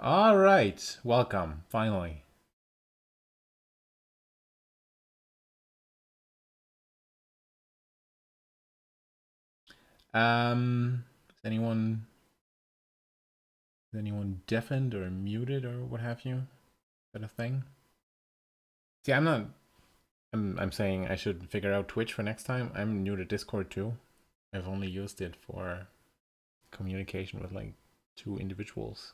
All right, welcome, finally. Is anyone deafened or muted or what have you? Is that a thing? See, I'm not. I'm saying I should figure out Twitch for next time. I'm new to Discord too. I've only used it for communication with like two individuals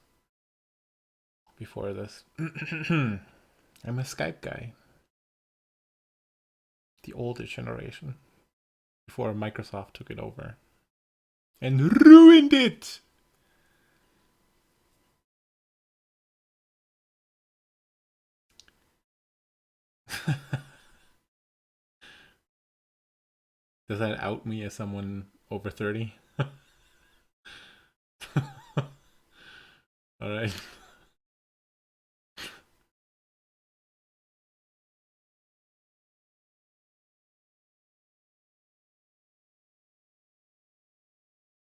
before this. I'm a Skype guy, the older generation, before Microsoft took it over and ruined it. Does that out me as someone over 30? All right.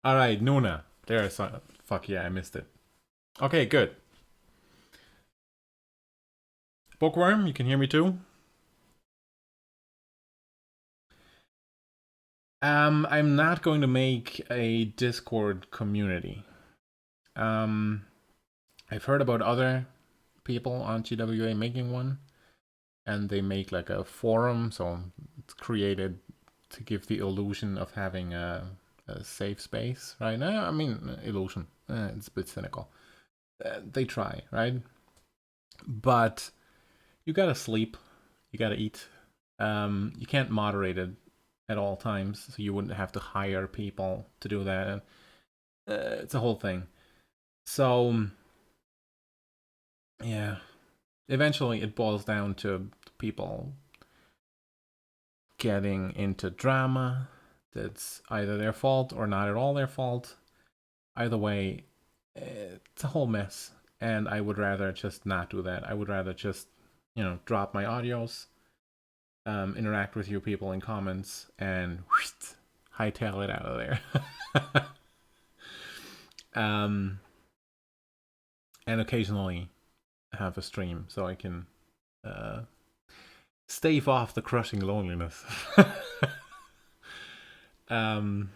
All right, Nuna. There's fuck yeah, I missed it. Okay, good. Bookworm, you can hear me too. I'm not going to make a Discord community. Um, I've heard about other people on GWA making one, and they make like a forum, so it's created to give the illusion of having a safe space, right? I mean, illusion. It's a bit cynical. They try, right? But you gotta sleep, you gotta eat. You can't moderate it at all times, so you wouldn't have to hire people to do that. And it's a whole thing. So yeah, eventually it boils down to people getting into drama that's either their fault or not at all their fault. Either way, it's a whole mess. And I would rather just not do that. I would rather just, drop my audios, interact with you people in comments, and hightail it out of there. um, and occasionally have a stream so I can uh, stave off the crushing loneliness. um,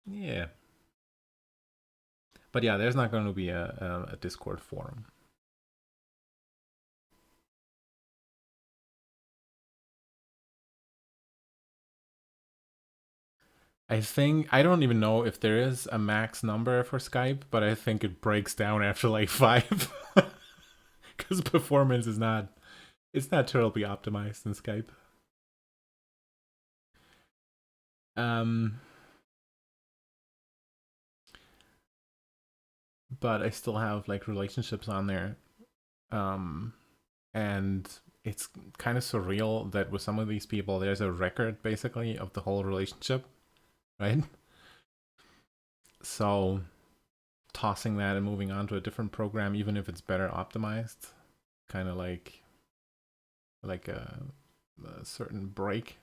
yeah, but yeah, there's not going to be a Discord forum. I think I don't even know if there is a max number for Skype, but I think it breaks down after like five because performance is not it's not terribly optimized in Skype. Um, but I still have like relationships on there. Um, and it's kind of surreal that with some of these people, there's a record basically of the whole relationship, right? So tossing that and moving on to a different program, even if it's better optimized, kind of like a certain break.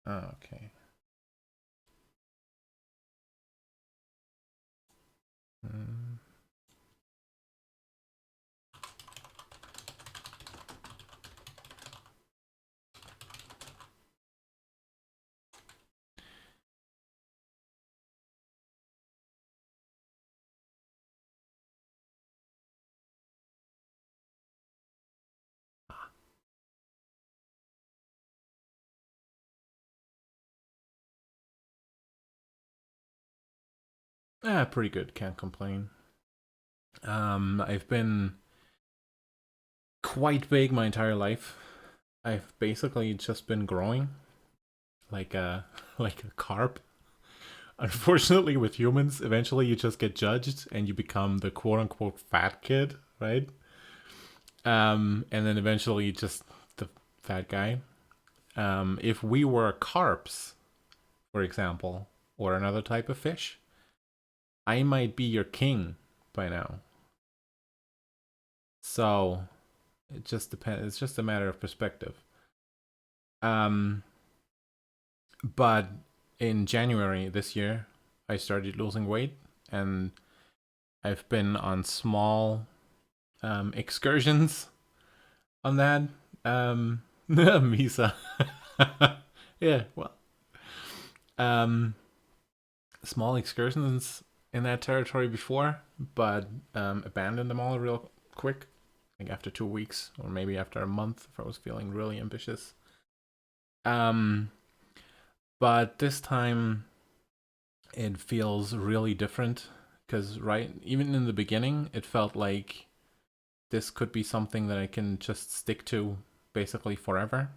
Oh, okay. Mm. Pretty good. Can't complain. I've been quite big my entire life. I've basically just been growing like a like a carp. Unfortunately, with humans, eventually you just get judged and you become the quote unquote fat kid, right? And then eventually just the fat guy. If we were carps, for example, or another type of fish, I might be your king by now. So it just depends. It's just a matter of perspective. Um, but in January this year, I started losing weight, and I've been on small excursions on that. Misa. Yeah, well, um, small excursions in that territory before, but abandoned them all real quick. Like after 2 weeks, or maybe after a month, if I was feeling really ambitious. But this time it feels really different because even in the beginning, it felt like this could be something that I can just stick to basically forever.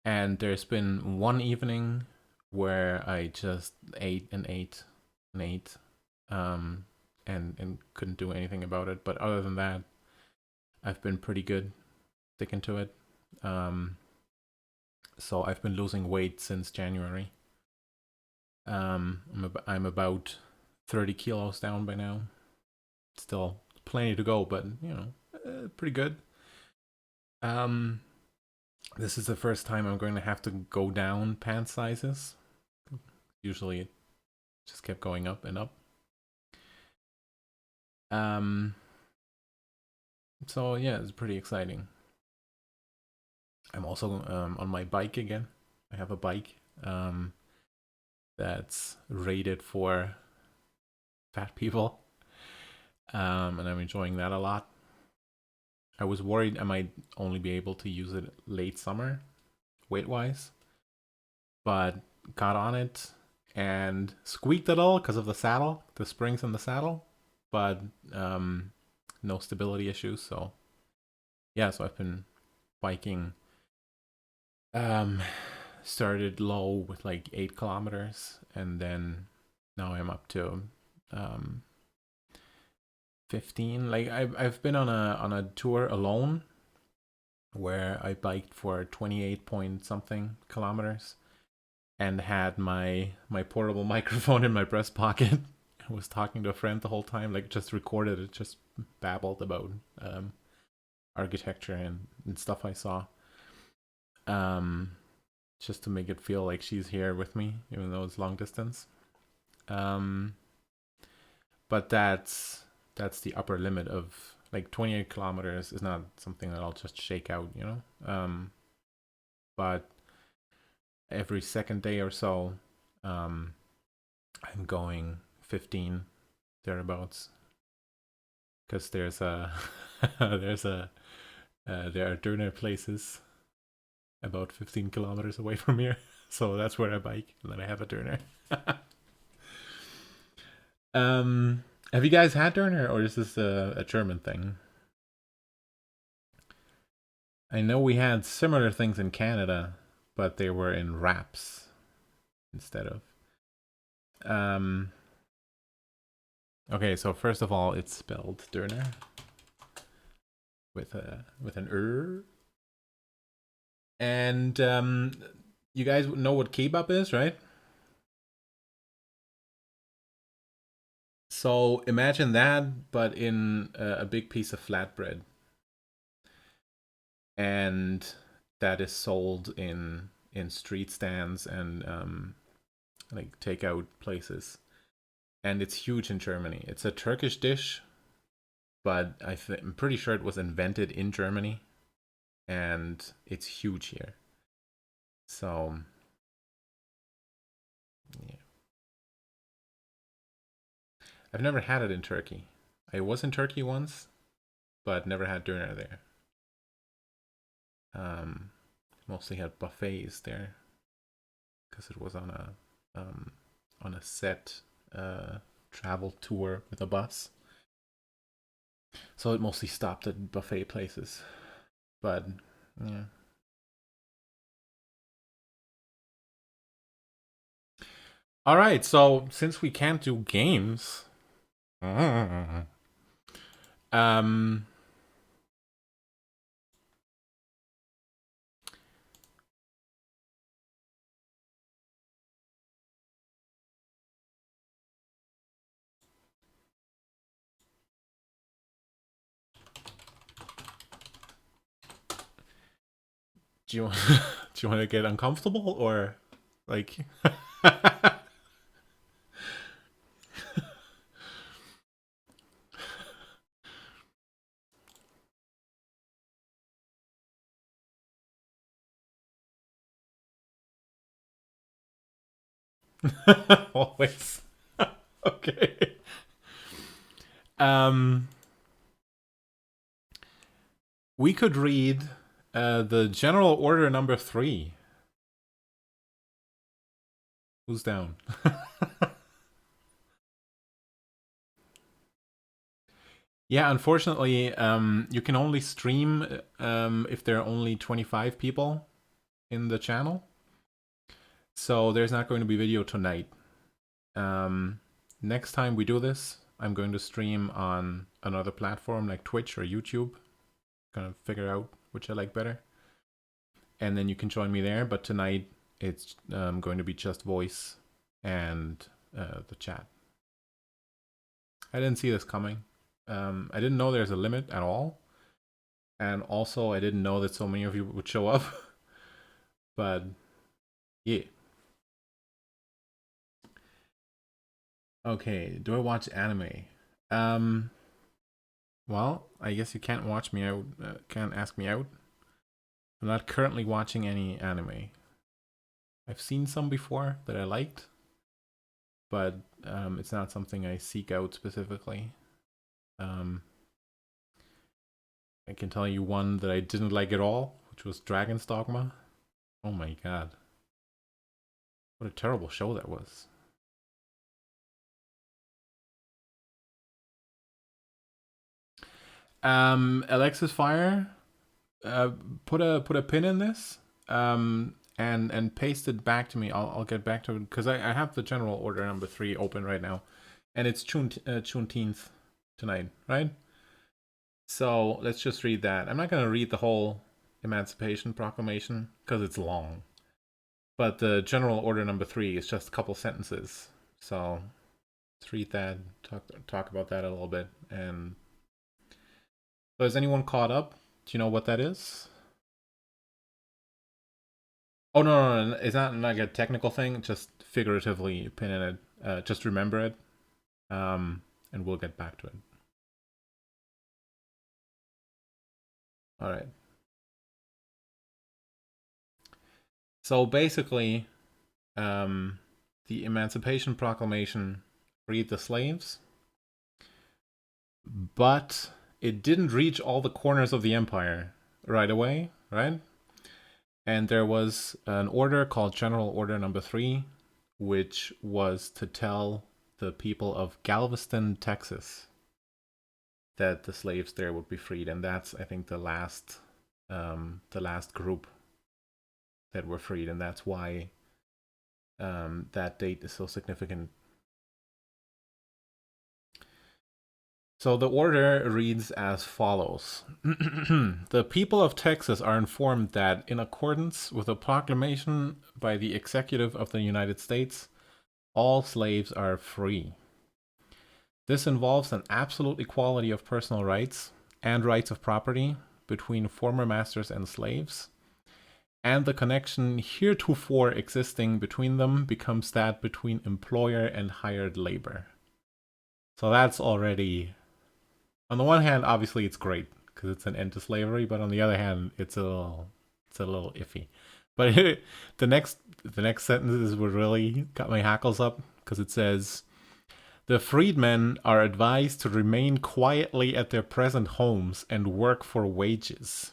And there's been one evening where I just ate and ate and ate, and couldn't do anything about it. But other than that, I've been pretty good sticking to it. So I've been losing weight since January. I'm about 30 kilos down by now. Still plenty to go, but pretty good. This is the first time I'm going to have to go down pant sizes. Usually it just kept going up and up. So yeah, it's pretty exciting. I'm also on my bike again. I have a bike that's rated for fat people, and I'm enjoying that a lot. I was worried I might only be able to use it late summer, weight-wise, but got on it and squeaked it all because of the saddle, the springs in the saddle, but no stability issues. So yeah, so I've been biking. Started low with like 8 kilometers, and then now I'm up to 15. Like I've been on a tour alone where I biked for 28 point something kilometers and had my portable microphone in my breast pocket. I was talking to a friend the whole time, like just recorded it, just babbled about architecture and stuff I saw. Just to make it feel like she's here with me, even though it's long distance. But that's the upper limit of like 28 kilometers is not something that I'll just shake out, But every second day or so, I'm going 15 thereabouts, because there's a there are Döner places about 15 kilometers away from here, so that's where I bike, and then I have a Döner. Have you guys had Döner, or is this a German thing? I know we had similar things in Canada, but they were in wraps instead of. Okay, so first of all, it's spelled Döner with an and you guys know what kebab is, right? So imagine that, but in a big piece of flatbread, and that is sold in street stands and like takeout places, and it's huge in Germany. It's a Turkish dish, but I'm pretty sure it was invented in Germany, and it's huge here. So yeah, I've never had it in Turkey. I was in Turkey once, but never had Döner there. Mostly had buffets there because it was on a set travel tour with a bus. So it mostly stopped at buffet places. But yeah. All right, so since we can't do games, um Do you do you want to get uncomfortable or like? Always. Okay. Um, we could read the General Order number 3. Who's down? Yeah, unfortunately, you can only stream if there are only 25 people in the channel. So there's not going to be video tonight. Next time we do this, I'm going to stream on another platform like Twitch or YouTube. Gonna figure out which I like better. And then you can join me there. But tonight it's going to be just voice and the chat. I didn't see this coming. I didn't know there's a limit at all. And also I didn't know that so many of you would show up. But yeah. Okay, do I watch anime? Well, I guess you can't watch me out, can't ask me out. I'm not currently watching any anime. I've seen some before that I liked, but it's not something I seek out specifically. I can tell you one that I didn't like at all, which was Dragon's Dogma. Oh my god. What a terrible show that was. Alexis Fire, put a pin in this, and paste it back to me. I'll get back to it because I have the General Order number 3 open right now, and it's Juneteenth tonight, right? So let's just read that. I'm not gonna read the whole Emancipation Proclamation because it's long, but the General Order number 3 is just a couple sentences. So let's read that. Talk about that a little bit. And so is anyone caught up? Do you know what that is? Oh no, it's not like a technical thing. Just figuratively pin in it. Just remember it, and we'll get back to it. All right. So basically, the Emancipation Proclamation freed the slaves, but it didn't reach all the corners of the empire right away, right? And there was an order called General Order number 3, which was to tell the people of Galveston, Texas, that the slaves there would be freed, and that's, I think, the last group that were freed, and that's why that date is so significant. So the order reads as follows. The people of Texas are informed that, in accordance with a proclamation by the Executive of the United States, all slaves are free. This involves an absolute equality of personal rights and rights of property between former masters and slaves, and the connection heretofore existing between them becomes that between employer and hired labor. So that's already, on the one hand, obviously it's great because it's an end to slavery, but on the other hand, it's a little iffy. But the next sentences would really got my hackles up because it says, the freedmen are advised to remain quietly at their present homes and work for wages.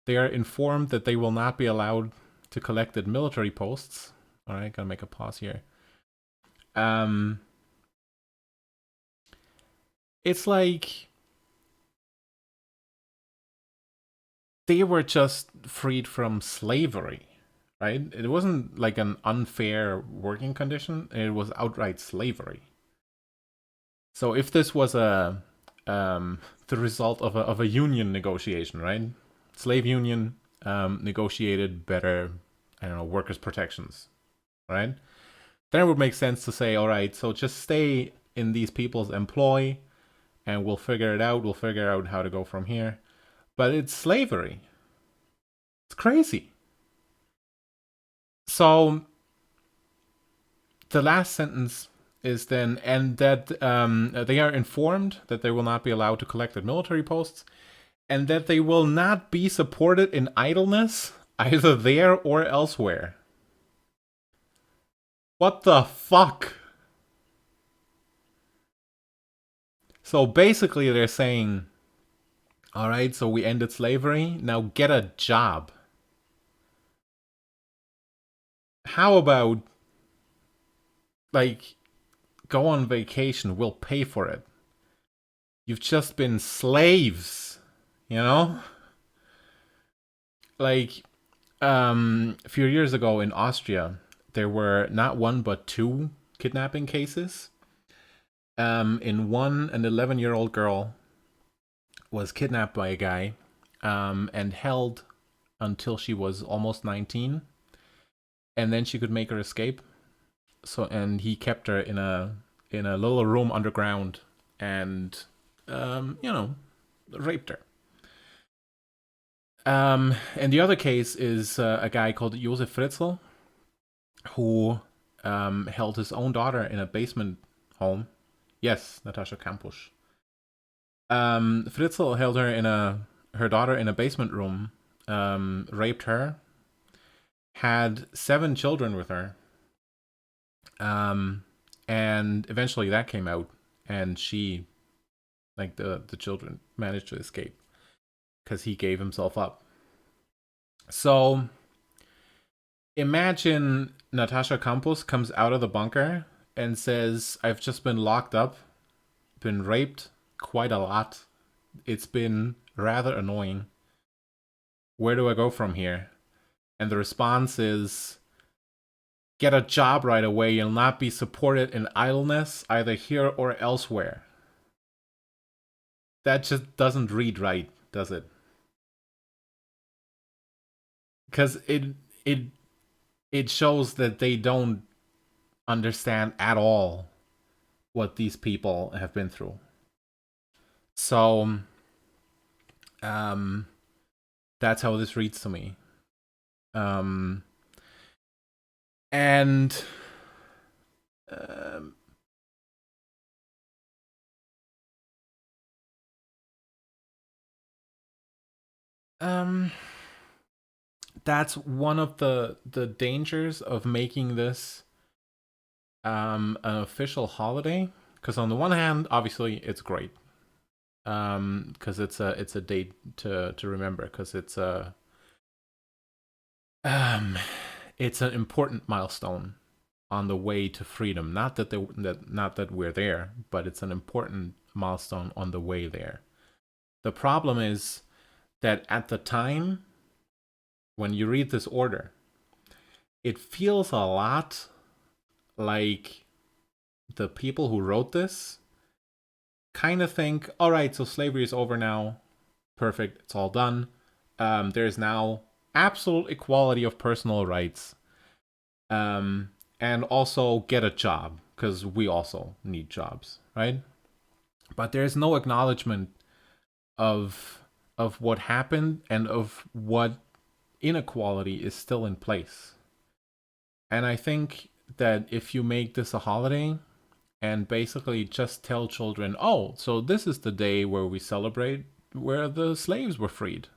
They are informed that they will not be allowed to collect at military posts. All right, gotta make a pause here. It's like they were just freed from slavery, right? It wasn't like an unfair working condition. It was outright slavery. So if this was the result of a union negotiation, right? Slave union negotiated better, I don't know, workers' protections, right? Then it would make sense to say, all right, so just stay in these people's employ and we'll figure it out. We'll figure out how to go from here. But it's slavery. It's crazy. So the last sentence is then, and that they are informed that they will not be allowed to collect at military posts, and that they will not be supported in idleness, either there or elsewhere. What the fuck? So basically, they're saying, all right, so we ended slavery, now get a job. How about, like, go on vacation, we'll pay for it. You've just been slaves, you know? Like, a few years ago in Austria, there were not one but two kidnapping cases. In one, an 11-year-old girl was kidnapped by a guy and held until she was almost 19, and then she could make her escape. So, and he kept her in a little room underground, and raped her. And the other case is a guy called Josef Fritzl, who held his own daughter in a basement home. Yes, Natascha Kampusch. Fritzl held her daughter in a basement room, raped her, had 7 children with her, and eventually that came out, and she, like the children, managed to escape because he gave himself up. So imagine Natascha Kampusch comes out of the bunker and says, I've just been locked up, been raped quite a lot. It's been rather annoying. Where do I go from here? And the response is, get a job right away. You'll not be supported in idleness, either here or elsewhere. That just doesn't read right, does it? Because it shows that they don't understand at all what these people have been through. So that's how this reads to me. And that's one of the dangers of making this an official holiday. Because on the one hand, obviously it's great, because it's a date to remember, because it's an important milestone on the way to freedom. Not that we're there, but it's an important milestone on the way there. The problem is that at the time when you read this order, it feels a lot like the people who wrote this kind of think, all right, so slavery is over now. Perfect, it's all done. There's now absolute equality of personal rights. And also get a job, because we also need jobs, right? But there's no acknowledgement of what happened and of what inequality is still in place. And I think that if you make this a holiday and basically just tell children, oh, so this is the day where we celebrate where the slaves were freed,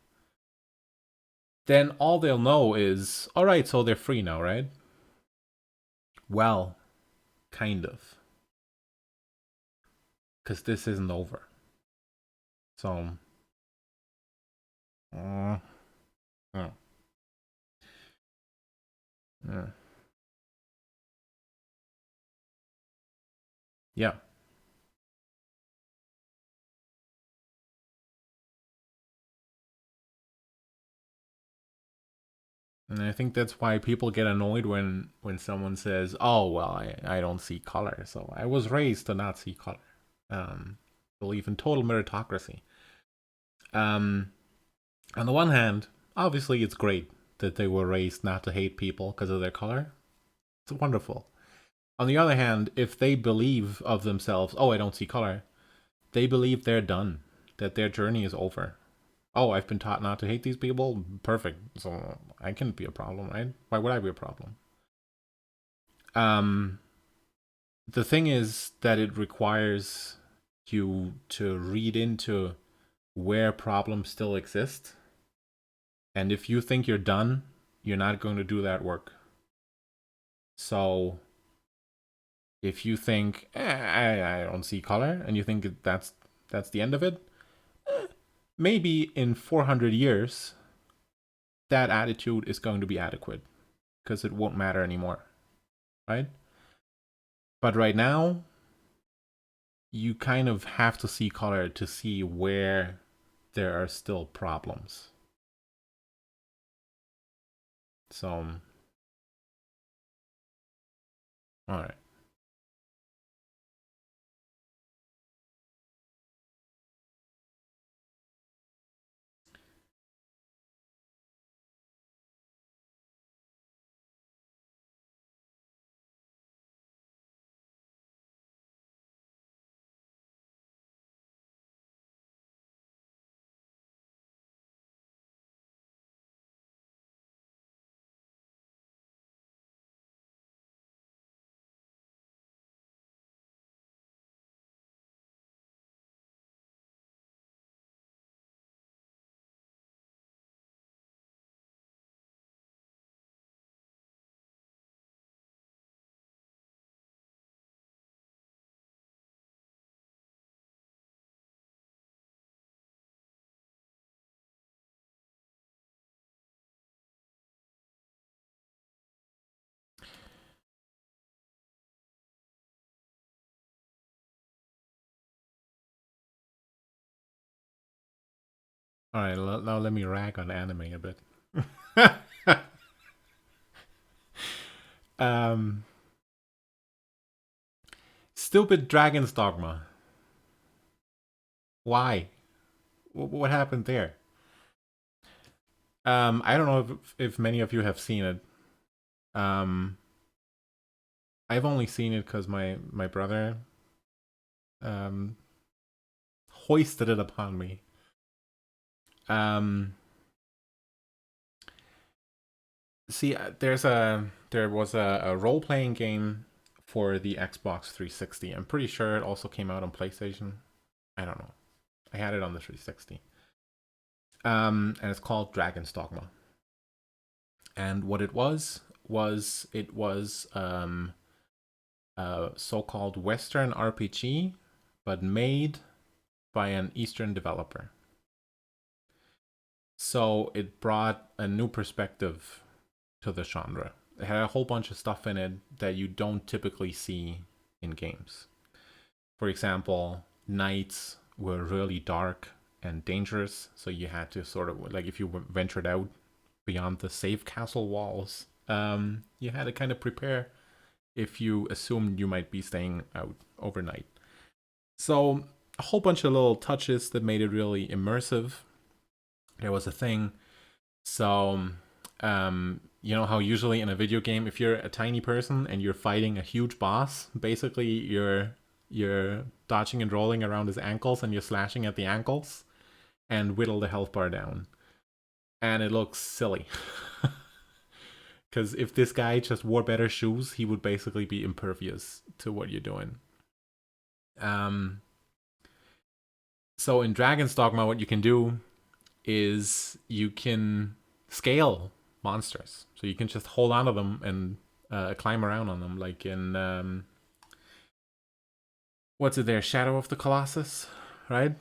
then all they'll know is, all right, so they're free now, right? Well, kind of. Because this isn't over. So, yeah. Yeah. And I think that's why people get annoyed when someone says, "Oh, well, I don't see color." So I was raised to not see color. Believe in total meritocracy. On the one hand, obviously it's great that they were raised not to hate people because of their color. It's wonderful. On the other hand, if they believe of themselves, "Oh, I don't see color," they believe they're done, that their journey is over. Oh, I've been taught not to hate these people. Perfect. So I can't be a problem, right? Why would I be a problem? Um, the thing is that it requires you to read into where problems still exist. And if you think you're done, you're not going to do that work. So if you think I don't see color, and you think that's the end of it, maybe in 400 years that attitude is going to be adequate because it won't matter anymore, right? But right now, you kind of have to see color to see where there are still problems. So, all right. All right, now let me rag on anime a bit. um, Stupid Dragon's Dogma. Why? What happened there? I don't know if many of you have seen it. Um, I've only seen it because my brother um hoisted it upon me. Um, See, there was a role playing game for the Xbox 360. I'm pretty sure it also came out on PlayStation. I don't know. I had it on the 360. And it's called Dragon's Dogma. And what it was it was a so-called Western RPG, but made by an Eastern developer. So it brought a new perspective to the genre. It had a whole bunch of stuff in it that you don't typically see in games. For example, nights were really dark and dangerous, so you had to sort of, like, if you ventured out beyond the safe castle walls, you had to kind of prepare if you assumed you might be staying out overnight. So a whole bunch of little touches that made it really immersive. There was a thing. So you know how usually in a video game, if you're a tiny person and you're fighting a huge boss, basically you're dodging and rolling around his ankles and you're slashing at the ankles and whittle the health bar down. And it looks silly. Because if this guy just wore better shoes, he would basically be impervious to what you're doing. Um, so in Dragon's Dogma, what you can do is you can scale monsters. So you can just hold on to them and climb around on them, like in what's it there, Shadow of the Colossus, right?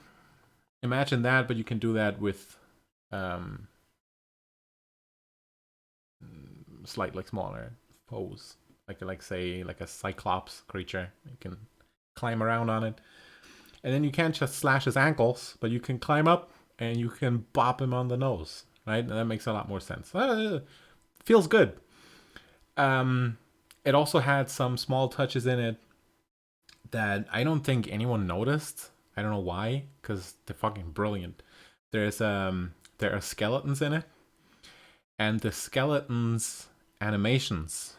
Imagine that, but you can do that with um, slightly smaller foes, like say like a Cyclops creature. You can climb around on it, and then you can't just slash his ankles, but you can climb up and you can bop him on the nose, right? And that makes a lot more sense. Feels good. It also had some small touches in it that I don't think anyone noticed. I don't know why, because they're fucking brilliant. There are skeletons in it, and the skeletons animations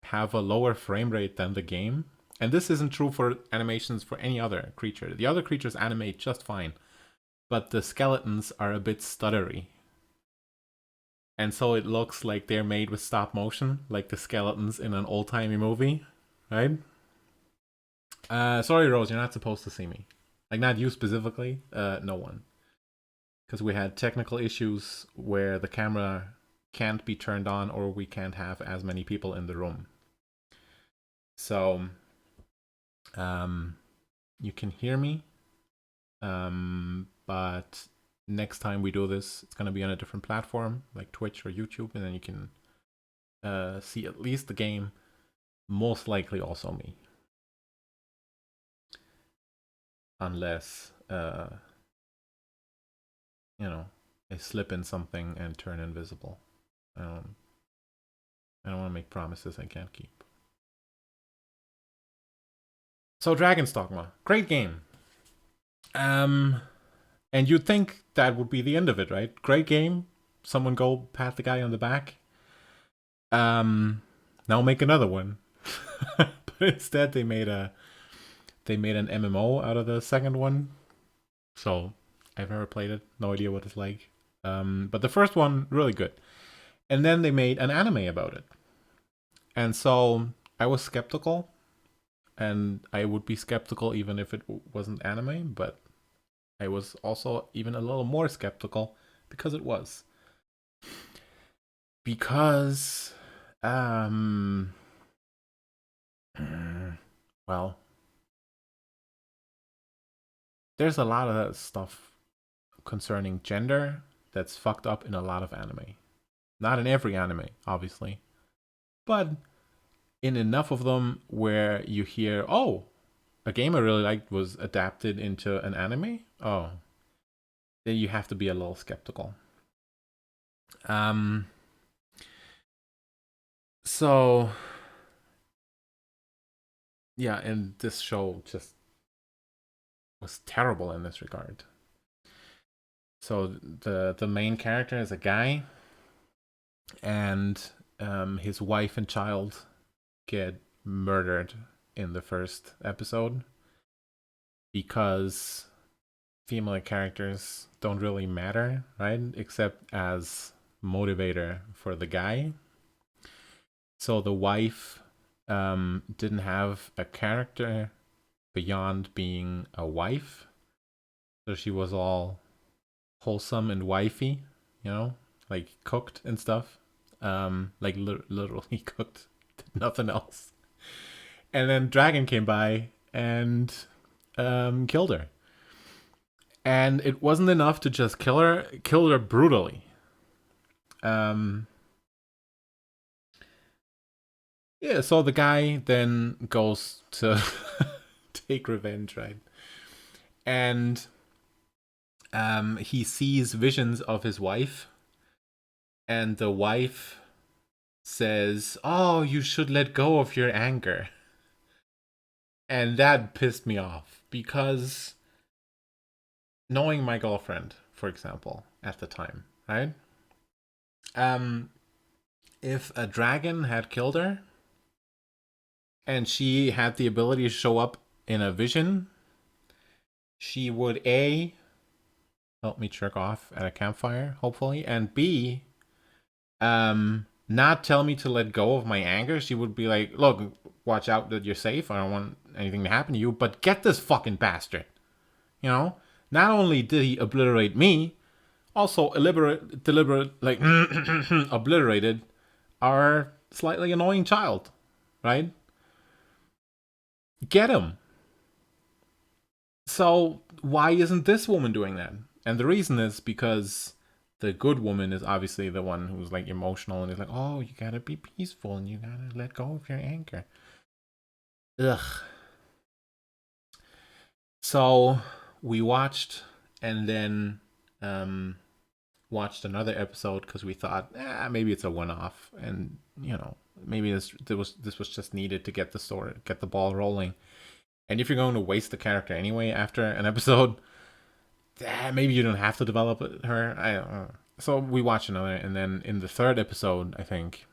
have a lower frame rate than the game. And this isn't true for animations for any other creature. The other creatures animate just fine. but the skeletons are a bit stuttery. And so it looks like they're made with stop motion, like the skeletons in an old-timey movie, right? Sorry, Rose, you're not supposed to see me. Like, not you specifically, no one. Because we had technical issues where the camera can't be turned on or we can't have as many people in the room. So, you can hear me, but next time we do this, it's going to be on a different platform, like Twitch or YouTube, and then you can see at least the game, most likely also me. Unless, I slip in something and turn invisible. I don't want to make promises I can't keep. So Dragon's Dogma, great game. And you'd think that would be the end of it, right? Great game. Someone go pat the guy on the back. Now make another one. But instead they made an MMO out of the second one. So I've never played it. No idea what it's like. But the first one, really good. And then they made an anime about it. And so I was skeptical. And I would be skeptical even if it wasn't anime. But I was also even a little more skeptical because it was. Because, well, there's a lot of stuff concerning gender that's fucked up in a lot of anime. Not in every anime, obviously, but in enough of them where you hear, oh, a game I really liked was adapted into an anime. Oh, then you have to be a little skeptical. So yeah, and this show just was terrible in this regard. So the main character is a guy, and his wife and child get murdered in the first episode because female characters don't really matter, right? Except as motivator for the guy. So the wife didn't have a character beyond being a wife. So she was all wholesome and wifey, like cooked and stuff. Like literally cooked, nothing else. And then Dragon came by and killed her. And it wasn't enough to just kill her brutally. Yeah, so the guy then goes to take revenge, right? And he sees visions of his wife, and the wife says, "Oh, you should let go of your anger." And that pissed me off because knowing my girlfriend, for example, at the time, right? If a dragon had killed her and she had the ability to show up in a vision, she would A, help me jerk off at a campfire, hopefully, and B, not tell me to let go of my anger. She would be like, look, watch out that you're safe. I don't want anything to happen to you, but get this fucking bastard. Not only did he obliterate me, also obliterated our slightly annoying child, right? Get him. So why isn't this woman doing that? And the reason is because the good woman is obviously the one who's like emotional and is like, oh, you gotta be peaceful and you gotta let go of your anger. Ugh. So we watched and then watched another episode because we thought, maybe it's a one-off, and maybe this was just needed to get the ball rolling. And if you're going to waste the character anyway after an episode, maybe you don't have to develop her. I don't know. So we watched another, and then in the third episode, I think,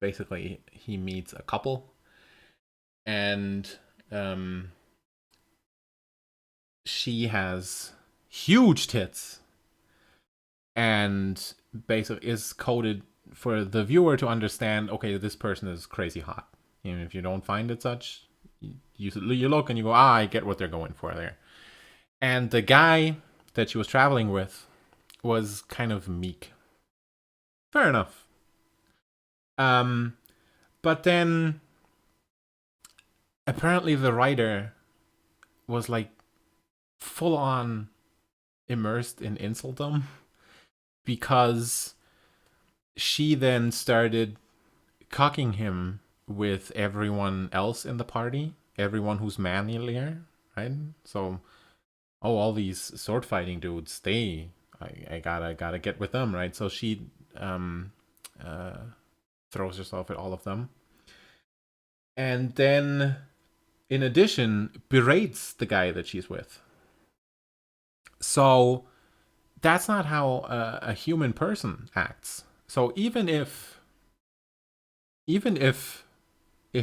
basically he meets a couple, and she has huge tits and basically is coded for the viewer to understand, okay, this person is crazy hot. Even if you don't find it such, you look and you go, I get what they're going for there. And the guy that she was traveling with was kind of meek. Fair enough. But then apparently the writer was like full on immersed in insultdom because she then started cocking him with everyone else in the party, everyone who's manlier, right? So, all these sword fighting dudes, I gotta get with them, right? So she throws herself at all of them, and then, in addition, berates the guy that she's with. So that's not how a human person acts. So even if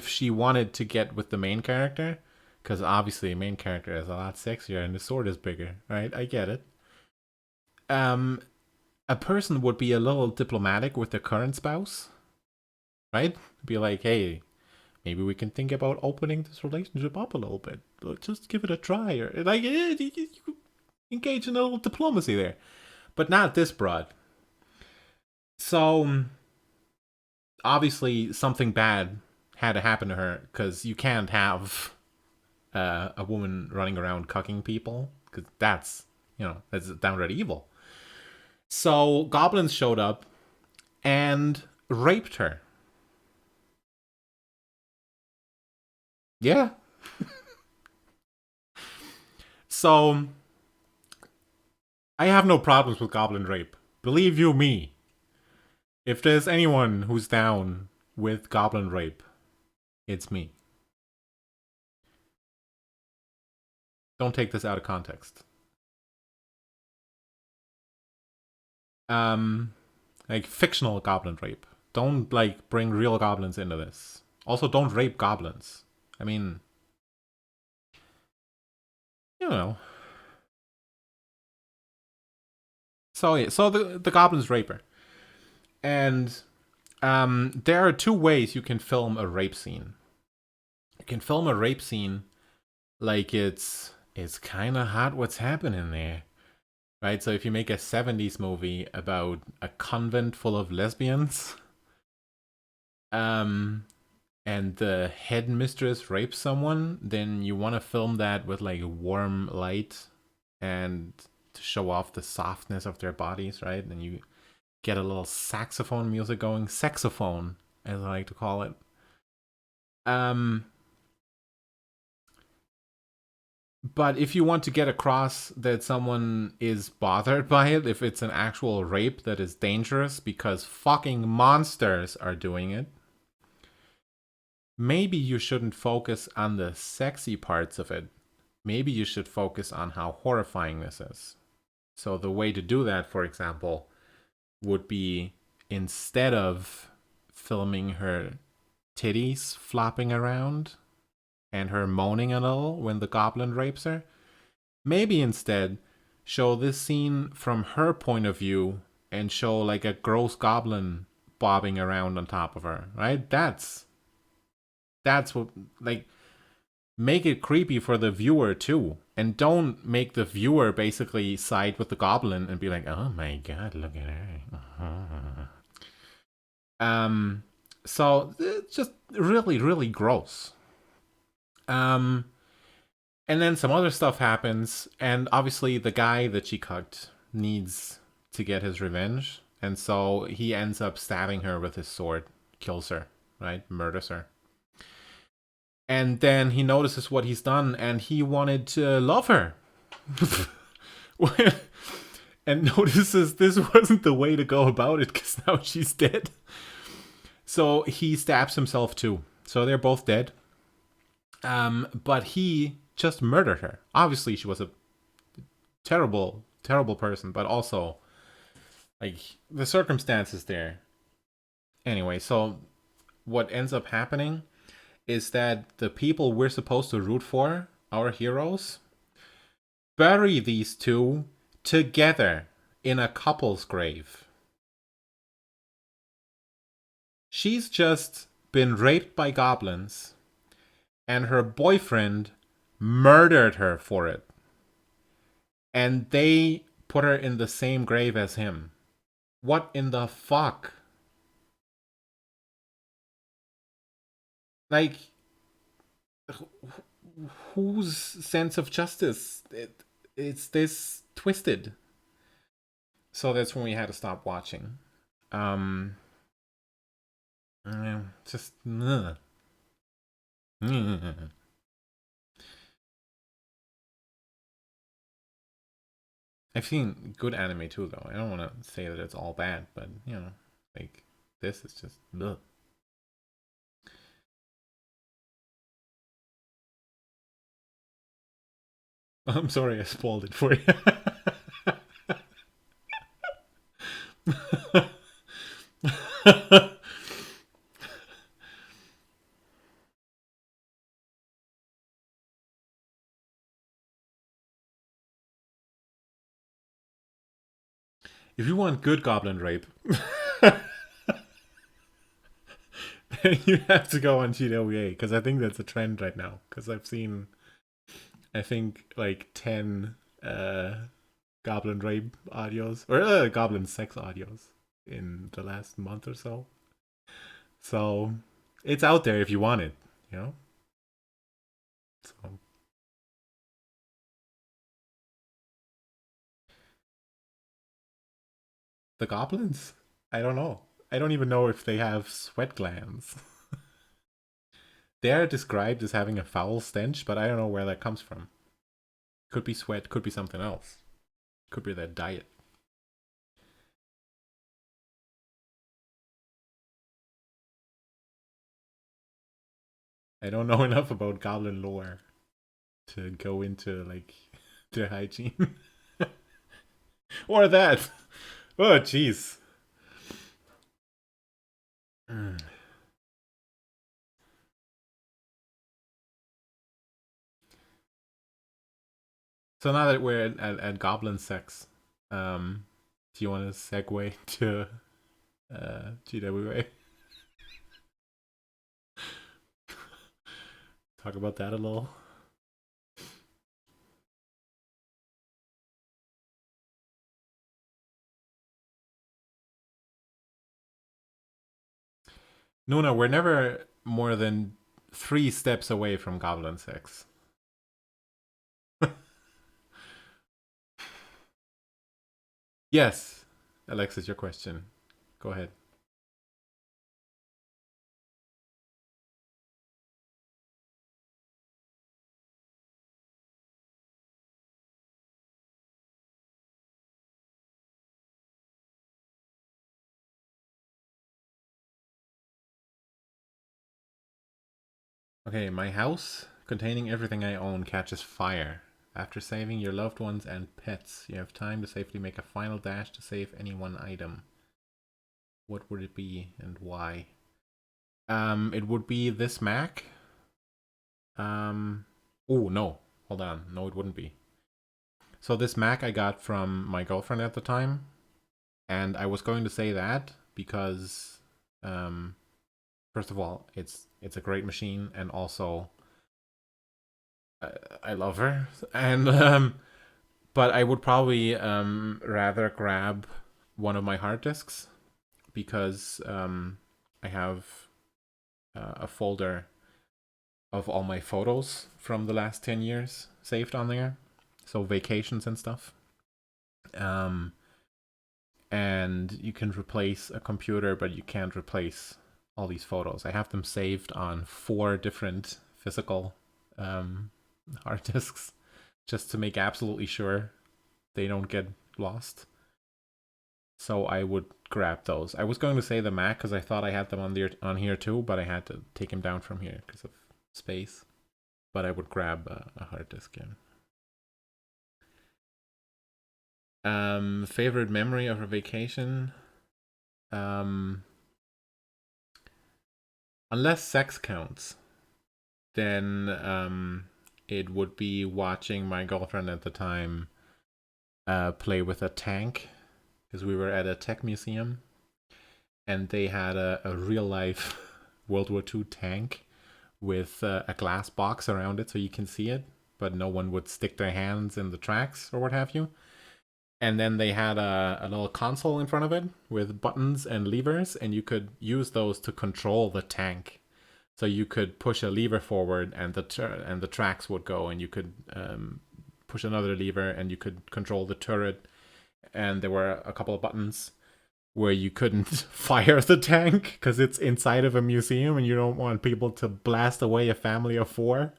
she wanted to get with the main character, because obviously the main character is a lot sexier and the sword is bigger, right? I get it. A person would be a little diplomatic with their current spouse, right? Be like, hey, maybe we can think about opening this relationship up a little bit. Just give it a try, or like, you engage in a little diplomacy there, but not this broad. So obviously something bad had to happen to her because you can't have a woman running around cucking people because that's downright evil. So goblins showed up and raped her. Yeah. So I have no problems with goblin rape. Believe you me. If there's anyone who's down with goblin rape, it's me. Don't take this out of context. Like fictional goblin rape. Don't like bring real goblins into this. Also, don't rape goblins. I mean, you know. So yeah, so the goblin's raper, and there are two ways you can film a rape scene. You can film a rape scene like it's kind of hot what's happening there, right? So if you make a 70s movie about a convent full of lesbians, and the headmistress rapes someone, then you want to film that with like warm light and to show off the softness of their bodies, right? And you get a little saxophone music going, sexophone, as I like to call it. But if you want to get across that someone is bothered by it, if it's an actual rape that is dangerous because fucking monsters are doing it, maybe you shouldn't focus on the sexy parts of it. Maybe you should focus on how horrifying this is. So the way to do that, for example, would be instead of filming her titties flopping around and her moaning a little when the goblin rapes her, maybe instead show this scene from her point of view and show like a gross goblin bobbing around on top of her, right? That's what, like, make it creepy for the viewer too, and don't make the viewer basically side with the goblin and be like, oh my god, look at her. So it's just really, really gross. And then some other stuff happens, and obviously the guy that she cucked needs to get his revenge, and so he ends up stabbing her with his sword, kills her, right? Murders her. And then he notices what he's done, and he wanted to love her. And notices this wasn't the way to go about it because now she's dead. So he stabs himself too. So they're both dead. But he just murdered her. Obviously, she was a terrible, terrible person, but also, like, the circumstances there. Anyway, so what ends up happening is that the people we're supposed to root for, our heroes, bury these two together in a couple's grave. She's just been raped by goblins, and her boyfriend murdered her for it. And they put her in the same grave as him. What in the fuck? Like, whose sense of justice? It's this twisted. So that's when we had to stop watching. Just. I've seen good anime too, though. I don't want to say that it's all bad, but you know, like this is just. Ugh. I'm sorry I spoiled it for you. If you want good goblin rape, you have to go on GWA because I think that's a trend right now. Because I've seen, I think, like 10 goblin rape audios or goblin sex audios in the last month or so. So it's out there if you want it, you know? So. The goblins? I don't know. I don't even know if they have sweat glands. They are described as having a foul stench, but I don't know where that comes from. Could be sweat, could be something else. Could be their diet. I don't know enough about goblin lore to go into like their hygiene. Or that. Oh jeez. So now that we're at goblin sex, do you want to segue to GWA? Talk about that a little. No, we're never more than 3 steps away from goblin sex. Yes, Alexis, your question. Go ahead. Okay, my house, containing everything I own, catches fire. After saving your loved ones and pets, you have time to safely make a final dash to save any one item. What would it be and why? It would be this Mac. Oh no, hold on. No, it wouldn't be. So this Mac I got from my girlfriend at the time, and I was going to say that because, first of all, it's a great machine, and also I love her, and but I would probably rather grab one of my hard disks because I have a folder of all my photos from the last 10 years saved on there, so vacations and stuff. And you can replace a computer, but you can't replace all these photos. I have them saved on 4 different physical hard disks just to make absolutely sure they don't get lost. So I would grab those. I was going to say the Mac because I thought I had them on here too, but I had to take him down from here because of space. But I would grab a hard disk. Yeah. Favorite memory of a vacation? Unless sex counts, then it would be watching my girlfriend at the time play with a tank, because we were at a tech museum and they had a real life World War II tank with a glass box around it so you can see it, but no one would stick their hands in the tracks or what have you. And then they had a little console in front of it with buttons and levers, and you could use those to control the tank. So you could push a lever forward, and the tracks would go, and you could push another lever, and you could control the turret. And there were a couple of buttons where you couldn't fire the tank because it's inside of a museum, and you don't want people to blast away a family of 4.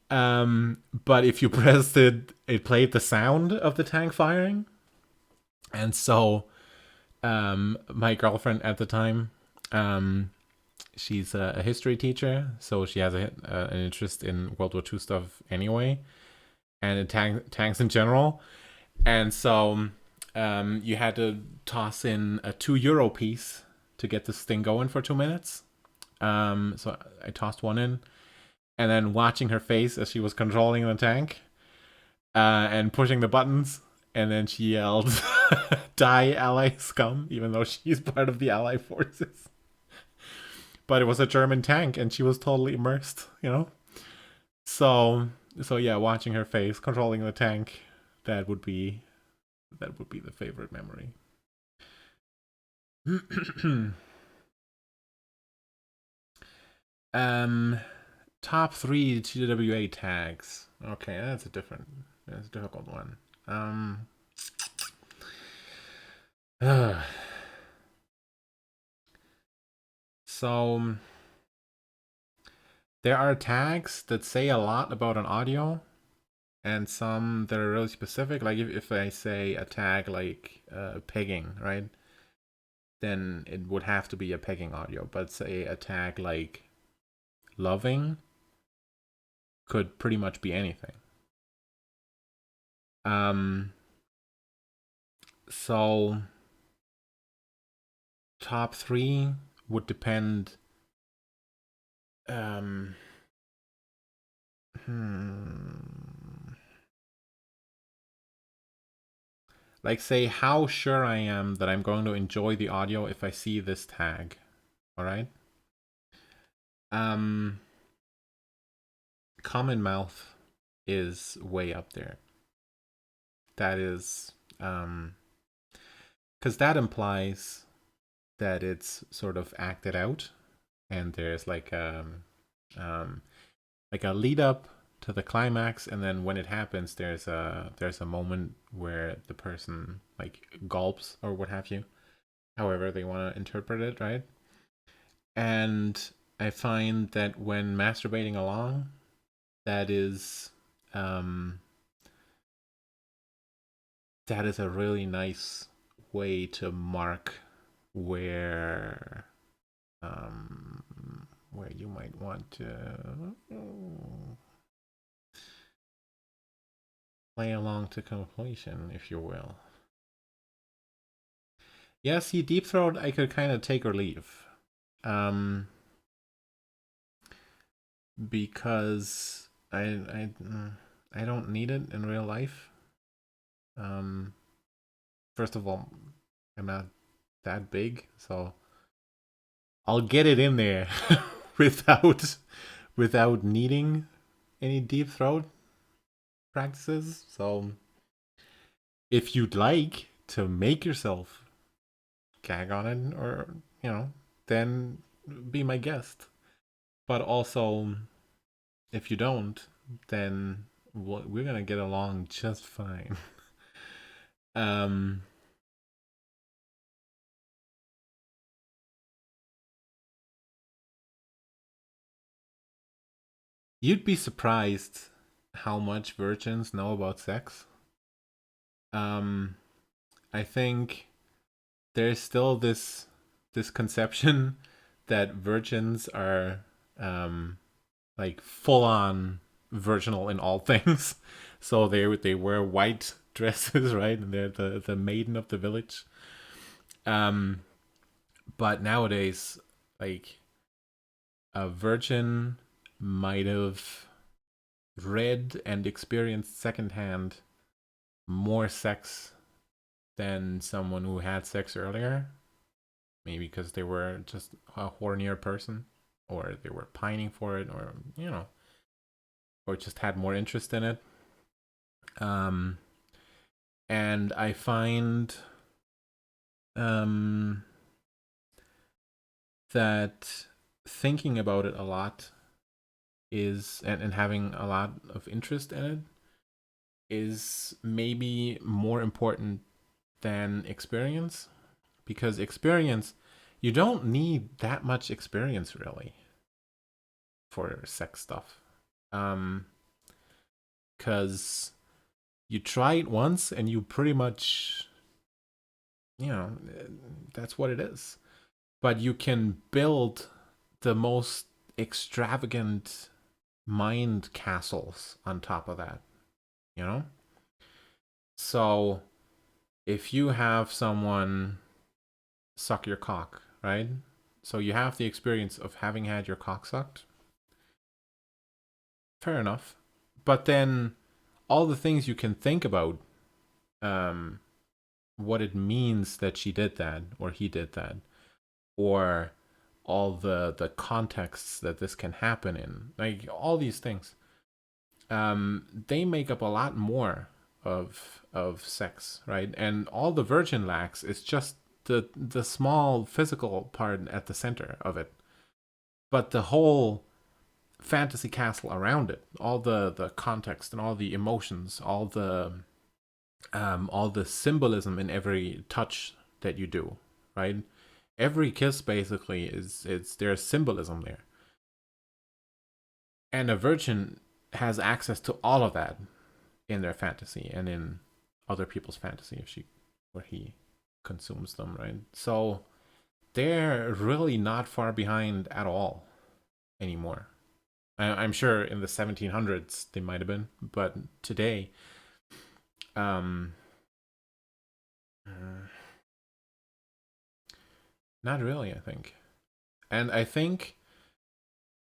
But if you pressed it, it played the sound of the tank firing. And so my girlfriend at the time, she's a history teacher, so she has an interest in World War II stuff anyway, and in tanks in general. And so you had to toss in a €2 piece to get this thing going for 2 minutes. So I tossed one in, and then watching her face as she was controlling the tank and pushing the buttons, and then she yelled, "Die, Ally scum," even though she's part of the Allied forces. But it was a German tank, and she was totally immersed, you know? So yeah, watching her face controlling the tank, that would be the favorite memory. Top 3 TWA tags. Okay, that's a difficult one. So there are tags that say a lot about an audio, and some that are really specific. Like if I say a tag like pegging, right? Then it would have to be a pegging audio. But say a tag like loving could pretty much be anything. So top 3 would depend. Like, say how sure I am that I'm going to enjoy the audio if I see this tag. All right. Common mouth is way up there. That is, because that implies that it's sort of acted out, and there's like a lead up to the climax, and then when it happens, there's a moment where the person like gulps or what have you, however they want to interpret it, right? And I find that when masturbating along, that is a really nice way to mark where you might want to play along to completion, if you will. Yeah, see, Deep Throat I could kind of take or leave. Because I don't need it in real life. First of all, I'm not that big, so I'll get it in there without needing any deep throat practices. So if you'd like to make yourself gag on it, or then be my guest. But also, if you don't, then we're gonna get along just fine. You'd be surprised how much virgins know about sex. I think there's still this conception that virgins are like full on virginal in all things. So they wear white dresses, right? And they're the maiden of the village. But nowadays, like, a virgin might have read and experienced secondhand more sex than someone who had sex earlier. Maybe because they were just a hornier person, or they were pining for it, or or just had more interest in it. And I find that thinking about it a lot is, and having a lot of interest in it is maybe more important than experience, because experience, you don't need that much experience really for sex stuff. Because you try it once and you pretty much, that's what it is. But you can build the most extravagant mind castles on top of that, you know? So if you have someone suck your cock, right? So you have the experience of having had your cock sucked. Fair enough. But then all the things you can think about, what it means that she did that or he did that, or all the contexts that this can happen in, like all these things, they make up a lot more of sex, right? And all the virgin lacks is just the small physical part at the center of it, but the whole fantasy castle around it, all the context and all the emotions, all the symbolism in every touch that you do, right? Every kiss basically there's symbolism there, and a virgin has access to all of that in their fantasy and in other people's fantasy if she or he consumes them, right? So they're really not far behind at all anymore. I'm sure in the 1700s they might have been, but today, um, not really, I think. And I think,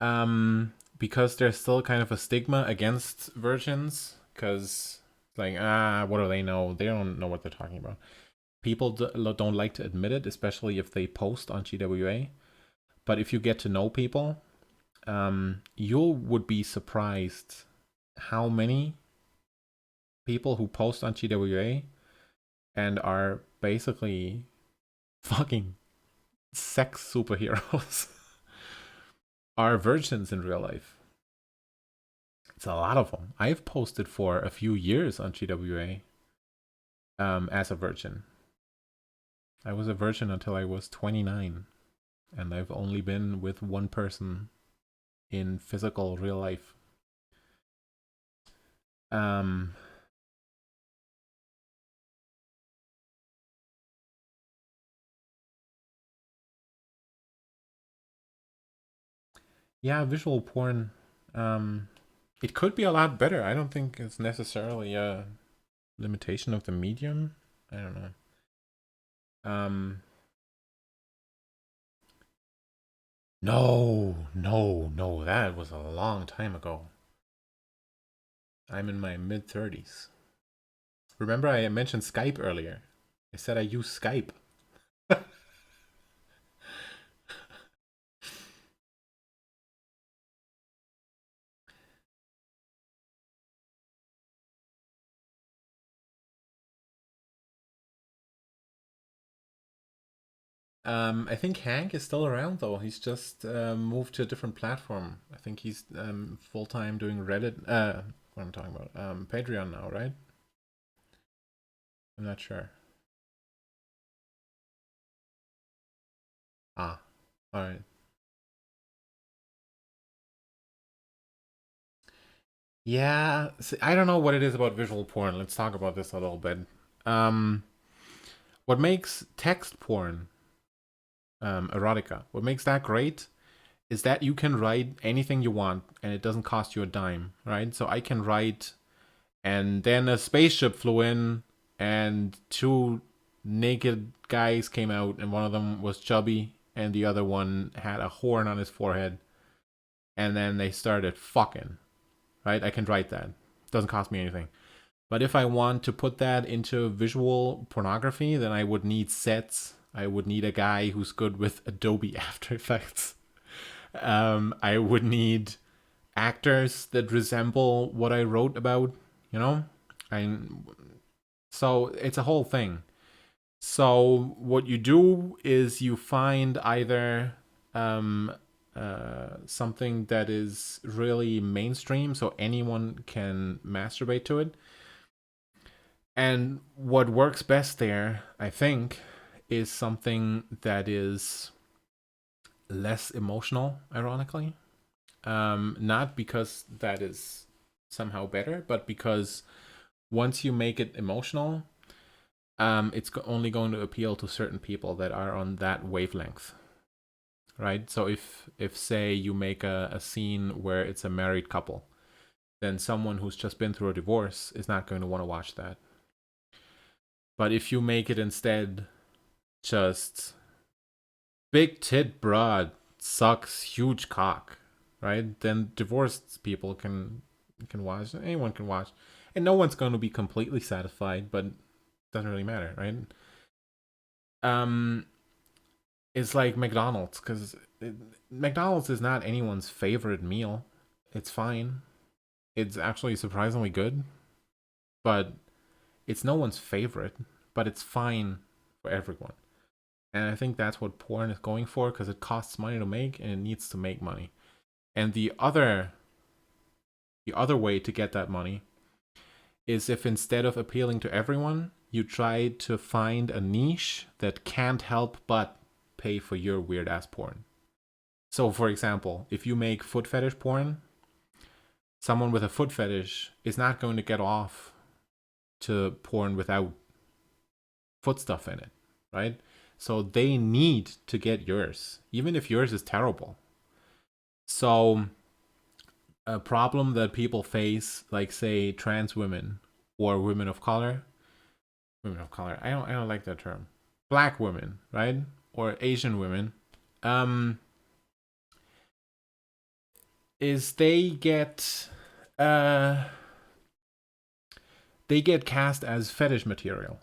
because there's still kind of a stigma against virgins, because like, what do they know? They don't know what they're talking about. People don't like to admit it, especially if they post on GWA. But if you get to know people, you would be surprised how many people who post on GWA and are basically fucking sex superheroes are virgins in real life. It's a lot of them. I've posted for a few years on GWA as a virgin. I was a virgin until I was 29, and I've only been with one person in physical real life. Yeah, visual porn. It could be a lot better. I don't think it's necessarily a limitation of the medium. I don't know. No. That was a long time ago. I'm in my mid 30s. Remember, I mentioned Skype earlier. I said I use Skype. I think Hank is still around though. He's just moved to a different platform. I think he's full time doing Reddit. What I'm talking about? Patreon now, right? I'm not sure. Ah, all right. Yeah, see, I don't know what it is about visual porn. Let's talk about this a little bit. Um, what makes text porn, erotica, what makes that great is that you can write anything you want and it doesn't cost you a dime, right? So I can write, and then a spaceship flew in, and two naked guys came out, and one of them was chubby, and the other one had a horn on his forehead, and then they started fucking, right? I can write that. Doesn't cost me anything. But if I want to put that into visual pornography, then I would need sets. I would need a guy who's good with Adobe After Effects. I would need actors that resemble what I wrote about, you know? So it's a whole thing. So what you do is you find either something that is really mainstream, so anyone can masturbate to it. And what works best there, I think, is something that is less emotional, ironically. Not because that is somehow better, but because once you make it emotional, it's only going to appeal to certain people that are on that wavelength, right? So if say you make a scene where it's a married couple, then someone who's just been through a divorce is not going to want to watch that. But if you make it instead just big tit broad sucks huge cock, right? Then divorced people can watch. Anyone can watch, and no one's going to be completely satisfied, but it doesn't really matter, right? It's like McDonald's, because McDonald's is not anyone's favorite meal. It's fine. It's actually surprisingly good, but it's no one's favorite. But it's fine for everyone. And I think that's what porn is going for, because it costs money to make and it needs to make money. And the other way to get that money is if instead of appealing to everyone, you try to find a niche that can't help but pay for your weird ass porn. So for example, if you make foot fetish porn, someone with a foot fetish is not going to get off to porn without foot stuff in it, right? So they need to get yours, even if yours is terrible. So a problem that people face, like say trans women or women of color, I don't like that term. Black women, right? Or Asian women, is they get cast as fetish material.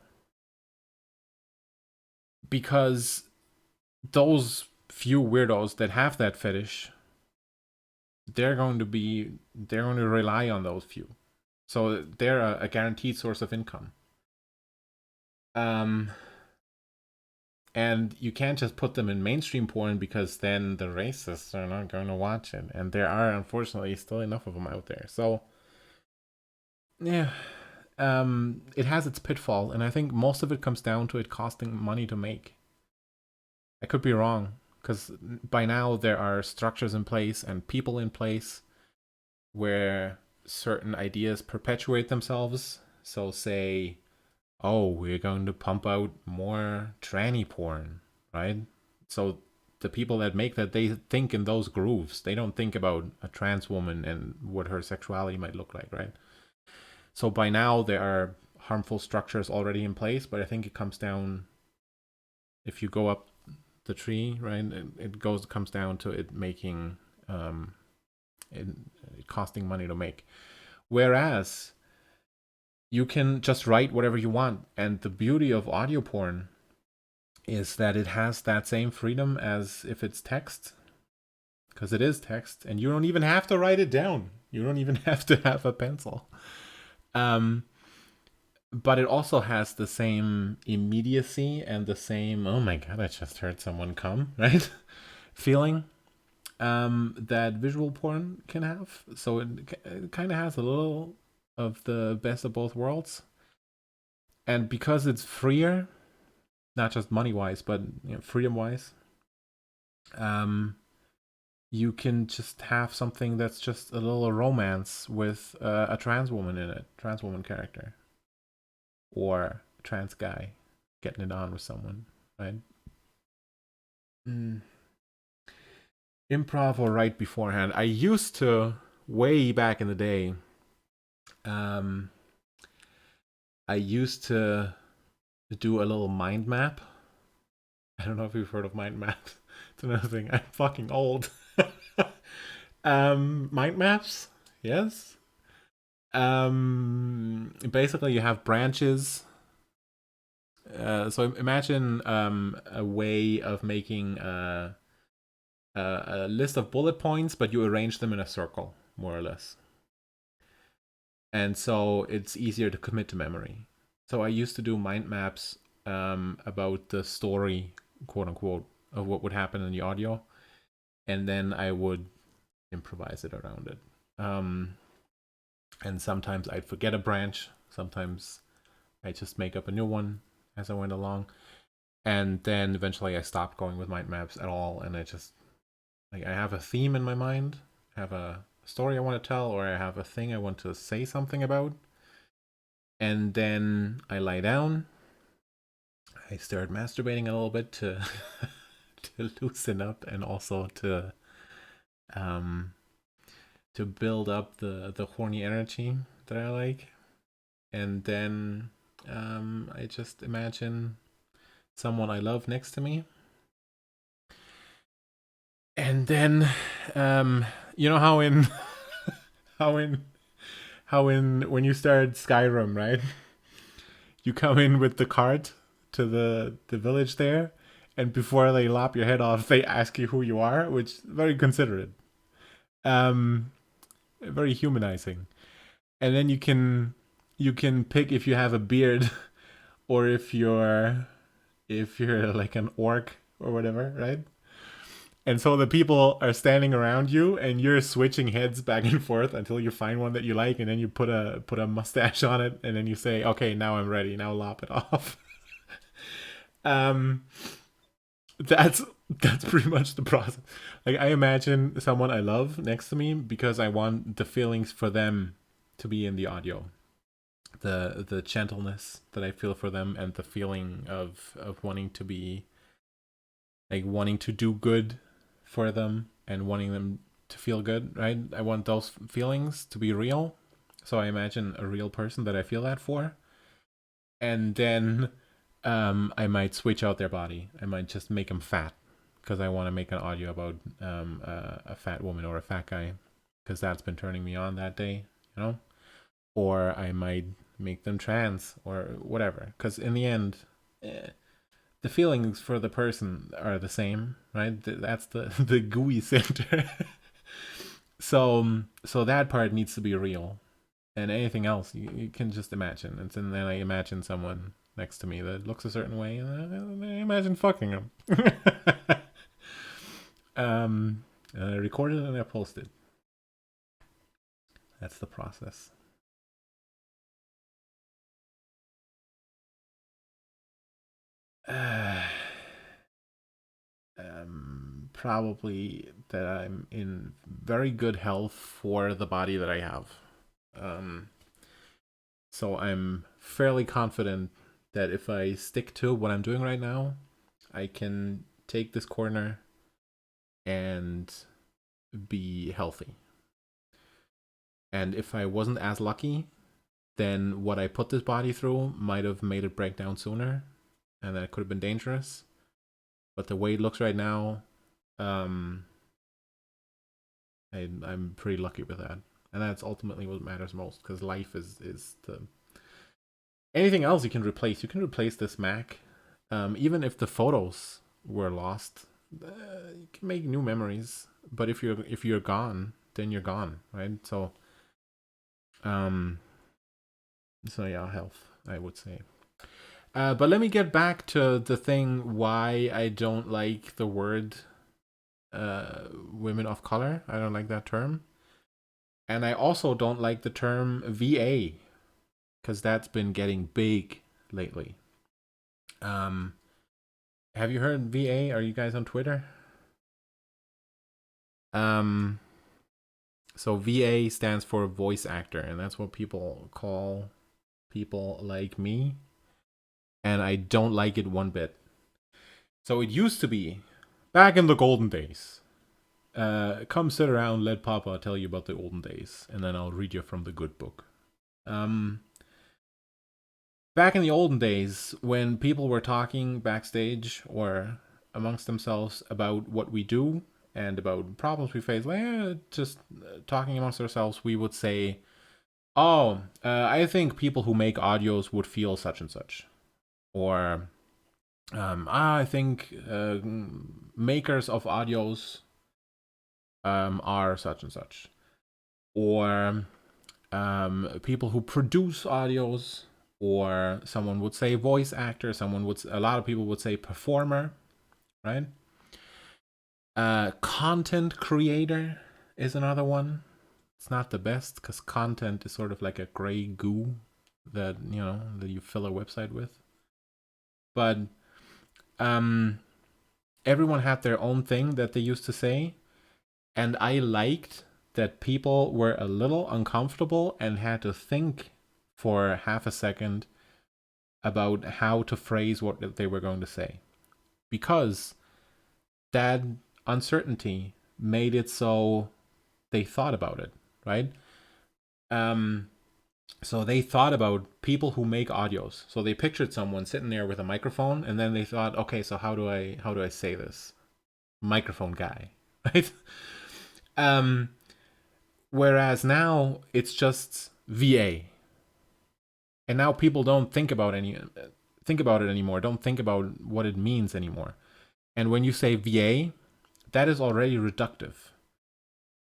Because those few weirdos that have that fetish, they're going to rely on those few, so they're a guaranteed source of income. And you can't just put them in mainstream porn, because then the racists are not going to watch it, and there are unfortunately still enough of them out there. So yeah, it has its pitfall, and I think most of it comes down to it costing money to make. I could be wrong, because by now there are structures in place and people in place where certain ideas perpetuate themselves. So say, oh, we're going to pump out more tranny porn, right? So the people that make that, they think in those grooves. They don't think about a trans woman and what her sexuality might look like, right? So by now there are harmful structures already in place, but I think it comes down, if you go up the tree, right, it comes down to it making it costing money to make. Whereas you can just write whatever you want, and the beauty of audio porn is that it has that same freedom as if it's text, because it is text, and you don't even have to write it down. You don't even have to have a pencil. But it also has the same immediacy and the same, oh my god, I just heard someone come, right? feeling that visual porn can have. So it kind of has a little of the best of both worlds. And because it's freer, not just money wise, but freedom wise, you can just have something that's just a little romance with a trans woman in it, trans woman character, or a trans guy getting it on with someone, right? Improv or write beforehand. I used to, way back in the day, I used to do a little mind map. I don't know if you've heard of mind maps. It's another thing. I'm fucking old. Mind maps, yes. Basically, you have branches. So imagine a way of making a list of bullet points, but you arrange them in a circle, more or less. And so it's easier to commit to memory. So I used to do mind maps about the story, quote unquote, of what would happen in the audio, and then I would improvise it around it. And sometimes I'd forget a branch. Sometimes I just make up a new one as I went along. And then eventually I stopped going with mind maps at all, and I just like I have a theme in my mind, I have a story I want to tell, or I have a thing I want to say something about, and then I lie down. I start masturbating a little bit to to loosen up, and also um to build up the horny energy that I like. And then I just imagine someone I love next to me. And then you know how in how in how in when you start Skyrim, right? You come in with the cart to the village there, and before they lop your head off, they ask you who you are, which is very considerate. Um Very humanizing. And then you can pick if you have a beard or if you're like an orc or whatever, right? And so the people are standing around you, and you're switching heads back and forth until you find one that you like, and then you put a mustache on it, and then you say, "Okay, now I'm ready. Now lop it off." um, that's that's pretty much the process. Like I imagine someone I love next to me because I want the feelings for them to be in the audio. The gentleness that I feel for them, and the feeling of wanting to be like wanting to do good for them and wanting them to feel good, right? I want those feelings to be real. So I imagine a real person that I feel that for. And then I might switch out their body. I might just make them fat because I want to make an audio about a fat woman or a fat guy because that's been turning me on that day, you know? Or I might make them trans or whatever. Because in the end, the feelings for the person are the same, right? That's the the gooey center. So that part needs to be real, and anything else you can just imagine. And then I imagine someone next to me that looks a certain way, and I imagine fucking them. And I record it and I post it. That's the process. Probably that I'm in very good health for the body that I have. Um, so I'm fairly confident that if I stick to what I'm doing right now, I can take this corner and be healthy. And if I wasn't as lucky, then what I put this body through might have made it break down sooner, and that could have been dangerous. But the way it looks right now, um, I'm pretty lucky with that, and that's ultimately what matters most. Because life is the anything else you can replace. You can replace this Mac, even if the photos were lost. You can make new memories, but if you're gone, then you're gone, right? Um, so yeah, health, I would say. But let me get back to the thing why I don't like the word women of color. I don't like that term. And I also don't like the term VA because that's been getting big lately. Um, have you heard VA? Are you guys on Twitter? Um, so VA stands for voice actor, and that's what people call people like me. And I don't like it one bit. So it used to be back in the golden days. Come sit around, let Papa tell you about the olden days, and then I'll read you from the good book. Um, Back in the olden days, when people were talking backstage or amongst themselves about what we do and about problems we face, like, just talking amongst ourselves, we would say, I think people who make audios would feel such and such. Or I think makers of audios are such and such. Or people who produce audios, or someone would say voice actor, a lot of people would say performer, right? Content creator is another one. It's not the best because content is sort of like a gray goo that you fill a website with. But everyone had their own thing that they used to say, and I liked that people were a little uncomfortable and had to think for half a second about how to phrase what they were going to say, because that uncertainty made it so they thought about it, right? So they thought about people who make audios. So they pictured someone sitting there with a microphone, and then they thought, okay, so how do I say this? Microphone guy, right? Whereas now it's just VA, and now people don't think about it anymore. Don't think about what it means anymore. And when you say VA, that is already reductive,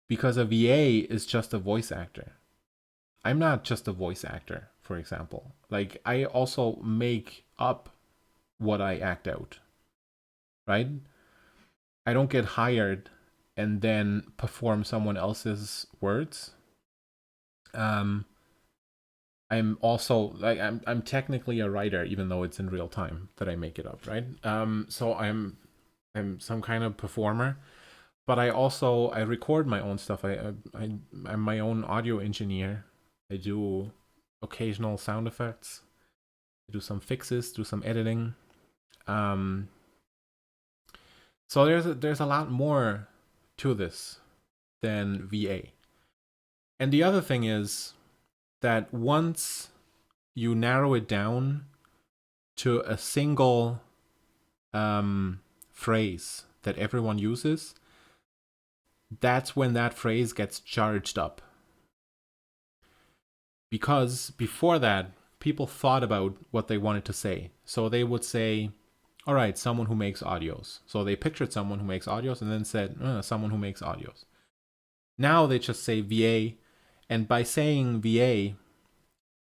because a VA is just a voice actor. I'm not just a voice actor, for example. Like, I also make up what I act out, right? I don't get hired and then perform someone else's words. I'm also like I'm technically a writer, even though it's in real time that I make it up, right? So I'm some kind of performer, but I record my own stuff. I'm my own audio engineer. I do occasional sound effects. I do some fixes, do some editing. So there's a lot more to this than VA. And the other thing is that once you narrow it down to a single phrase that everyone uses, that's when that phrase gets charged up. Because before that, people thought about what they wanted to say. So they would say, all right, someone who makes audios. So they pictured someone who makes audios and then said, someone who makes audios. Now they just say VA. And by saying VA,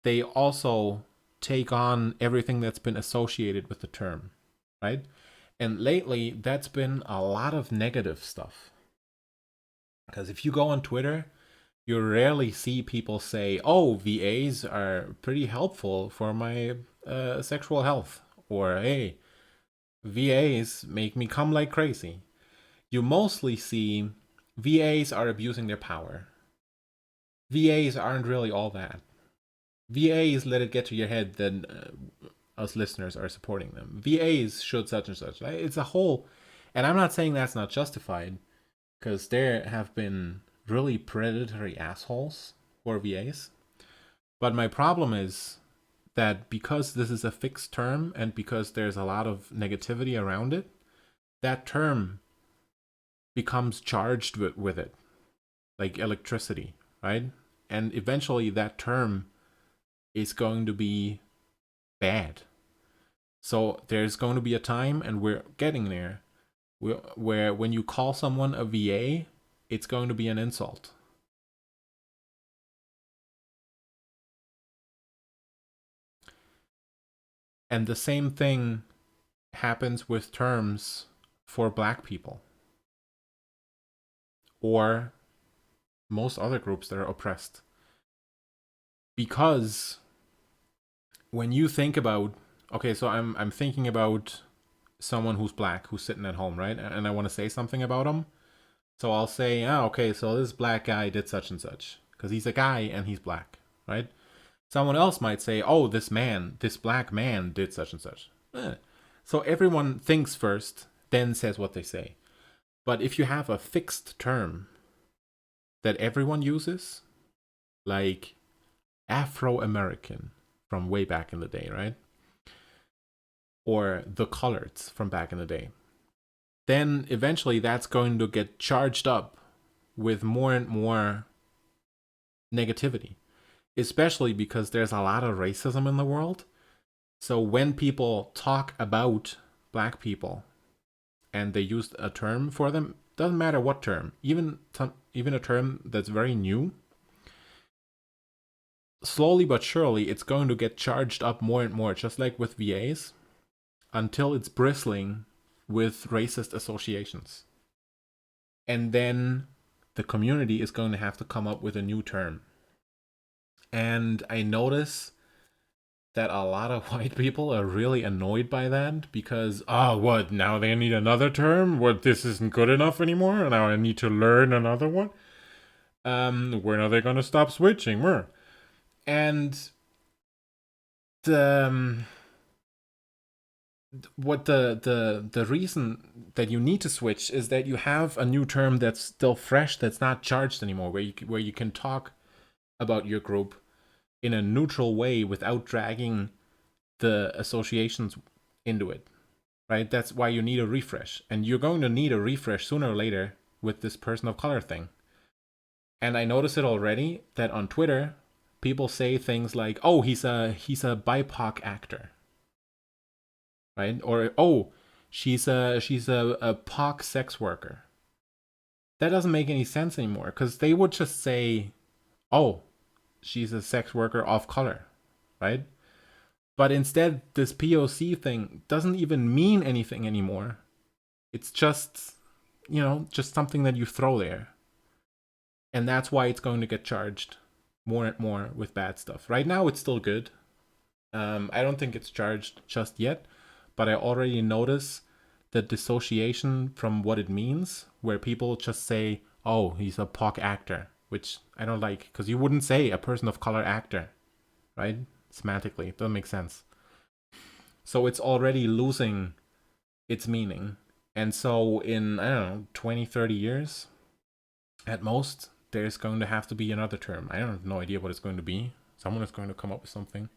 they also take on everything that's been associated with the term, right? And lately, that's been a lot of negative stuff. Because if you go on Twitter, you rarely see people say, oh, VAs are pretty helpful for my sexual health. Or, hey, VAs make me come like crazy. You mostly see VAs are abusing their power. VAs aren't really all that. VAs let it get to your head that us listeners are supporting them. VAs should such and such. It's a whole, and I'm not saying that's not justified, because there have been really predatory assholes for VAs. But my problem is that because this is a fixed term and because there's a lot of negativity around it, that term becomes charged with it, like electricity, right? And eventually that term is going to be bad. So there's going to be a time, and we're getting there, where when you call someone a VA, it's going to be an insult. And the same thing happens with terms for black people or most other groups that are oppressed. Because when you think about, okay, so I'm thinking about someone who's black, who's sitting at home, right? And I want to say something about him. So I'll say, okay, so this black guy did such and such. Because he's a guy and he's black, right? Someone else might say, oh, this black man did such and such. So everyone thinks first, then says what they say. But if you have a fixed term that everyone uses, like Afro-American from way back in the day, right? Or the coloreds from back in the day, then eventually that's going to get charged up with more and more negativity. especially because there's a lot of racism in the world. So when people talk about black people and they use a term for them, doesn't matter what term, even a term that's very new, slowly but surely it's going to get charged up more and more, just like with VAs, until it's bristling with racist associations. And then the community is going to have to come up with a new term. And I notice that a lot of white people are really annoyed by that because, oh, what, now they need another term? What, this isn't good enough anymore? Now I need to learn another one? When are they going to stop switching? And the what the reason that you need to switch is that you have a new term that's still fresh, that's not charged anymore, where you can talk about your group in a neutral way without dragging the associations into it, right? That's why you need a refresh, and you're going to need a refresh sooner or later with this person of color thing. And I notice it already that on Twitter, people say things like, "Oh, he's a BIPOC actor," right? Or, "Oh, she's a POC sex worker." That doesn't make any sense anymore because they would just say, "Oh, she's a sex worker of color," right? But instead, this POC thing doesn't even mean anything anymore. It's just, just something that you throw there. And that's why it's going to get charged more and more with bad stuff. Right now, it's still good. I don't think it's charged just yet, but I already notice the dissociation from what it means, where people just say, "Oh, he's a POC actor," which I don't like, because you wouldn't say a person of color actor, right? Semantically, it doesn't make sense. So it's already losing its meaning. And so in, I don't know, 20, 30 years, at most, there's going to have to be another term. I have no idea what it's going to be. Someone is going to come up with something.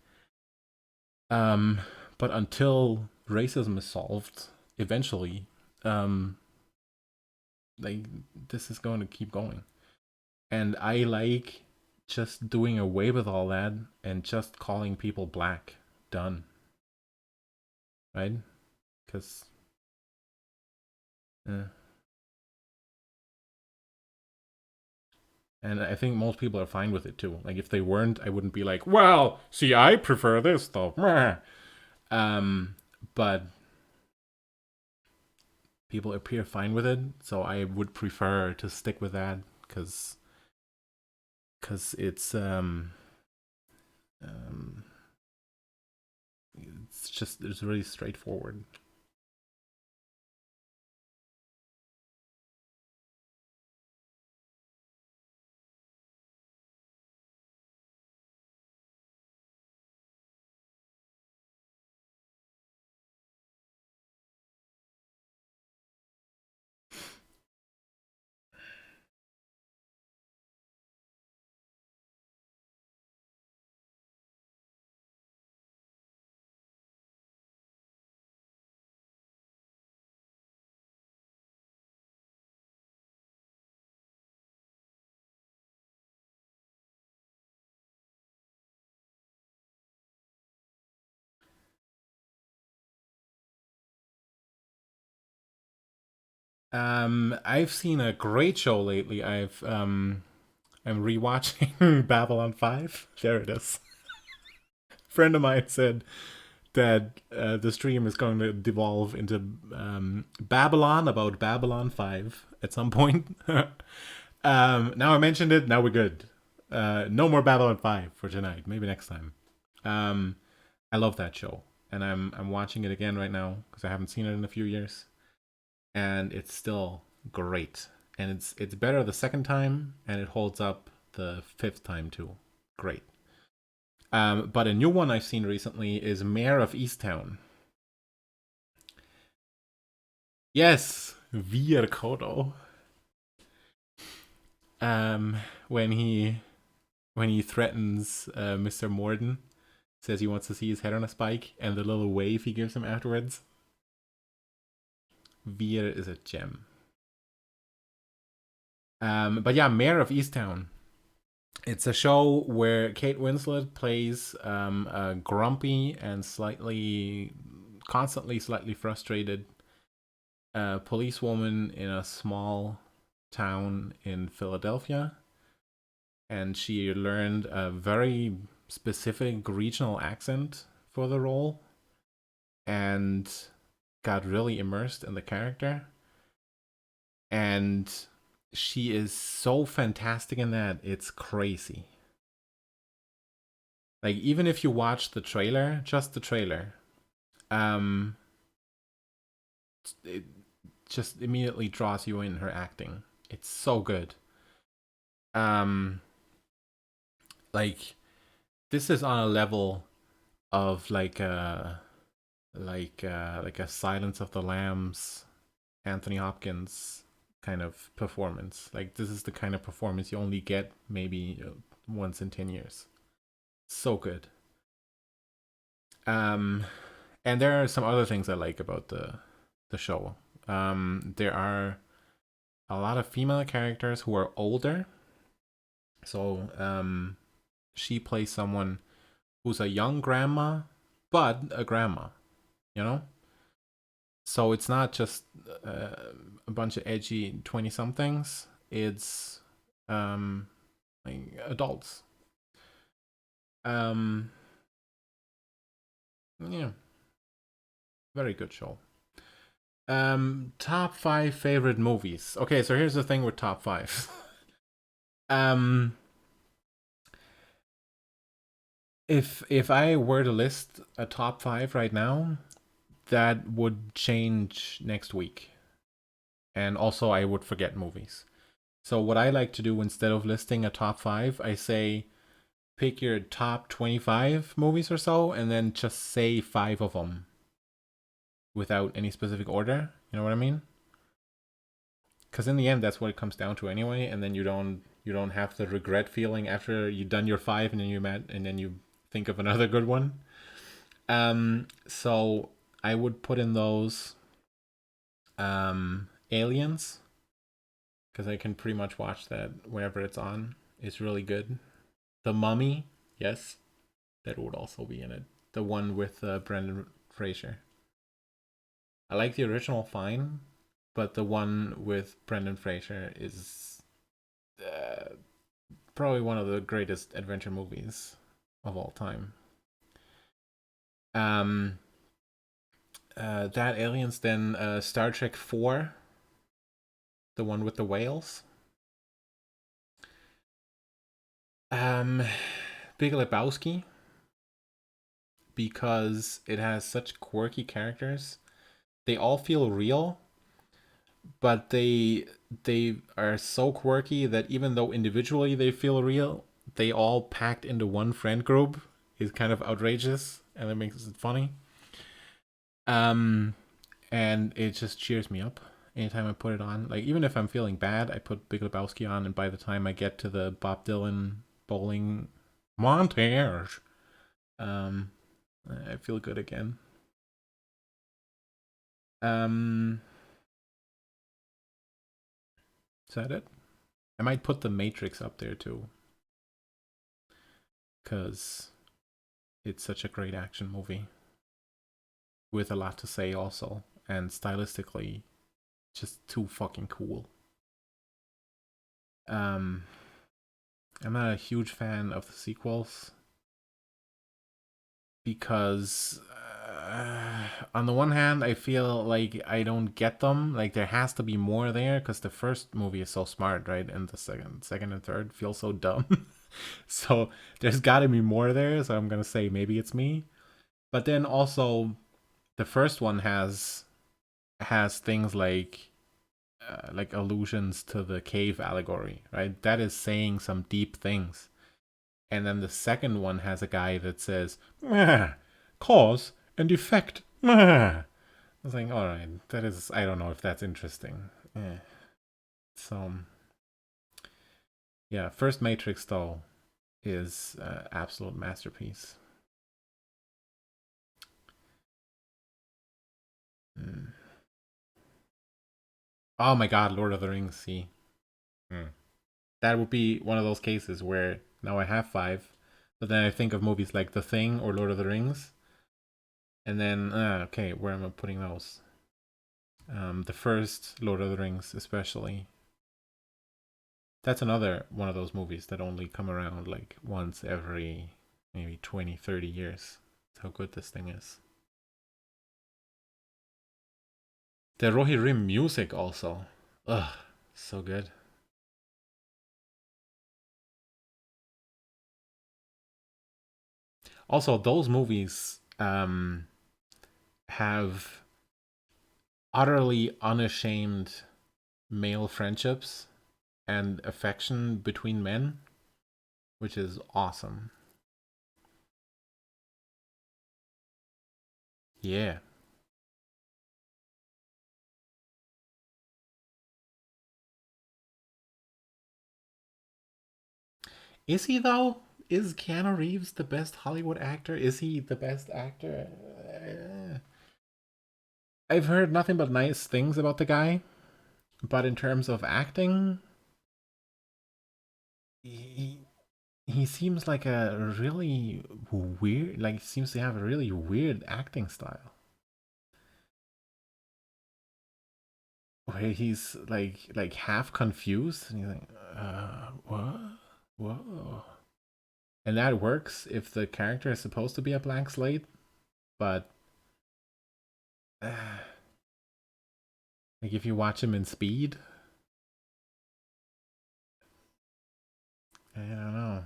But until racism is solved, eventually, like, this is going to keep going. And I like just doing away with all that and just calling people black. Done. Right? Because, and I think most people are fine with it too. Like, if they weren't, I wouldn't be like, "Well, see, I prefer this stuff." But people appear fine with it, so I would prefer to stick with that because um it's really straightforward. I've seen a great show lately. I'm rewatching Babylon 5. There it is. A friend of mine said that the stream is going to devolve into Babylon about Babylon 5 at some point. Now I mentioned it, now we're good. No more Babylon 5 for tonight. Maybe next time. Um, I love that show, and I'm watching it again right now because I haven't seen it in a few years, and it's still great. And it's better the second time, and it holds up the fifth time too. Great. But a new one I've seen recently is Mayor of Easttown. Yes, Vir Kodo. Um, when he threatens Mr. Morden, says he wants to see his head on a spike, and the little wave he gives him afterwards. Vir is a gem. But yeah, Mayor of Easttown. It's a show where Kate Winslet plays a grumpy and constantly slightly frustrated policewoman in a small town in Philadelphia, and she learned a very specific regional accent for the role and got really immersed in the character. And she is so fantastic in that, it's crazy. Like, even if you watch the trailer, just the trailer, um, it just immediately draws you in her acting. It's so good. Um, like this is on a level of like a Silence of the Lambs, Anthony Hopkins kind of performance. Like this is the kind of performance you only get maybe once in 10 years. So good. Um, and there are some other things I like about the show. There are a lot of female characters who are older. So she plays someone who's a young grandma, but a grandma, you know? So it's not just a bunch of edgy 20 somethings, it's like adults. Um, yeah, very good show. Top five favorite movies. Okay, so here's the thing with top five. um, if I were to list a top five right now, that would change next week, and also I would forget movies. So what I like to do instead of listing a top five, I say pick your top 25 movies or so, and then just say five of them without any specific order. You know what I mean? Because in the end, that's what it comes down to anyway. And then you don't have the regret feeling after you've done your five, and then you think of another good one. So I would put in those Aliens, because I can pretty much watch that whenever it's on. It's really good. The Mummy, yes, that would also be in it. The one with Brendan Fraser. I like the original fine, but the one with Brendan Fraser is uh, probably one of the greatest adventure movies of all time. Um, that Aliens, then Star Trek 4, the one with the whales. Um, Big Lebowski, because it has such quirky characters. They all feel real, but they are so quirky that even though individually they feel real, they all packed into one friend group is kind of outrageous, and it makes it funny. Um, and it just cheers me up anytime I put it on. Like even if I'm feeling bad, I put Big Lebowski on, and by the time I get to the Bob Dylan bowling montage, um, I feel good again. Um, is that it? I might put The Matrix up there too, because it's such a great action movie with a lot to say also, and stylistically just too fucking cool. Um, I'm not a huge fan of the sequels because, on the one hand, I feel like I don't get them. Like there has to be more there because the first movie is so smart, right? And the second and third feel so dumb. So there's got to be more there. So I'm gonna say maybe it's me. But then also, the first one has things like allusions to the cave allegory, right? That is saying some deep things. And then the second one has a guy that says, "Meh, cause and effect. Meh." I was like, all right, that is, I don't know if that's interesting. So, yeah, first Matrix, though, is absolute masterpiece. Mm. Oh my god, Lord of the Rings, see. Mm. that would be one of those cases where now I have 5, but then I think of movies like The Thing or Lord of the Rings, and then okay, where am I putting those? The first Lord of the Rings, especially. That's another one of those movies that only come around like once every maybe 20, 30 years. That's how good this thing is. The Rohirrim music also. Ugh, so good. Also, those movies have utterly unashamed male friendships and affection between men, which is awesome. Yeah. Is he though? Is Keanu Reeves the best Hollywood actor? Is he the best actor? I've heard nothing but nice things about the guy, but in terms of acting, he, he seems like a really weird, like seems to have a really weird acting style. Where he's like half confused and he's like, what? Whoa. And that works if the character is supposed to be a blank slate, but like if you watch him in Speed, I don't know.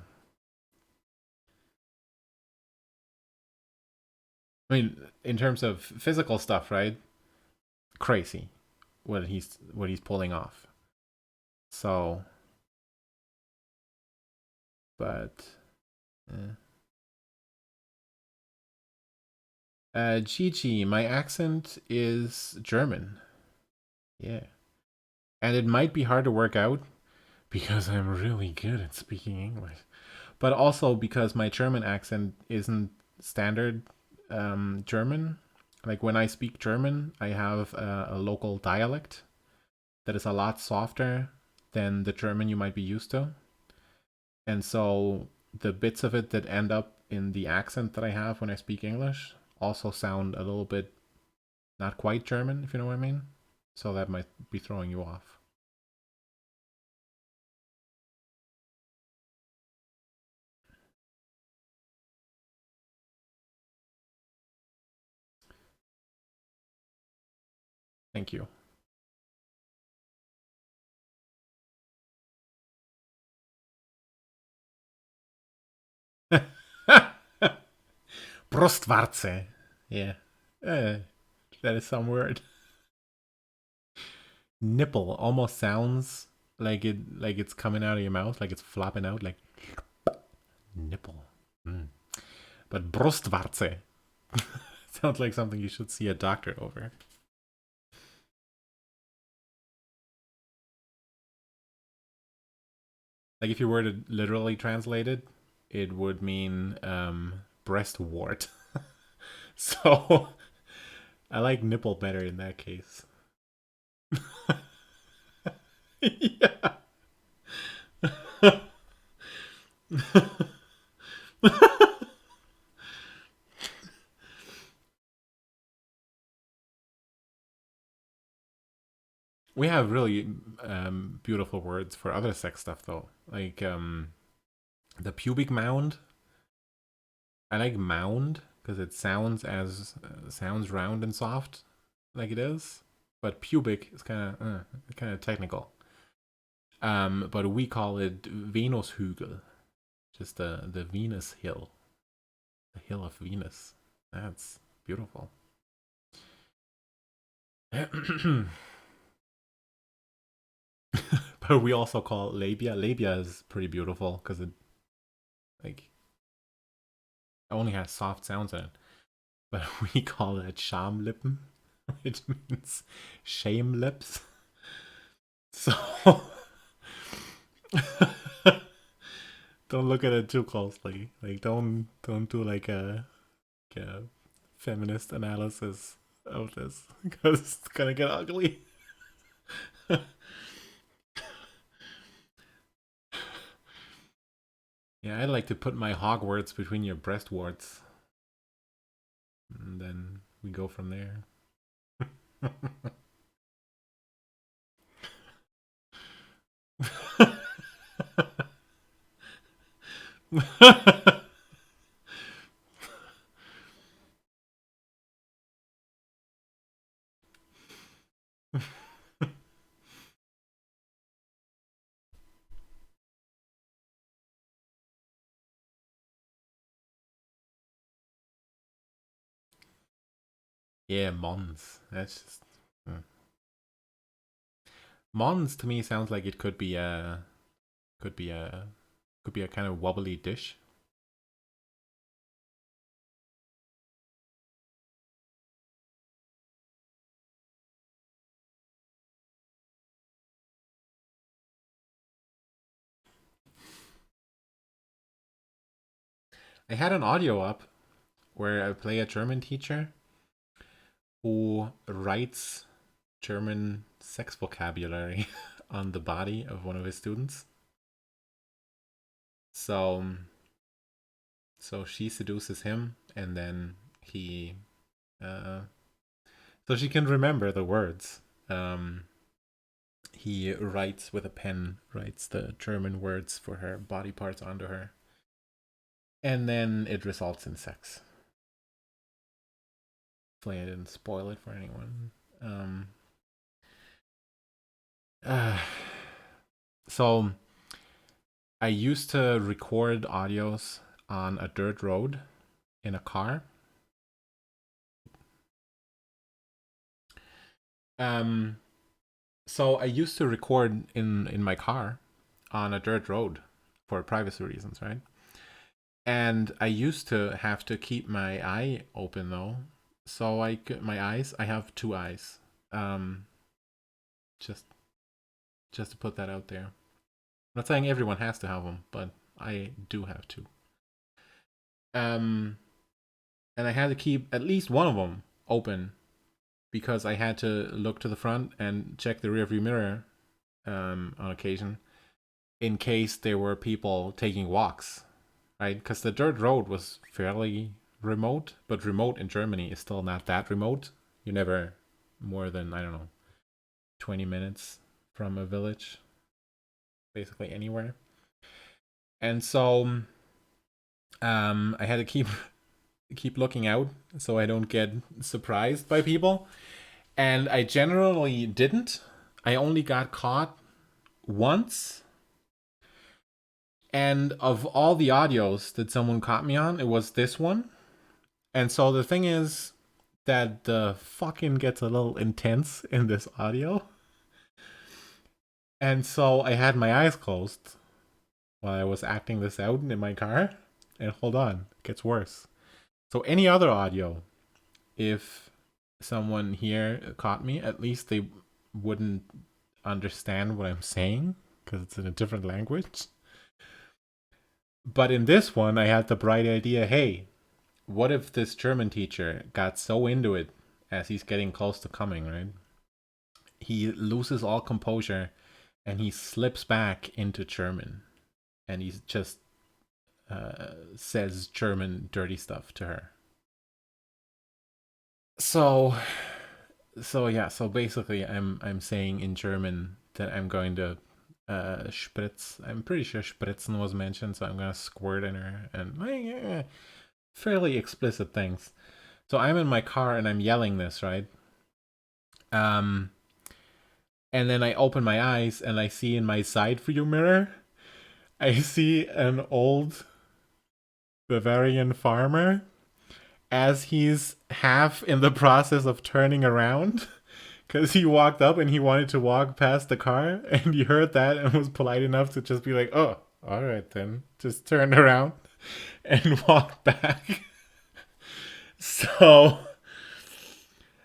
I mean, in terms of physical stuff, right? Crazy what he's pulling off. So, but eh. Gigi, my accent is German. Yeah, and it might be hard to work out because I'm really good at speaking English, but also because my German accent isn't standard German. Like when I speak German, I have a local dialect that is a lot softer than the German you might be used to. And so the bits of it that end up in the accent that I have when I speak English also sound a little bit not quite German, if you know what I mean. So that might be throwing you off. Thank you. Brustwarze. Yeah. That is some word. Nipple almost sounds like it's coming out of your mouth, like it's flopping out, like nipple. Mm. But Brustwarze sounds like something you should see a doctor over. Like if you were to literally translate it, it would mean breast wart. So I like nipple better in that case. Yeah. We have really beautiful words for other sex stuff though, like the pubic mound. I like mound because it sounds round and soft, like it is. But pubic is kind of technical. But we call it Venushügel, just the Venus hill, the hill of Venus. That's beautiful. But we also call labia. Labia is pretty beautiful because it like only has soft sounds in it. But we call it Schamlippen, which means shame lips. So don't look at it too closely. Like don't do like a feminist analysis of this because it's gonna get ugly. Yeah, I'd like to put my Hogwarts between your breast warts. And then we go from there. Yeah, Mons. That's just. Mons to me sounds like it could be a could be a kind of wobbly dish. I had an audio up where I play a German teacher who writes German sex vocabulary on the body of one of his students. So so she seduces him and then he uh so she can remember the words. He writes with a pen, writes the German words for her body parts onto her. And then it results in sex. Hopefully I didn't spoil it for anyone. Uh, so I used to record audios on a dirt road in a car. Um, so I used to record in my car on a dirt road for privacy reasons, right? And I used to have to keep my eye open though. So my eyes, I have two eyes. Um, just just to put that out there. I'm not saying everyone has to have them, but I do have to. Um, and I had to keep at least one of them open because I had to look to the front and check the rearview mirror on occasion in case there were people taking walks, right? Because the dirt road was fairly remote, but remote in Germany is still not that remote. You're never more than, I don't know, 20 minutes from a village, basically anywhere. And so I had to keep looking out so I don't get surprised by people. And I generally didn't. I only got caught once. And of all the audios that someone caught me on, it was this one. And so the thing is that the fucking gets a little intense in this audio. And so I had my eyes closed while I was acting this out in my car. And hold on, it gets worse. So any other audio, if someone here caught me, at least they wouldn't understand what I'm saying because it's in a different language. But in this one, I had the bright idea, hey, what if this German teacher got so into it as he's getting close to coming, right? He loses all composure and he slips back into German and he just says German dirty stuff to her. So so basically I'm saying in German that I'm going to spritz. I'm pretty sure spritzen was mentioned, so I'm gonna squirt in her and fairly explicit things. So I'm in my car and I'm yelling this, right? Um, and then I open my eyes and I see in my side view mirror, I see an old Bavarian farmer as he's half in the process of turning around because he walked up and he wanted to walk past the car and he heard that and was polite enough to just be like, oh, all right then, just turn around and walk back. So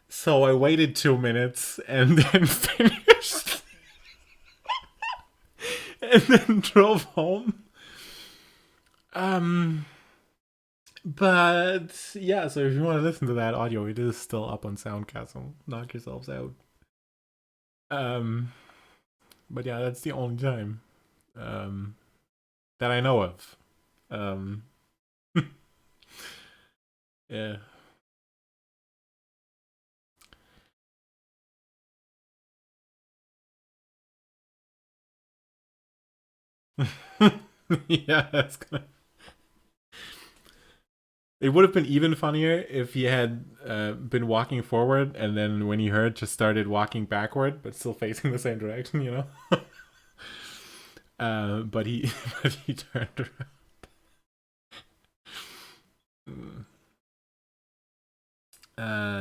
so I waited 2 minutes and then finished and then drove home. Um but yeah, so if you want to listen to that audio, it is still up on Soundcastle. Knock yourselves out. Um but yeah, that's the only time um that I know of. um, yeah. Yeah, that's gonna. It would have been even funnier if he had been walking forward and then when he heard, just started walking backward, but still facing the same direction, you know. But he, but he turned around.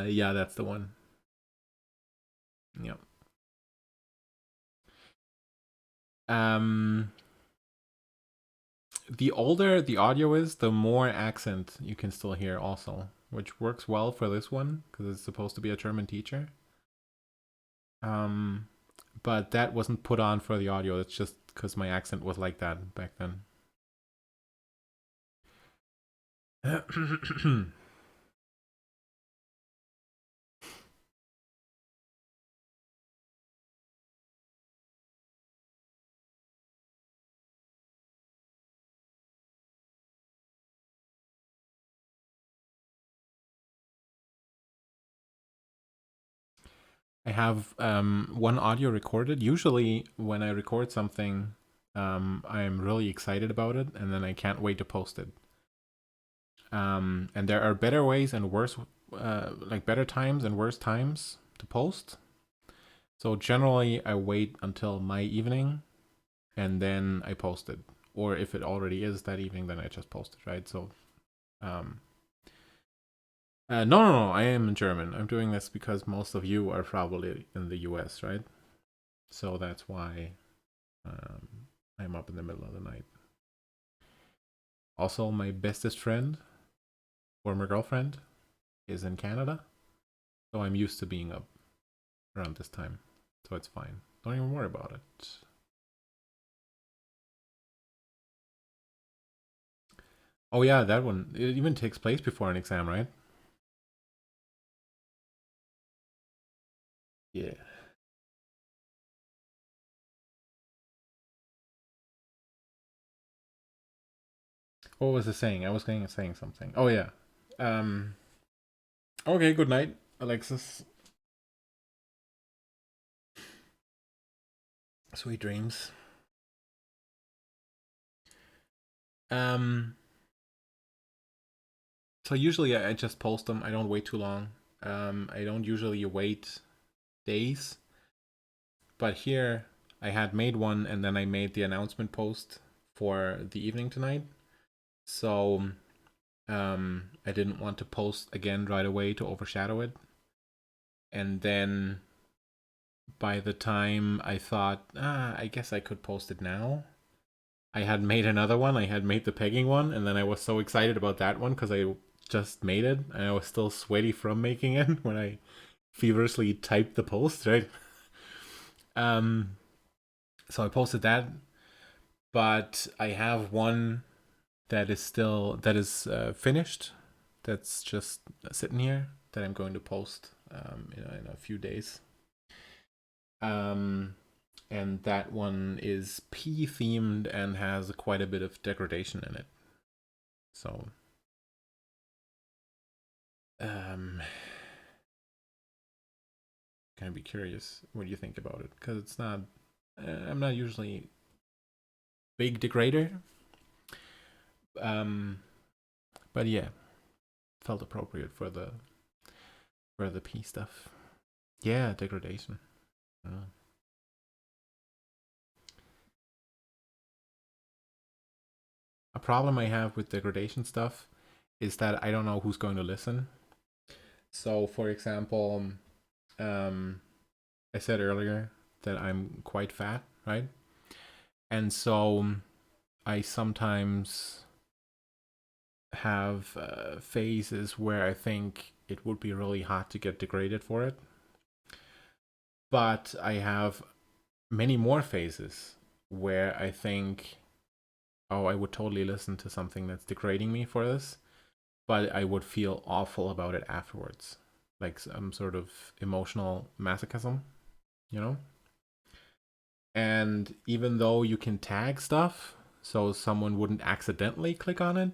Yeah, that's the one. Yep. Um, the older the audio is, the more accent you can still hear, also, which works well for this one because it's supposed to be a German teacher. Um, but that wasn't put on for the audio. It's just because my accent was like that back then. I have one audio recorded. Usually, when I record something, I'm really excited about it, and then I can't wait to post it. And there are better ways and worse, like better times and worse times to post. So generally, I wait until my evening, and then I post it. Or if it already is that evening, then I just post it, right? So, um, no, I am in German. I'm doing this because most of you are probably in the US, right? So that's why um, I'm up in the middle of the night. Also, my bestest friend, former girlfriend, is in Canada. So I'm used to being up around this time. So it's fine. Don't even worry about it. Oh, yeah, that one. It even takes place before an exam, right? Yeah. What was I saying? I was saying something. Oh, yeah. Um. Okay, good night, Alexis. Sweet dreams. Um. So usually I just post them. I don't wait too long. I don't usually wait days. But here I had made one and then I made the announcement post for the evening tonight. So I didn't want to post again right away to overshadow it. And then by the time I thought, I guess I could post it now, I had made another one. I had made the pegging one, and then I was so excited about that one because I just made it, and I was still sweaty from making it when I feverishly typed the post, right? Um, so I posted that, but I have one that is finished. That's just sitting here that I'm going to post in a few days. Um, and that one is P themed and has quite a bit of degradation in it. So, um, gonna be curious what you think about it because it's not. I'm not usually big degrader. Um, but yeah, felt appropriate for the P stuff. Yeah, degradation. A problem I have with degradation stuff is that I don't know who's going to listen. So, for example, um, I said earlier that I'm quite fat, right? And so I sometimes have phases where I think it would be really hot to get degraded for it. But I have many more phases where I think, oh, I would totally listen to something that's degrading me for this, but I would feel awful about it afterwards. Like some sort of emotional masochism, you know? And even though you can tag stuff, so someone wouldn't accidentally click on it.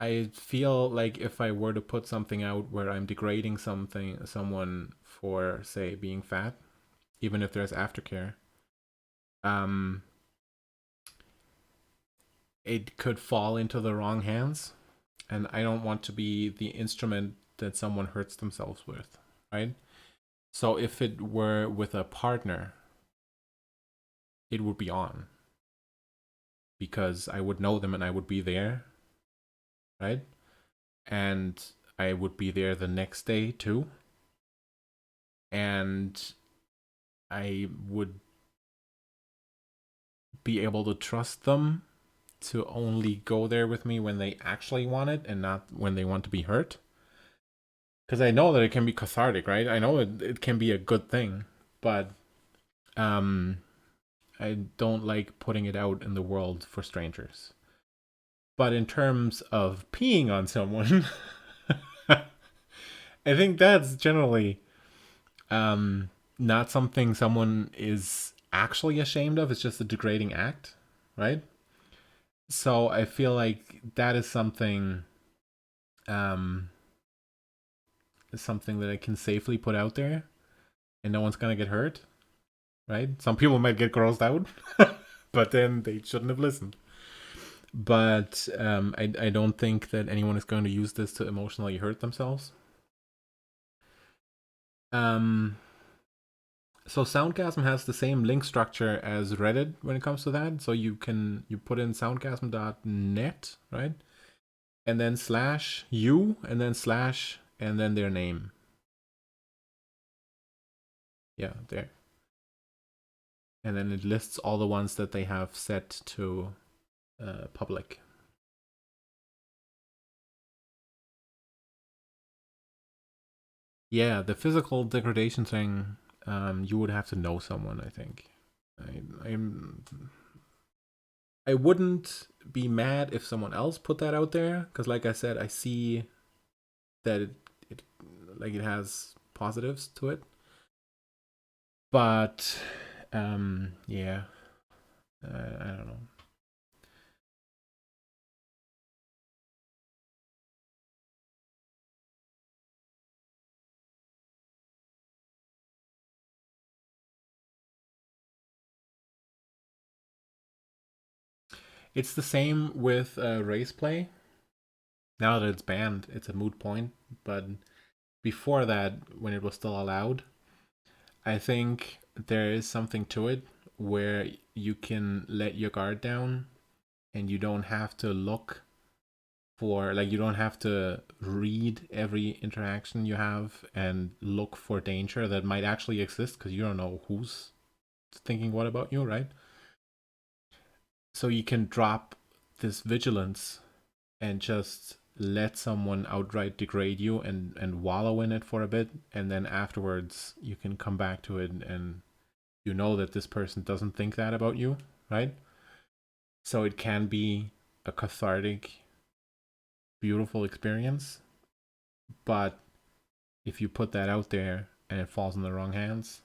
I feel like if I were to put something out where I'm degrading someone for, say, being fat, even if there's aftercare, um, it could fall into the wrong hands, and I don't want to be the instrument that someone hurts themselves with, right? So if it were with a partner, it would be on, because I would know them and I would be there, right? And I would be there the next day too. And I would be able to trust them to only go there with me when they actually want it and not when they want to be hurt. Because I know that it can be cathartic, right? I know it can be a good thing, but I don't like putting it out in the world for strangers. But in terms of peeing on someone, I think that's generally not something someone is actually ashamed of. It's just a degrading act, right? So I feel like that is um, something that I can safely put out there, and no one's gonna get hurt, right? Some people might get grossed out, but then they shouldn't have listened. But I don't think that anyone is going to use this to emotionally hurt themselves. Um, so Soundgasm has the same link structure as Reddit when it comes to that. So you put in soundgasm.net, right? And then /u and then / and then their name. Yeah, there. And then it lists all the ones that they have set to public. Yeah, the physical degradation thing, you would have to know someone, I think. I wouldn't be mad if someone else put that out there, because like I said, I see that it like it has positives to it. But yeah, I don't know. It's the same with race play. Now that it's banned, it's a moot point. But before that, when it was still allowed, I think there is something to it where you can let your guard down and you don't have to look for, like, you don't have to read every interaction you have and look for danger that might actually exist, because you don't know who's thinking what about you, right? So you can drop this vigilance and just let someone outright degrade you and wallow in it for a bit, and then afterwards you can come back to it, and you know that this person doesn't think that about you, right? So it can be a cathartic, beautiful experience. But if you put that out there and it falls in the wrong hands,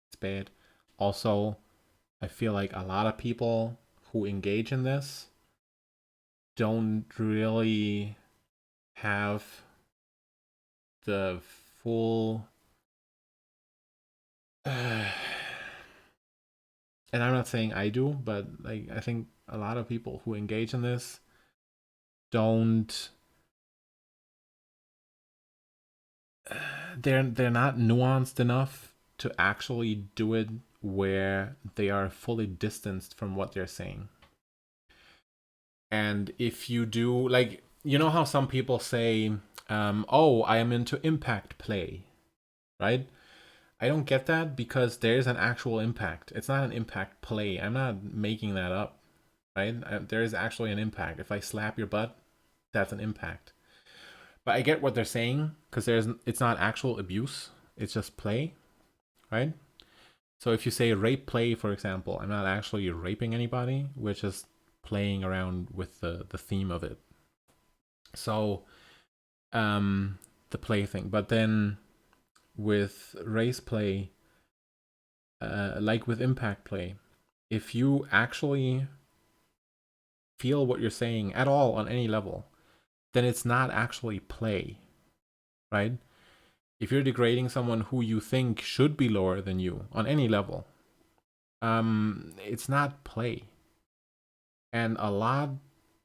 it's bad. Also, I feel like a lot of people who engage in this don't really have the full and I'm not saying I do, but like I think a lot of people who engage in this don't they're not nuanced enough to actually do it where they are fully distanced from what they're saying. And if you do, like, you know how some people say, oh, I am into impact play, right? I don't get that, because there's an actual impact. It's not an impact play. I'm not making that up, right? There is actually an impact. If I slap your butt, that's an impact. But I get what they're saying, because it's not actual abuse. It's just play, right? So if you say rape play, for example, I'm not actually raping anybody. We're just playing around with the theme of it. So the play thing. But then with race play, like with impact play, if you actually feel what you're saying at all on any level, then it's not actually play, right? If you're degrading someone who you think should be lower than you on any level, it's not play. And a lot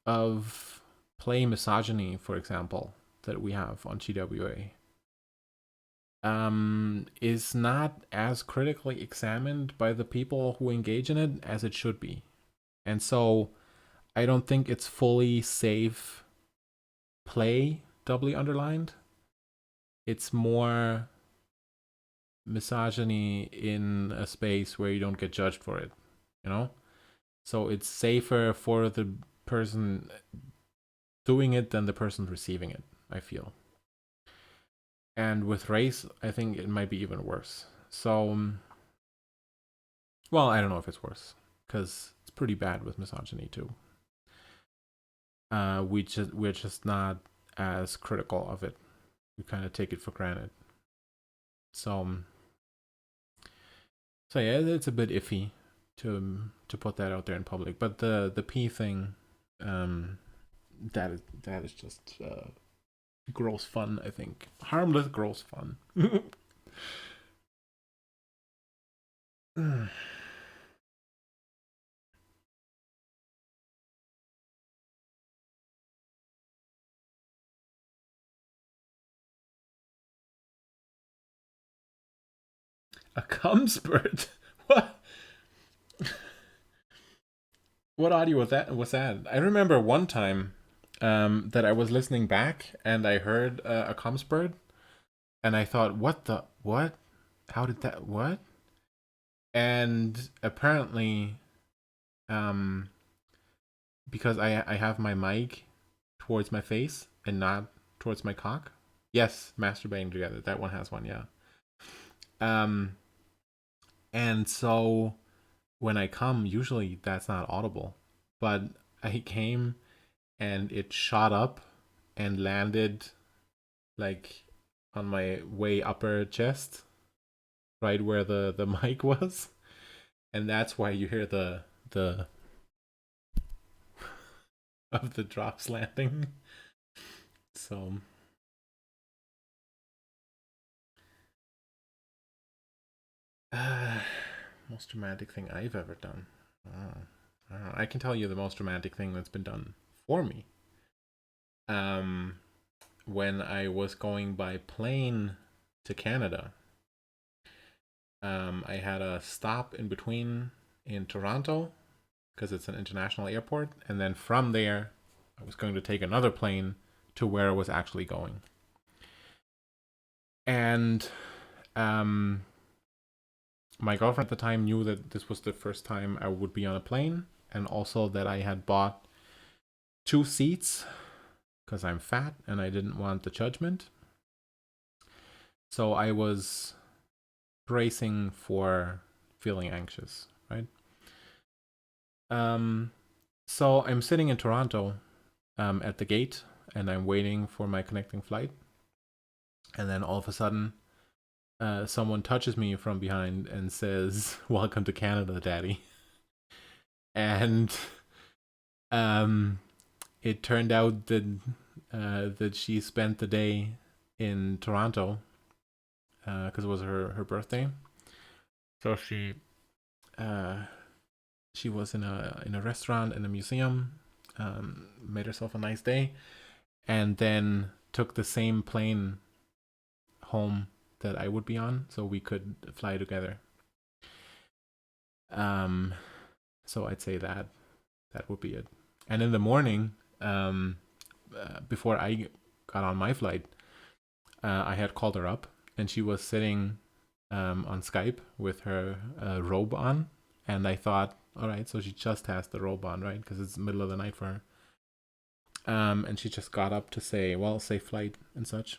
of play misogyny, for example, that we have on GWA, is not as critically examined by the people who engage in it as it should be. And so I don't think it's fully safe play, doubly underlined. It's more misogyny in a space where you don't get judged for it, you know? So it's safer for the person doing it than the person receiving it, I feel. And with race, I think it might be even worse. So, well, I don't know if it's worse, because it's pretty bad with misogyny too. We're just not as critical of it. We kind of take it for granted. So yeah, it's a bit iffy to put that out there in public. But the P thing, that is just gross fun. I think harmless gross fun. A cum spurt. What? What audio was that? I remember one time that I was listening back and I heard a cum spurt, and I thought, what the what? How did that what? And apparently, because I have my mic towards my face and not towards my cock. Yes, masturbating together. That one has one, yeah. And so when I come, usually that's not audible, but I came and it shot up and landed like on my way upper chest, right where the mic was, and that's why you hear the of the drops landing. So most dramatic thing I've ever done. I can tell you the most dramatic thing that's been done for me. When I was going by plane to Canada, I had a stop in between in Toronto because it's an international airport, and then from there, I was going to take another plane to where I was actually going. And my girlfriend at the time knew that this was the first time I would be on a plane, and also that I had bought 2 seats because I'm fat and I didn't want the judgment. So I was bracing for feeling anxious, right? So I'm sitting in Toronto at the gate, and I'm waiting for my connecting flight. And then all of a sudden, someone touches me from behind and says, "Welcome to Canada, Daddy." And it turned out that she spent the day in Toronto because it was her birthday. So she was in a restaurant and a museum, made herself a nice day, and then took the same plane home that I would be on, so we could fly together. So I'd say that would be it. And in the morning, before I got on my flight, I had called her up, and she was sitting on Skype with her robe on, and I thought, all right, so she just has the robe on, right? Because it's the middle of the night for her. And she just got up to say, well, safe flight and such.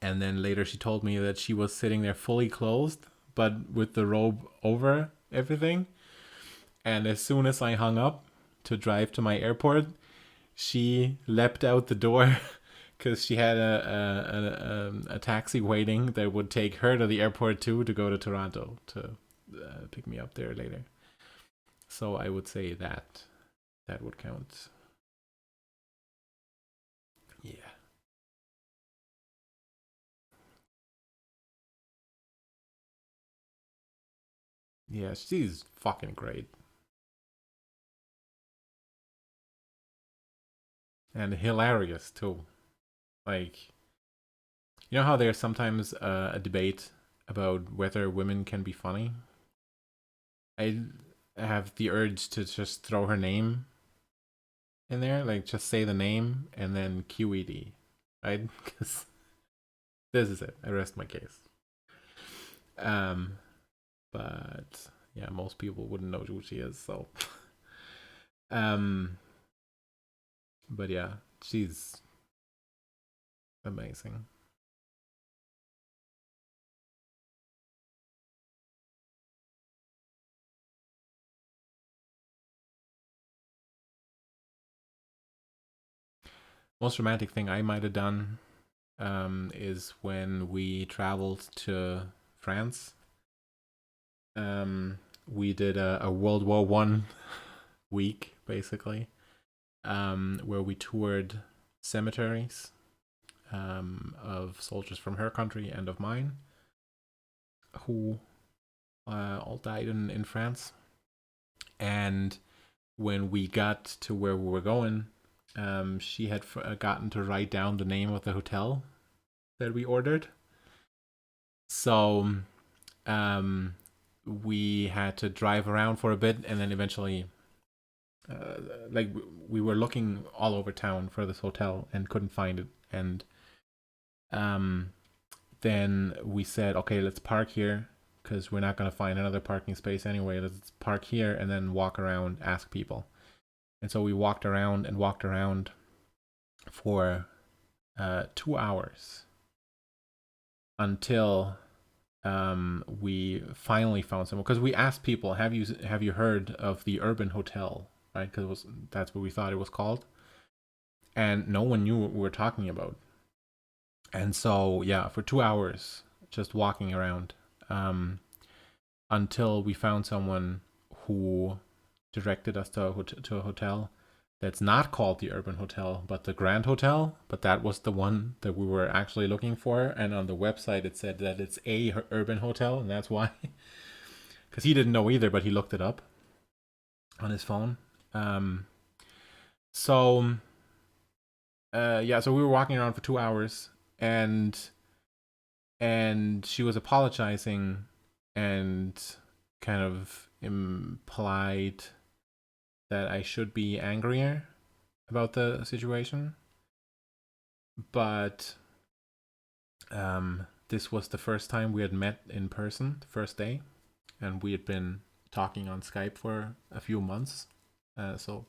And then later she told me that she was sitting there fully clothed, but with the robe over everything. And as soon as I hung up to drive to my airport, she leapt out the door because she had a taxi waiting that would take her to the airport too, to go to Toronto to pick me up there later. So I would say that that would count. Yeah. Yeah, she's fucking great. And hilarious too. Like, you know how there's sometimes a debate about whether women can be funny? I have the urge to just throw her name in there, like just say the name and then QED, right? Because this is it. I rest my case. Um, but yeah, most people wouldn't know who she is, so. um, but yeah, she's amazing. Most romantic thing I might have done is when we traveled to France. We did a World War One week basically, where we toured cemeteries of soldiers from her country and of mine who all died in France. And when we got to where we were going, she had gotten to write down the name of the hotel that we ordered. So um, we had to drive around for a bit, and then eventually, like we were looking all over town for this hotel and couldn't find it. And um, then we said, okay, let's park here because we're not going to find another parking space anyway. Let's park here and then walk around, ask people. And so we walked around and walked around for 2 hours until we finally found someone, because we asked people, have you heard of the Urban Hotel, right? Because that's what we thought it was called, and no one knew what we were talking about. And so yeah, for 2 hours just walking around, um, until we found someone who directed us to a hotel that's not called the Urban Hotel, but the Grand Hotel. But that was the one that we were actually looking for. And on the website, it said that it's a urban hotel, and that's why. Because he didn't know either, but he looked it up on his phone. So, yeah, so we were walking around for 2 hours, and she was apologizing and kind of implied that I should be angrier about the situation. But this was the first time we had met in person, the first day, and we had been talking on Skype for a few months. So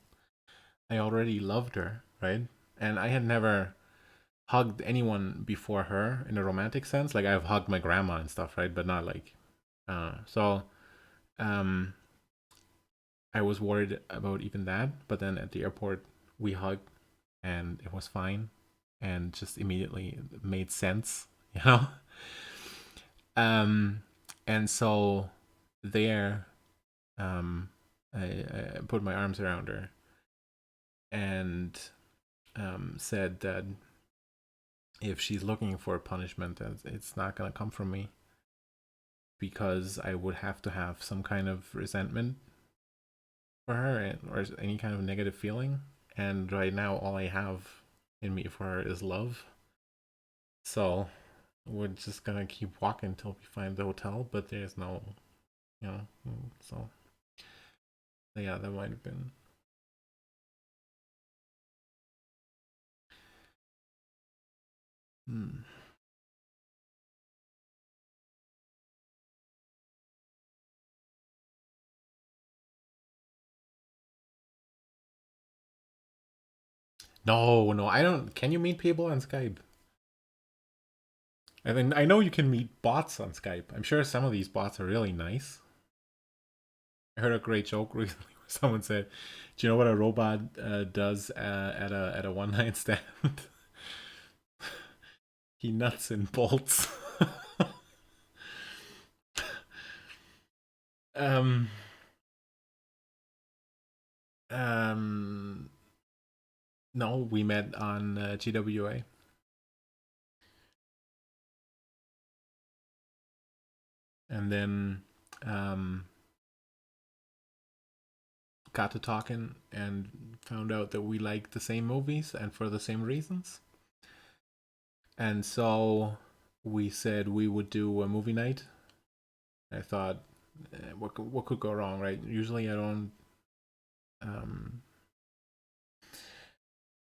I already loved her, right? And I had never hugged anyone before her in a romantic sense. Like I've hugged my grandma and stuff, right? But not like so I was worried about even that, but then at the airport we hugged and it was fine and just immediately made sense, you know? Um and so there I put my arms around her and said that if she's looking for punishment, it's not gonna come from me, because I would have to have some kind of resentment for her or any kind of negative feeling. And right now, all I have in me for her is love. So we're just gonna keep walking until we find the hotel, but there's no, you know, so yeah, that might have been. Hmm. No, no, I don't. Can you meet people on Skype? I mean, I know you can meet bots on Skype. I'm sure some of these bots are really nice. I heard a great joke recently where someone said, "Do you know what a robot does at a one night stand? He nuts and bolts." um, we met on GWA. And then got to talking and found out that we like the same movies and for the same reasons. And so we said we would do a movie night. I thought, what could go wrong, right? Usually I don't um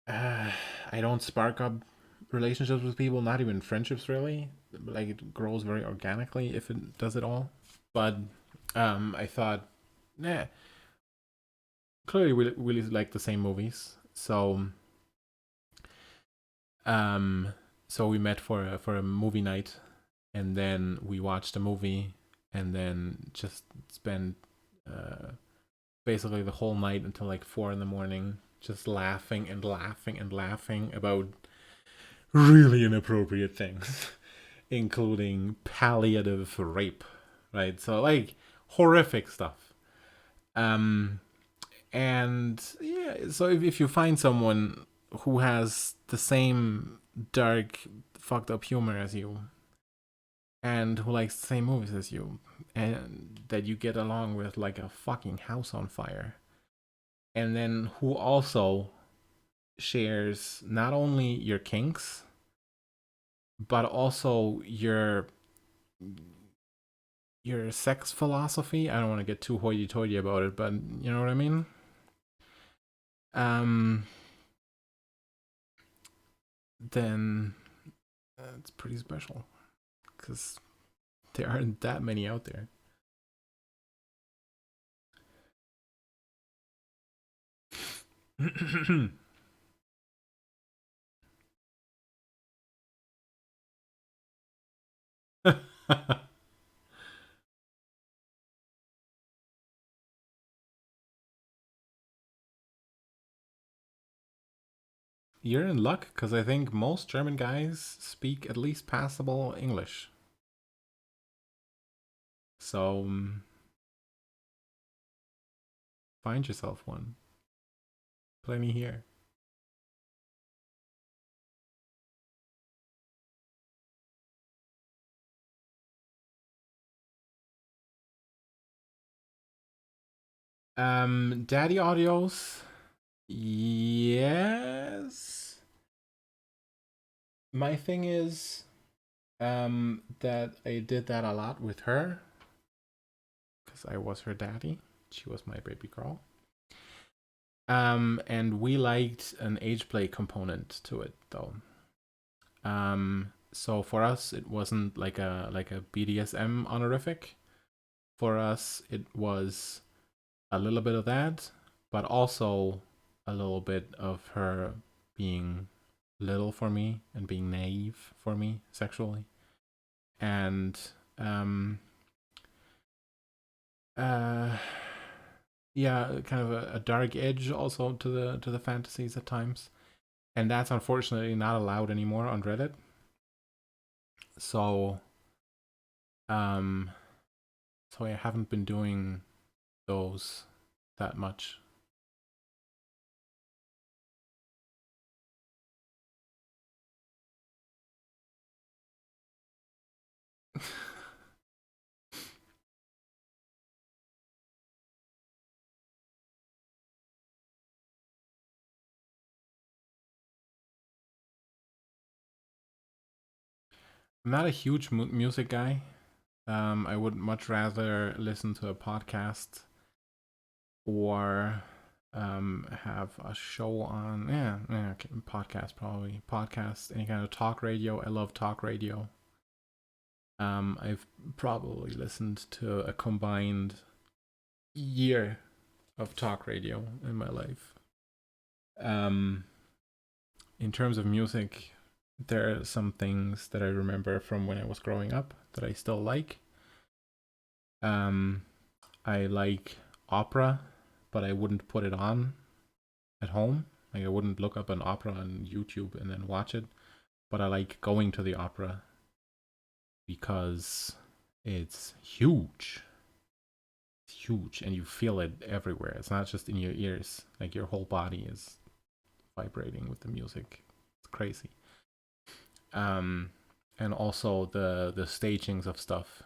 I don't spark up relationships with people, not even friendships really. Like it grows very organically if it does it all. But I thought, nah, clearly we really like the same movies. Um so we met for a movie night, and then we watched a movie, and then just spent basically the whole night until like 4 in the morning, just laughing and laughing and laughing about really inappropriate things, including palliative rape, right? So like horrific stuff. Um, and yeah, so if you find someone who has the same dark, fucked up humor as you, and who likes the same movies as you, and that you get along with like a fucking house on fire, and then who also shares not only your kinks but also your sex philosophy. I don't want to get too hoity-toity about it, but you know what I mean. Um, then it's pretty special because there aren't that many out there. You're in luck because I think most German guys speak at least passable English. So find yourself one. Plenty here. Daddy audios. Yes. My thing is that I did that a lot with her because I was her daddy. She was my baby girl. And we liked an age play component to it though. So for us it wasn't like a BDSM honorific. For us it was a little bit of that, but also a little bit of her being little for me and being naive for me sexually. And uh yeah, kind of a dark edge also to the fantasies at times. And that's unfortunately not allowed anymore on Reddit. So um so I haven't been doing those that much. I'm not a huge music guy. I would much rather listen to a podcast or have a show on. Yeah, okay, podcast probably. Podcast, any kind of talk radio. I love talk radio. I've probably listened to a combined year of talk radio in my life. Um, in terms of music, there are some things that I remember from when I was growing up that I still like. Um, I like opera, but I wouldn't put it on at home. Like I wouldn't look up an opera on YouTube and then watch it. But I like going to the opera because it's huge. It's huge and you feel it everywhere. It's not just in your ears. Like your whole body is vibrating with the music. It's crazy. And also the stagings of stuff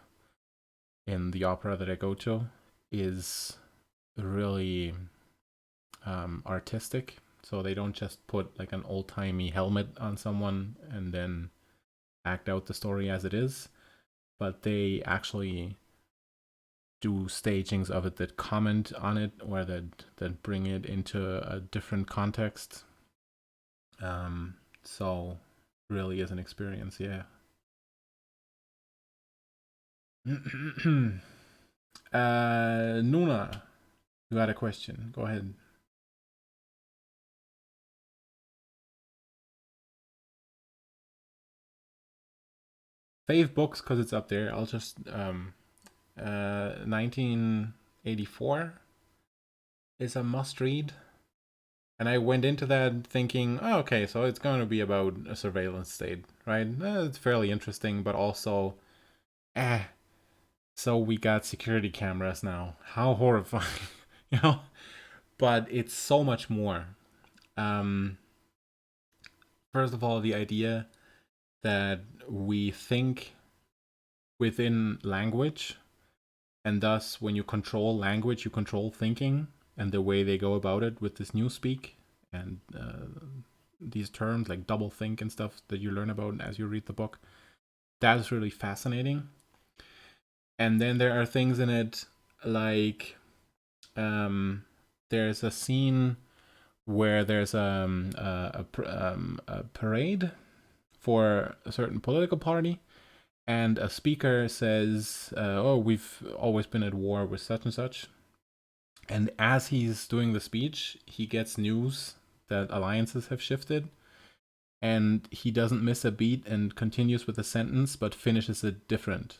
in the opera that I go to is really artistic. So they don't just put like an old-timey helmet on someone and then act out the story as it is, but they actually do stagings of it that comment on it or that bring it into a different context. So really is an experience, yeah. Nuna, you got a question? Go ahead. Fave books because it's up there. I'll just 1984 is a must read. And I went into that thinking, oh, okay, so it's going to be about a surveillance state, right? It's fairly interesting, but also, so we got security cameras now. How horrifying, you know? But it's so much more. First of all, the idea that we think within language, and thus when you control language, you control thinking and the way they go about it with this newspeak and these terms like double think and stuff that you learn about as you read the book. That is really fascinating. And then there are things in it like there's a scene where there's a parade for a certain political party, and a speaker says, "Oh, we've always been at war with such and such." And as he's doing the speech, he gets news that alliances have shifted, and he doesn't miss a beat and continues with the sentence, but finishes it different,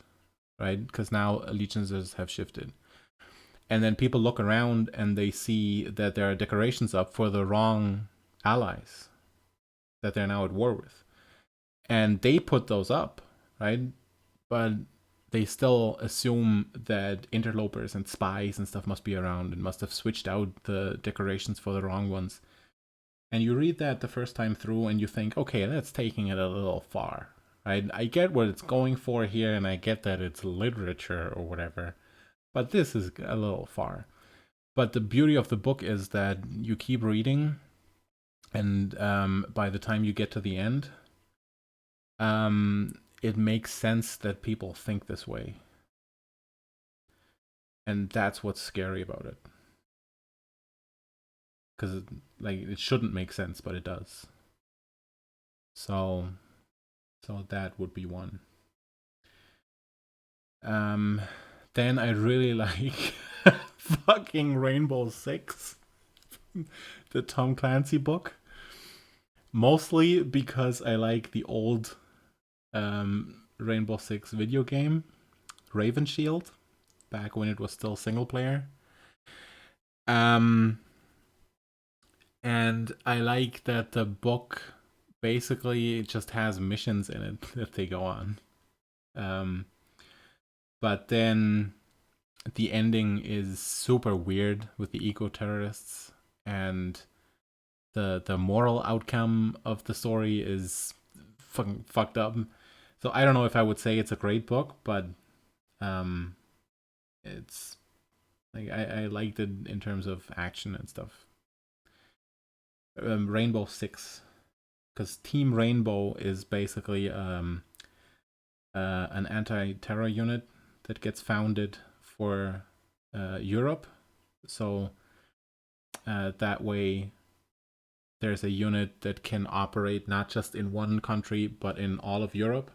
right? Because now allegiances have shifted. And then people look around and they see that there are decorations up for the wrong allies that they're now at war with. And they put those up, right? But they still assume that interlopers and spies and stuff must be around and must have switched out the decorations for the wrong ones. And you read that the first time through and you think, okay, that's taking it a little far, right? I get what it's going for here and I get that it's literature or whatever, but this is a little far. But the beauty of the book is that you keep reading, and by the time you get to the end, it makes sense that people think this way. And that's what's scary about it. Because it shouldn't make sense, but it does. So that would be one. Then I really like fucking Rainbow Six, the Tom Clancy book. Mostly because I like the old Rainbow Six video game, Raven Shield, back when it was still single player. And I like that the book basically just has missions in it that they go on. But then the ending is super weird with the eco-terrorists, and the moral outcome of the story is fucking fucked up. So I don't know if I would say it's a great book, but it's like I liked it in terms of action and stuff. Rainbow Six, because Team Rainbow is basically an anti-terror unit that gets founded for Europe. So that way, there's a unit that can operate not just in one country but in all of Europe.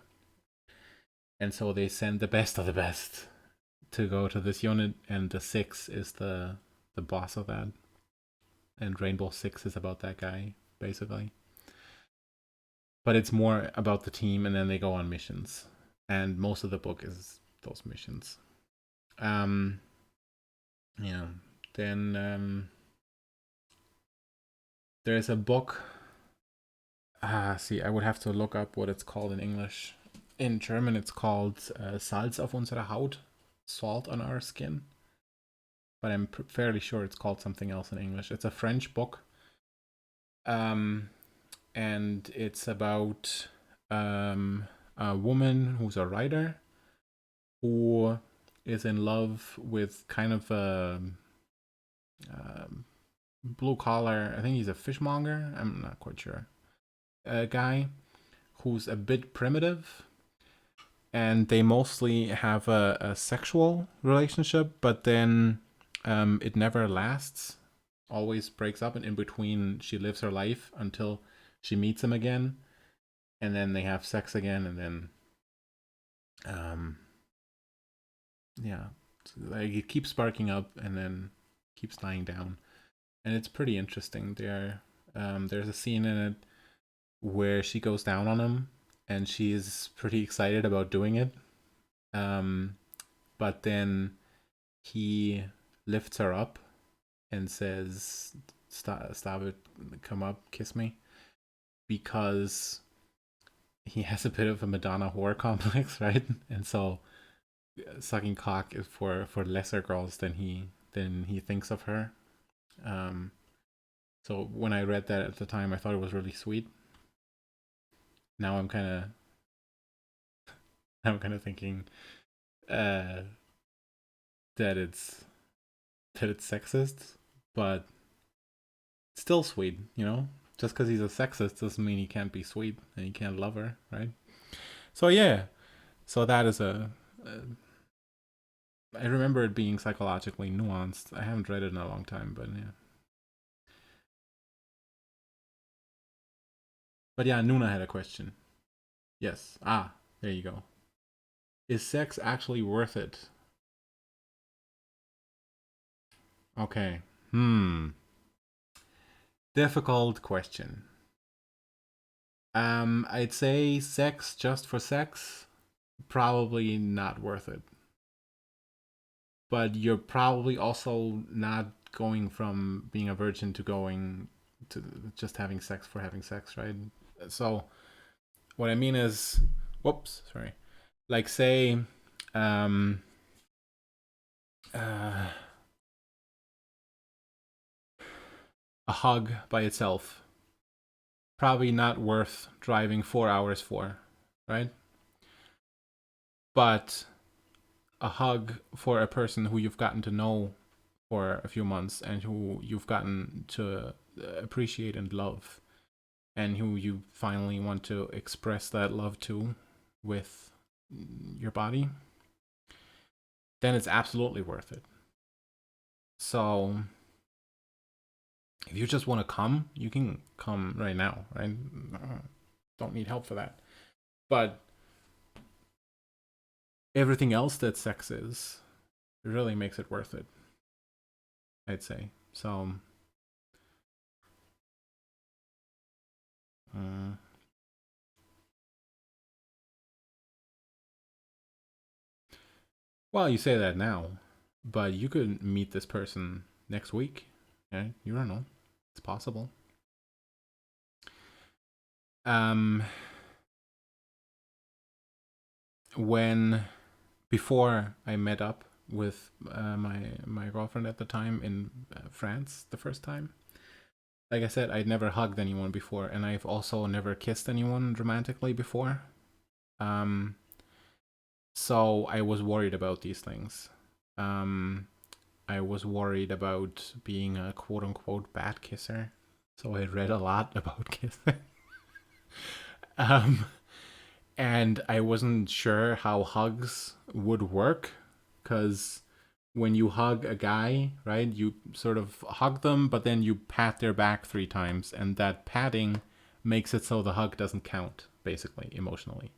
And so they send the best of the best to go to this unit, and the Six is the boss of that. And Rainbow Six is about that guy, basically. But it's more about the team, and then they go on missions. And most of the book is those missions. Yeah. Then there's a book. See, I would have to look up what it's called in English. In German, it's called Salz auf unserer Haut, salt on our skin. But I'm fairly sure it's called something else in English. It's a French book And it's about a woman who's a writer who is in love with kind of a blue collar. I think he's a fishmonger. I'm not quite sure. A guy who's a bit primitive, and they mostly have a sexual relationship, but then it never lasts. Always breaks up, and in between, she lives her life until she meets him again, and then they have sex again, and then yeah, like it keeps sparking up and then keeps dying down, and it's pretty interesting. There's a scene in it where she goes down on him, and she's pretty excited about doing it. Um, but then he lifts her up and says, "Stop it, come up, kiss me," because he has a bit of a Madonna whore complex, right? And so sucking cock is for lesser girls than he thinks of her. Um, so when I read that at the time, I thought it was really sweet. Now I'm kind of thinking uh, that it's sexist, but still sweet, you know. Just because he's a sexist doesn't mean he can't be sweet and he can't love her, right? So yeah, so that is a I remember it being psychologically nuanced. I haven't read it in a long time, but yeah. But yeah, Nuna had a question. Yes. Ah, there you go. Is sex actually worth it? Okay. Difficult question. I'd say sex just for sex, probably not worth it. But you're probably also not going from being a virgin to going to just having sex for having sex, right? So what I mean is, whoops, sorry. Like say, um, uh, a hug by itself, probably not worth driving 4 hours for, right? But a hug for a person who you've gotten to know for a few months and who you've gotten to appreciate and love, and who you finally want to express that love to with your body, then it's absolutely worth it. So if you just want to come, you can come right now, right? Don't need help for that. But everything else that sex is really makes it worth it, I'd say. So, uh, well, you say that now, but you could meet this person next week. Okay? You don't know. It's possible. Um, when before I met up with my girlfriend at the time in France the first time, like I said, I'd never hugged anyone before, and I've also never kissed anyone romantically before. Um, so I was worried about these things. Um, I was worried about being a quote unquote bad kisser. So I read a lot about kissing. um, and I wasn't sure how hugs would work because when you hug a guy, right, you sort of hug them, but then you pat their back 3 times, and that patting makes it so the hug doesn't count, basically, emotionally.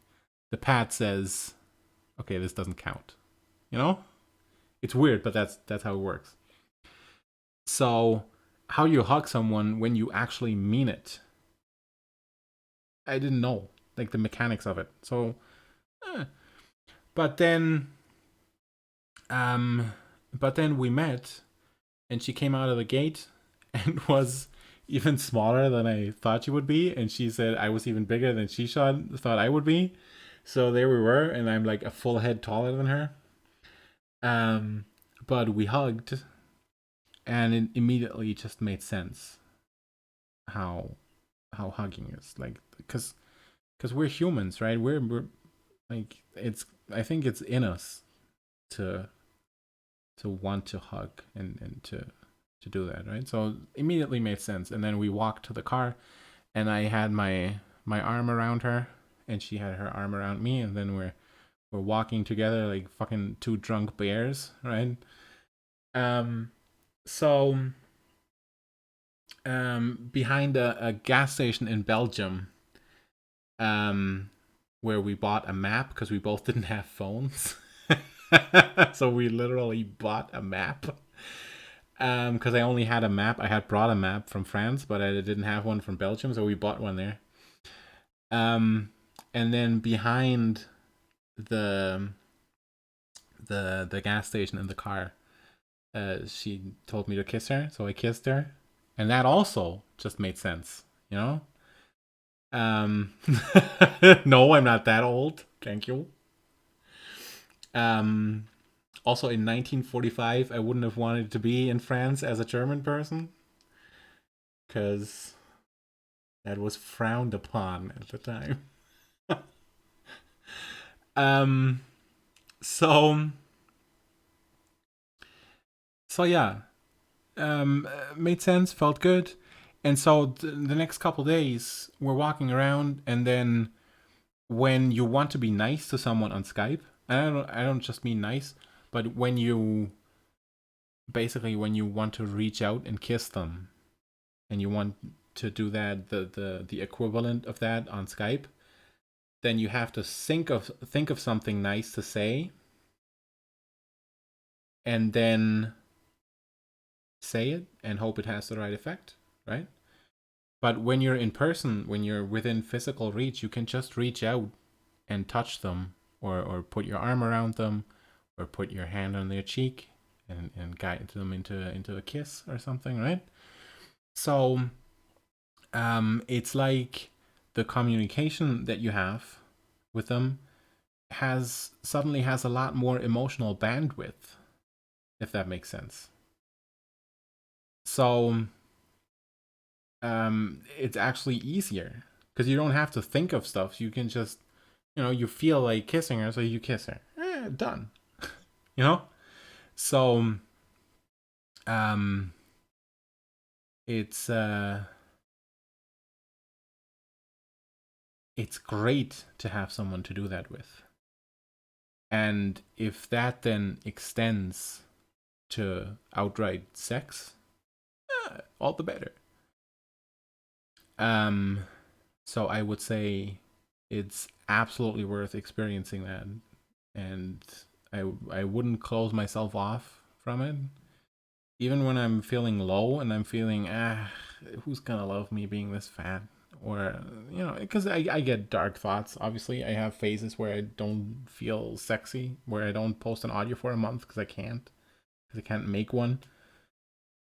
The pat says, okay, this doesn't count. You know? It's weird, but that's how it works. So, how you hug someone when you actually mean it? I didn't know, like the mechanics of it. So, eh. but then, um, but then we met, and she came out of the gate and was even smaller than I thought she would be, and she said I was even bigger than she thought I would be. So there we were, and I'm like a full head taller than her. Um, but we hugged, and it immediately just made sense. how hugging is like, because we're humans, right? We're like, it's, I think it's in us to want to hug and to do that, right? So immediately made sense. And then we walked to the car, and I had my arm around her, and she had her arm around me, and then we're walking together like fucking two drunk bears, right? Um, so behind a gas station in Belgium, um, where we bought a map because we both didn't have phones. So we literally bought a map. Because I only had a map. I had brought a map from France, but I didn't have one from Belgium, so we bought one there. And then behind the the gas station in the car, she told me to kiss her, so I kissed her, and that also just made sense, you know. Um, no, I'm not that old. Thank you. Um, Also in 1945, I wouldn't have wanted to be in France as a German person, because that was frowned upon at the time. um, so yeah, made sense, felt good, and so the next couple days we're walking around, and then when you want to be nice to someone on Skype, and I don't just mean nice, but when you basically when you want to reach out and kiss them, and you want to do that, the equivalent of that on Skype, then you have to think of something nice to say, and then say it and hope it has the right effect, right? But when you're in person, when you're within physical reach, you can just reach out and touch them, or put your arm around them, or put your hand on their cheek and guide them into a kiss or something, right? So it's like the communication that you have with them suddenly has a lot more emotional bandwidth, if that makes sense. So it's actually easier because you don't have to think of stuff. You can just, you feel like kissing her, so you kiss her. Done. You know. So um, it's it's great to have someone to do that with, and if that then extends to outright sex, all the better. Um, so I would say it's absolutely worth experiencing that, and I wouldn't close myself off from it, even when I'm feeling low and I'm feeling who's gonna love me being this fat, or because I get dark thoughts. Obviously, I have phases where I don't feel sexy, where I don't post an audio for a month because I can't make one.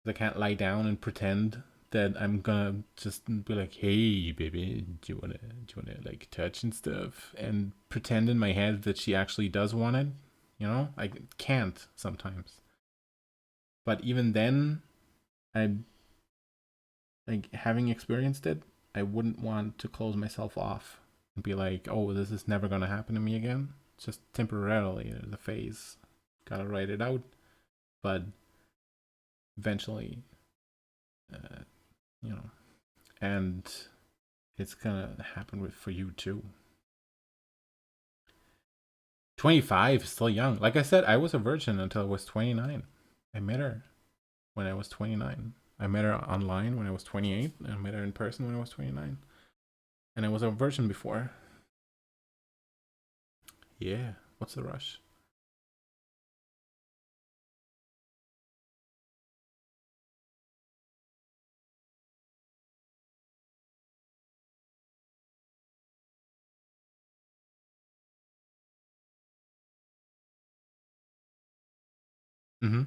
I can't lie down and pretend that I'm gonna just be like, "Hey, baby, do you wanna like touch and stuff?" and pretend in my head that she actually does want it. I can't sometimes. But even then, I like having experienced it. I wouldn't want to close myself off and be like, "Oh, this is never gonna happen to me again." It's just temporarily, the phase. Gotta write it out, but eventually, uh, you know, and it's gonna happen for you too. 25 is still young. Like I said, I was a virgin until I was 29. I met her when I was 29. I met her online when I was 28. I met her in person when I was 29. And I was a virgin before. Yeah, what's the rush? Mm-hmm.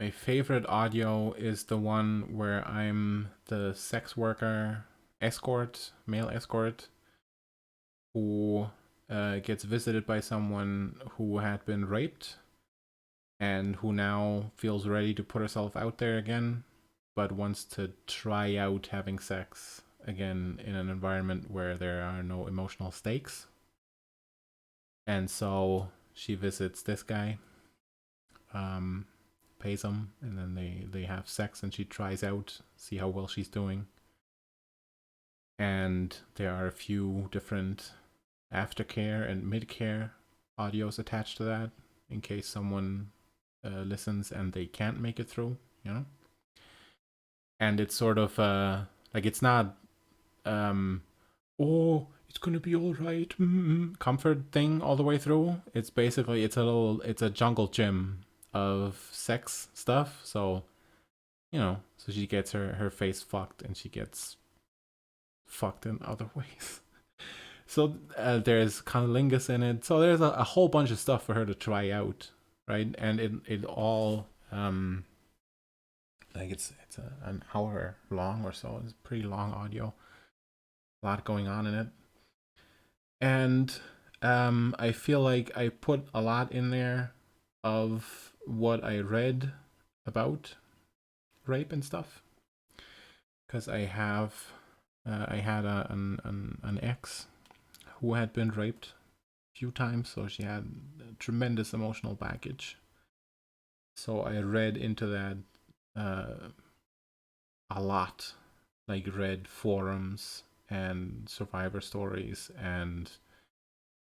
My favorite audio is the one where I'm the sex worker escort, male escort, who gets visited by someone who had been raped, and who now feels ready to put herself out there again, but wants to try out having sex again in an environment where there are no emotional stakes. And so she visits this guy, pays him, and then they have sex, and she tries out, see how well she's doing. And there are a few different aftercare and mid-care audios attached to that in case someone listens and they can't make it through, you know. And it's sort of like, it's not oh, it's gonna be all right, comfort thing all the way through. It's basically, it's a jungle gym of sex stuff. So, you know, so she gets her face fucked, and she gets fucked in other ways. So there's cunnilingus in it. So there's a whole bunch of stuff for her to try out, right? And it all like it's an hour long or so. It's pretty long audio. A lot going on in it. And I feel like I put a lot in there of what I read about rape and stuff, because I had an ex who had been raped a few times, so she had tremendous emotional baggage. So I read into that a lot, like read forums and survivor stories, and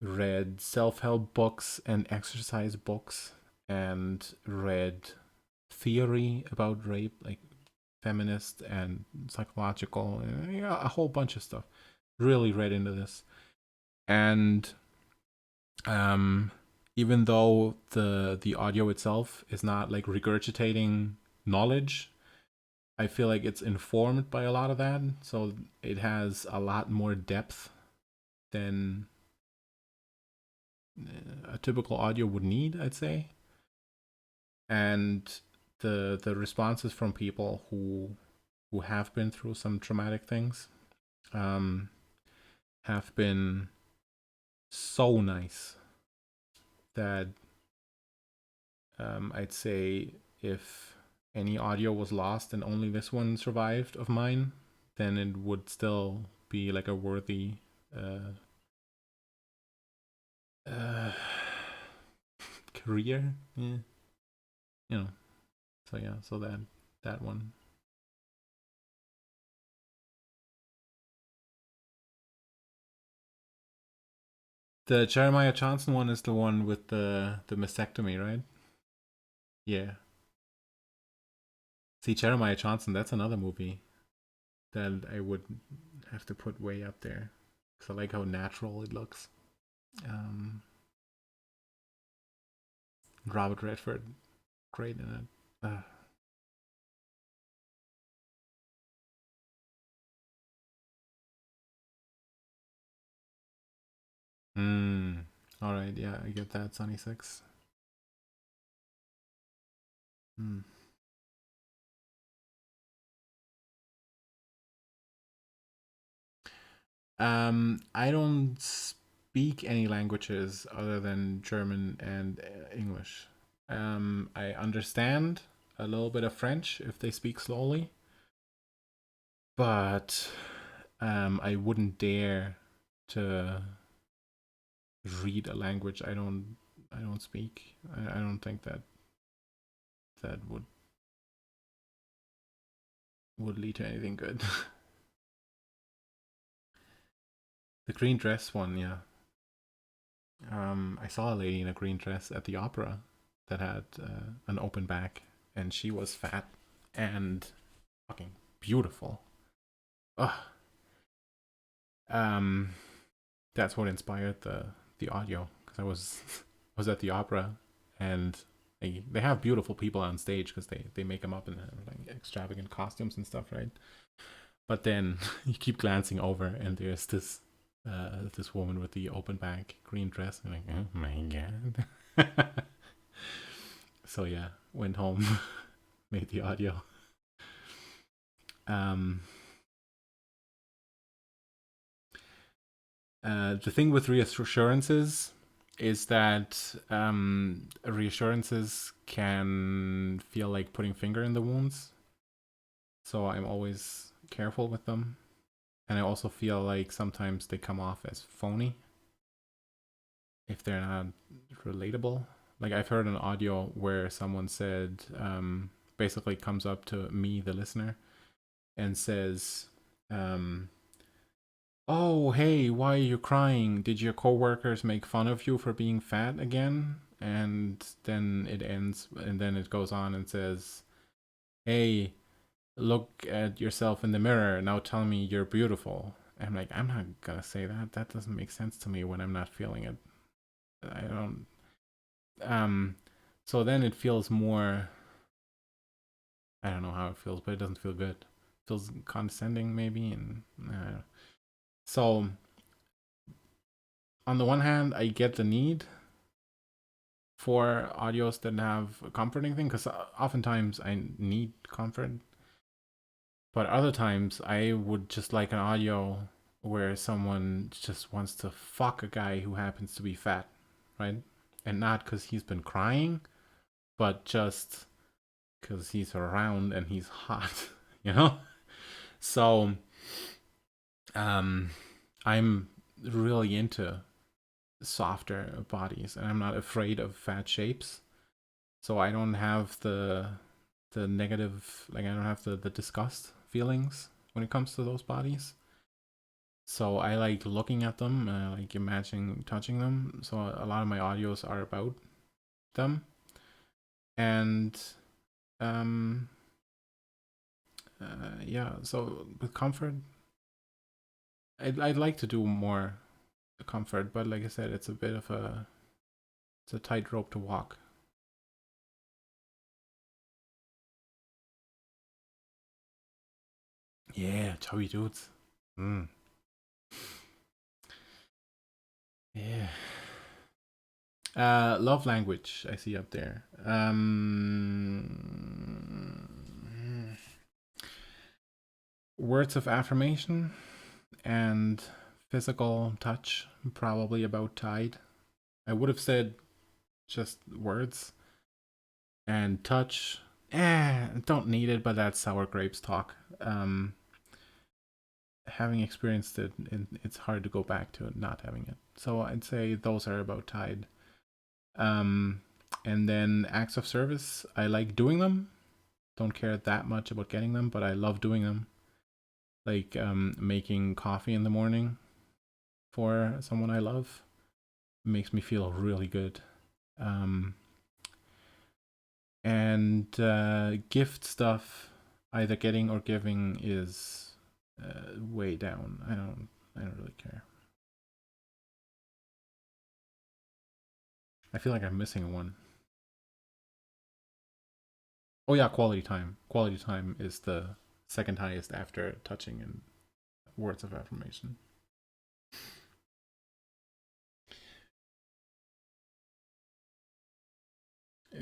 read self-help books and exercise books, and read theory about rape, like feminist and psychological, and a whole bunch of stuff. Really read into this. And even though the audio itself is not like regurgitating knowledge, I feel like it's informed by a lot of that. So it has a lot more depth than a typical audio would need, I'd say. And the responses from people who have been through some traumatic things have been so nice that I'd say if any audio was lost and only this one survived of mine, then it would still be like a worthy career. Yeah. You know. So yeah, so that one. The Jeremiah Johnson one is the one with the mastectomy, right? Yeah. See, Jeremiah Johnson, that's another movie that I would have to put way up there, because I like how natural it looks. Um, Robert Redford, great in it. Hmm. All right. Yeah, I get that. Sunny Six. Hmm. I don't speak any languages other than German and English. I understand a little bit of French if they speak slowly, but I wouldn't dare to read a language I don't speak. I don't think that would lead to anything good. The green dress one, yeah. I saw a lady in a green dress at the opera that had an open back, and she was fat and fucking beautiful. Ugh. Um, that's what inspired the audio, because I was was at the opera, and they have beautiful people on stage because they make them up in like extravagant costumes and stuff, right? But then you keep glancing over, and there's this woman with the open back green dress, and like, oh my god. So yeah, went home, made the audio. Um, the thing with reassurances is that reassurances can feel like putting finger in the wounds. So I'm always careful with them. And I also feel like sometimes they come off as phony if they're not relatable. Like I've heard an audio where someone said, basically comes up to me, the listener, and says, oh, hey, why are you crying? Did your coworkers make fun of you for being fat again? And then it ends, and then it goes on and says, hey, look at yourself in the mirror. Now tell me you're beautiful. And I'm like, I'm not gonna say that. That doesn't make sense to me when I'm not feeling it. I don't. So then it feels more. I don't know how it feels, but it doesn't feel good. It feels condescending, maybe, and so. On the one hand, I get the need for audios that have a comforting thing because oftentimes I need comfort. But other times I would just like an audio where someone just wants to fuck a guy who happens to be fat, right? And not because he's been crying, but just because he's around and he's hot, you know? So I'm really into softer bodies and I'm not afraid of fat shapes. So I don't have the negative, like I don't have the disgust feelings when it comes to those bodies. So I like looking at them, like imagining touching them. So a lot of my audios are about them. And yeah, so with comfort, I'd like to do more comfort, but like I said, it's a tightrope to walk. Yeah, chubby dudes. Yeah. Love language I see up there. Words of affirmation and physical touch, probably about tied. I would have said just words and touch. Don't need it, but that's sour grapes talk. Having experienced it, it's hard to go back to not having it. So I'd say those are about tied. And then acts of service, I like doing them. Don't care that much about getting them, but I love doing them. Like making coffee in the morning for someone I love makes me feel really good. And gift stuff, either getting or giving, is way down. I don't really care. I feel like I'm missing one. Oh yeah, quality time. Quality time is the second highest after touching and words of affirmation.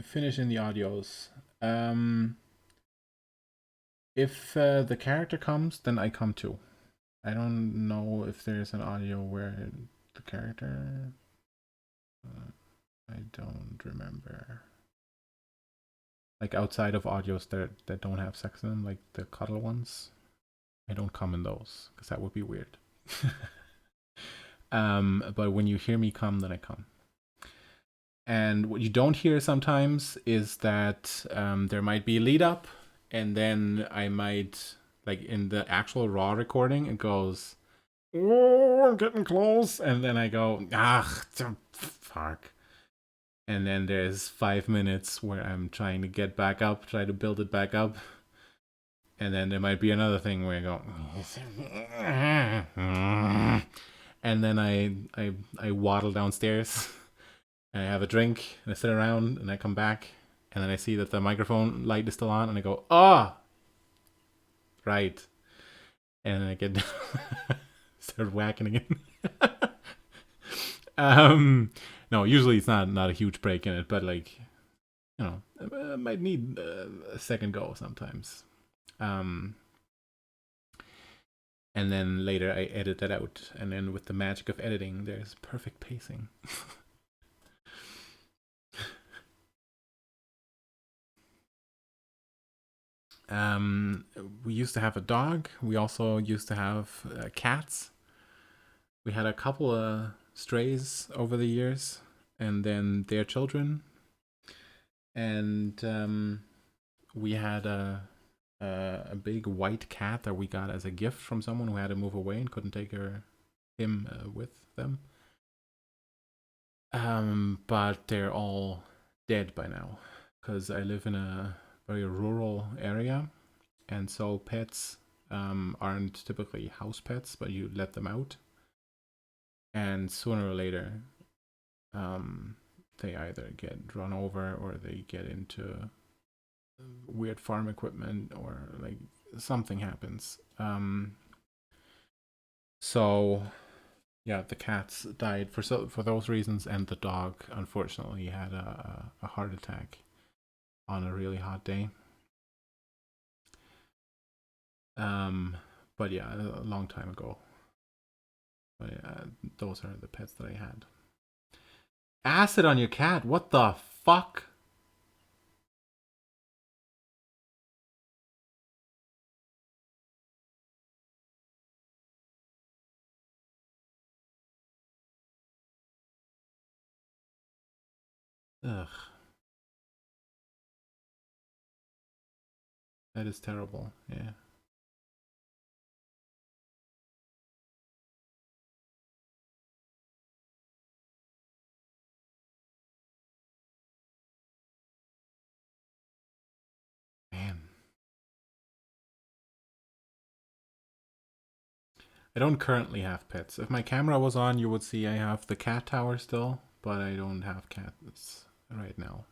Finishing the audios. If the character comes, then I come too. I don't know if there's an audio where the character. I don't remember. Like outside of audios that don't have sex in them, like the cuddle ones, I don't come in those because that would be weird. But when you hear me come, then I come. And what you don't hear sometimes is that there might be a lead up, and then I might, like in the actual raw recording, it goes, oh, I'm getting close. And then I go, fuck. And then there's 5 minutes where I'm trying to get back up, try to build it back up. And then there might be another thing where I go, and then I waddle downstairs and I have a drink and I sit around and I come back and then I see that the microphone light is still on and I go, right. And then I get start whacking again. No, usually it's not a huge break in it, but like, you know, I might need a second go sometimes. And then later I edit that out, and then with the magic of editing, there's perfect pacing. We used to have a dog. We also used to have cats. We had a couple of strays over the years, and then their children. And we had a big white cat that we got as a gift from someone who had to move away and couldn't take him with them. But they're all dead by now because I live in a very rural area, and so pets aren't typically house pets, but you let them out, and sooner or later, they either get run over or they get into weird farm equipment or like something happens. So yeah, the cats died for those reasons, and the dog unfortunately had a heart attack on a really hot day. But yeah, a long time ago. But those are the pets that I had. Acid on your cat? What the fuck? Ugh, that is terrible. Yeah. Man. I don't currently have pets. If my camera was on, you would see I have the cat tower still, but I don't have cats right now.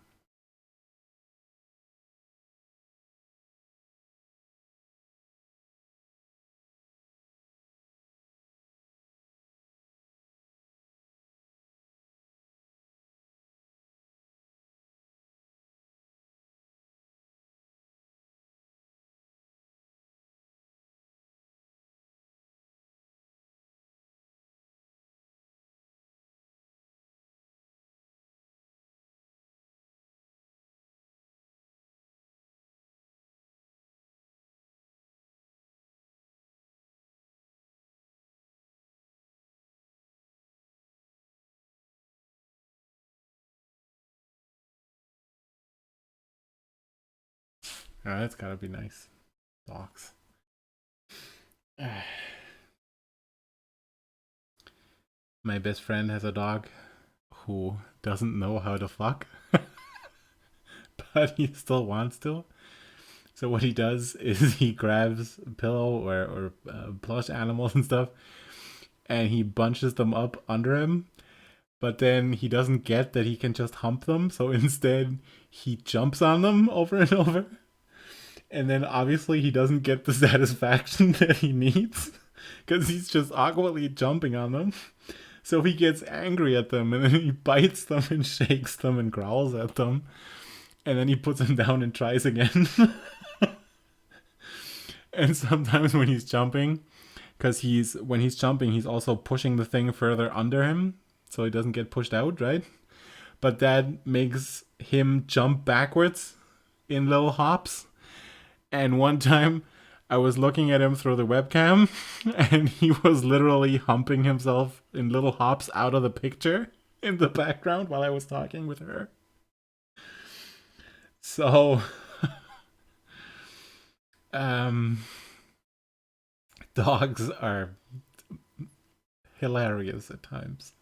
Oh, that's gotta be nice. Dogs. My best friend has a dog who doesn't know how to fuck, but he still wants to. So what he does is he grabs a pillow or plush animals and stuff, and he bunches them up under him. But then he doesn't get that he can just hump them, so instead he jumps on them over and over. And then obviously he doesn't get the satisfaction that he needs because he's just awkwardly jumping on them. So he gets angry at them and then he bites them and shakes them and growls at them. And then he puts them down and tries again. And sometimes when he's jumping, because when he's jumping, he's also pushing the thing further under him so he doesn't get pushed out, right? But that makes him jump backwards in little hops. And one time I was looking at him through the webcam and he was literally humping himself in little hops out of the picture in the background while I was talking with her. So, um, dogs are hilarious at times.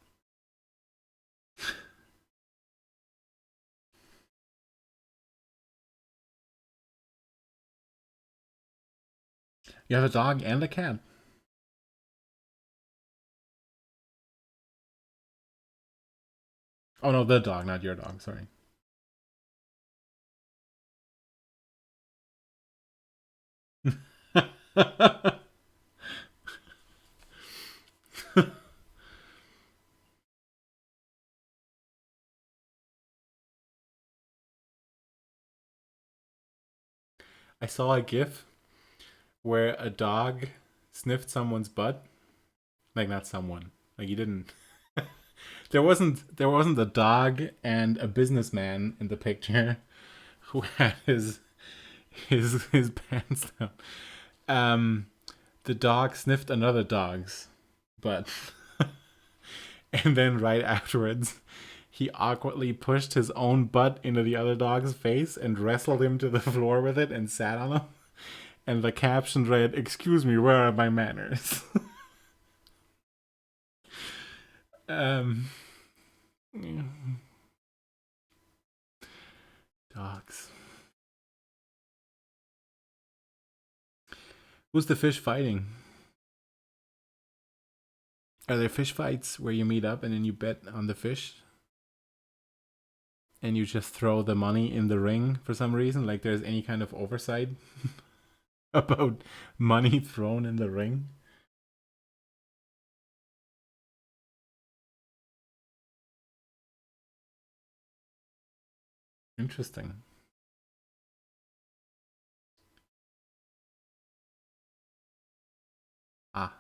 You have a dog and a cat. Oh no, the dog, not your dog. Sorry. I saw a GIF where a dog sniffed someone's butt. Like not someone. Like he didn't. There wasn't a dog and a businessman in the picture who had his pants down. Um, the dog sniffed another dog's butt, and then right afterwards, he awkwardly pushed his own butt into the other dog's face and wrestled him to the floor with it and sat on him. And the caption read, "Excuse me, where are my manners?" um, dogs. Who's the fish fighting? Are there fish fights where you meet up and then you bet on the fish? And you just throw the money in the ring for some reason? Like there's any kind of oversight about money thrown in the ring? Interesting. Ah.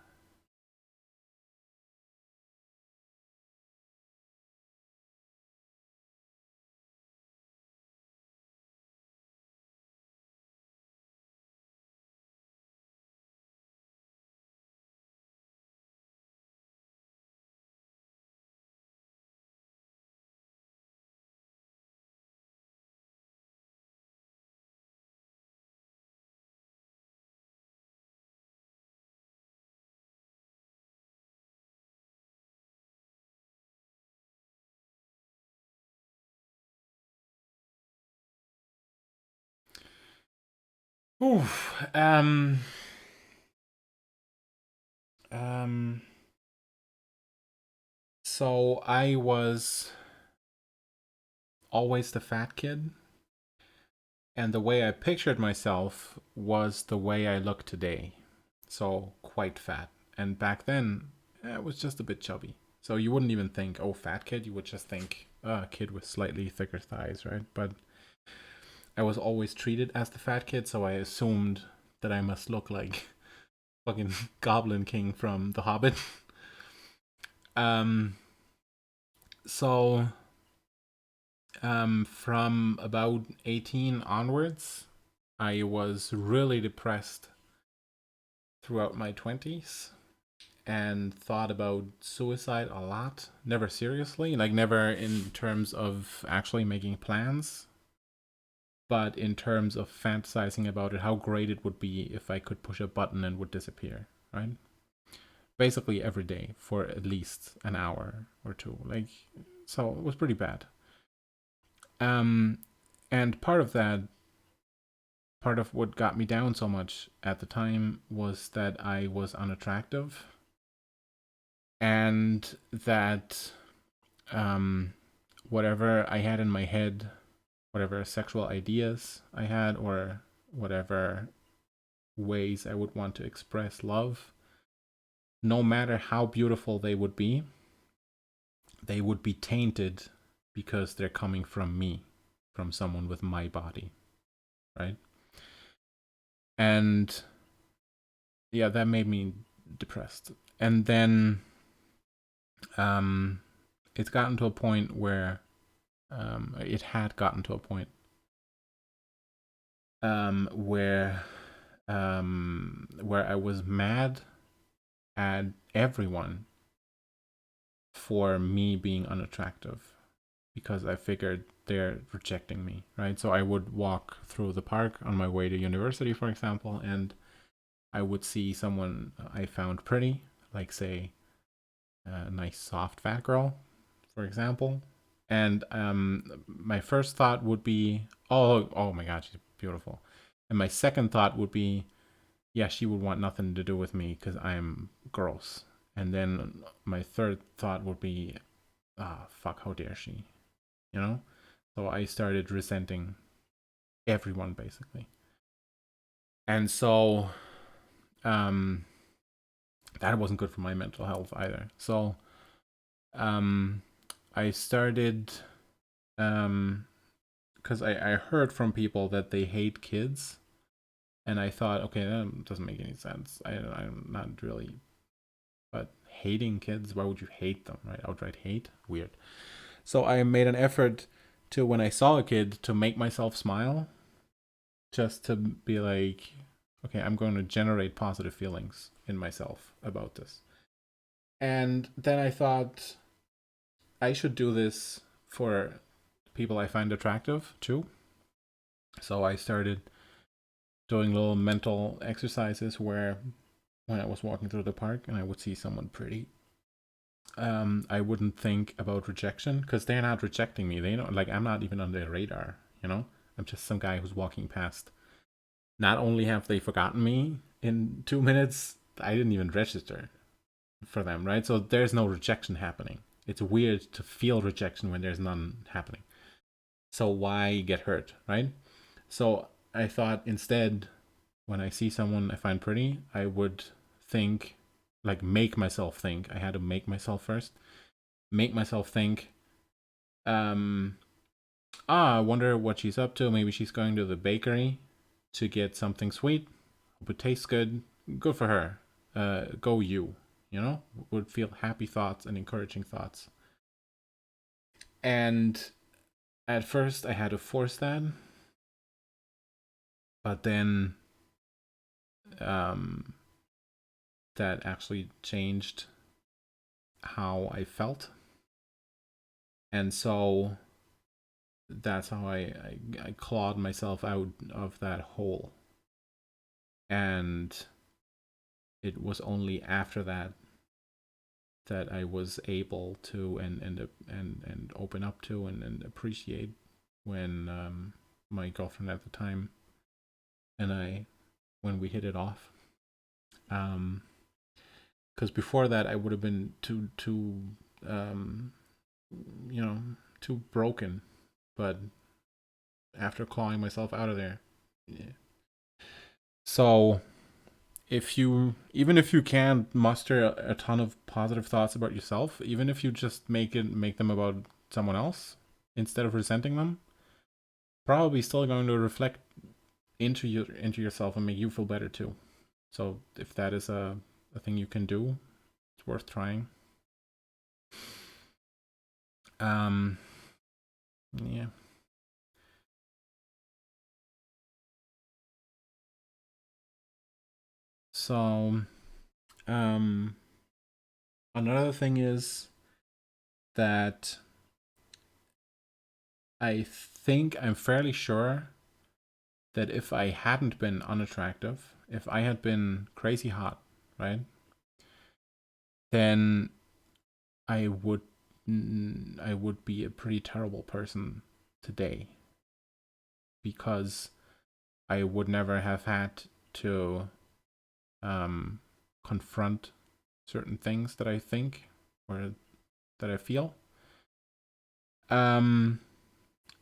Oof. Um so I was always the fat kid, and the way I pictured myself was the way I look today. So quite fat. And back then, I was just a bit chubby. So you wouldn't even think, oh, fat kid. You would just think, a kid with slightly thicker thighs, right? But I was always treated as the fat kid, so I assumed that I must look like fucking Goblin King from The Hobbit. Um, so from about 18 onwards, I was really depressed throughout my 20s and thought about suicide a lot. Never seriously, like never in terms of actually making plans, but in terms of fantasizing about it, how great it would be if I could push a button and would disappear, right? Basically every day for at least an hour or two. Like, so it was pretty bad. Um, and part of what got me down so much at the time was that I was unattractive, and that um, whatever I had in my head, whatever sexual ideas I had, or whatever ways I would want to express love, no matter how beautiful they would be tainted because they're coming from me, from someone with my body, right? And yeah, that made me depressed. And then um, it's gotten to a point where it had gotten to a point where where I was mad at everyone for me being unattractive, because I figured they're rejecting me, right? So I would walk through the park on my way to university, for example, and I would see someone I found pretty, like say a nice soft fat girl, for example, and my first thought would be, oh my god, she's beautiful, and my second thought would be, yeah, she would want nothing to do with me because I'm gross. And then my third thought would be, ah, fuck, how dare she? You know? So I started resenting everyone basically. And so um that wasn't good for my mental health either. So um I started because I heard from people that they hate kids, and I thought, okay, that doesn't make any sense. I'm not really, but hating kids, why would you hate them, right? Outright hate? Weird. So I made an effort to, when I saw a kid, to make myself smile, just to be like, okay, I'm going to generate positive feelings in myself about this. And then I thought I should do this for people I find attractive too. So I started doing little mental exercises where when I was walking through the park and I would see someone pretty, I wouldn't think about rejection because they're not rejecting me. They don't, like, I'm not even on their radar, you know? I'm just some guy who's walking past. Not only have they forgotten me in 2 minutes, I didn't even register for them, right? So there's no rejection happening. It's weird to feel rejection when there's none happening. So why get hurt, right? So I thought instead, when I see someone I find pretty, I would think, like, make myself think. I had to make myself first. Make myself think, I wonder what she's up to. Maybe she's going to the bakery to get something sweet. Hope it tastes good. Good for her. Go you. You know, would feel happy thoughts and encouraging thoughts. And at first, I had to force that, but then that actually changed how I felt, and so that's how I clawed myself out of that hole. And it was only after that that I was able to and open up to and appreciate when my girlfriend at the time and I, when we hit it off. Because before that I would have been too too broken, but after clawing myself out of there, yeah. So even if you can't muster a ton of positive thoughts about yourself, even if you just make them about someone else instead of resenting them, probably still going to reflect into yourself and make you feel better too. So if that is a thing you can do, it's worth trying. Yeah. So another thing is that I'm fairly sure that if I hadn't been unattractive, if I had been crazy hot, right, then I would be a pretty terrible person today, because I would never have had to confront certain things that I think or that I feel.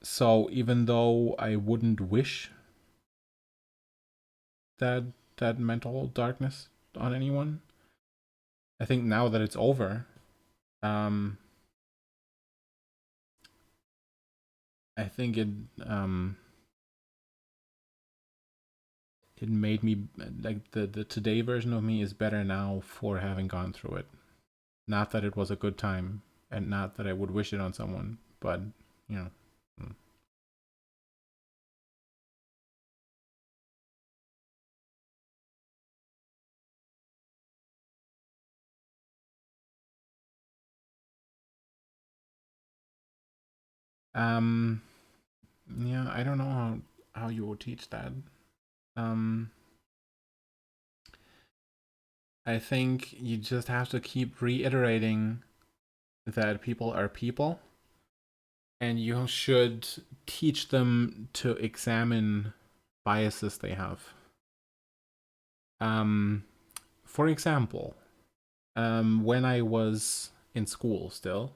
So even though I wouldn't wish that mental darkness on anyone, I think now that it's over, I think it made me, like, the today version of me is better now for having gone through it. Not that it was a good time, and not that I would wish it on someone, but you know. Um, yeah, I don't know how you would teach that. I think you just have to keep reiterating that people are people, and you should teach them to examine biases they have. For example, when I was in school still,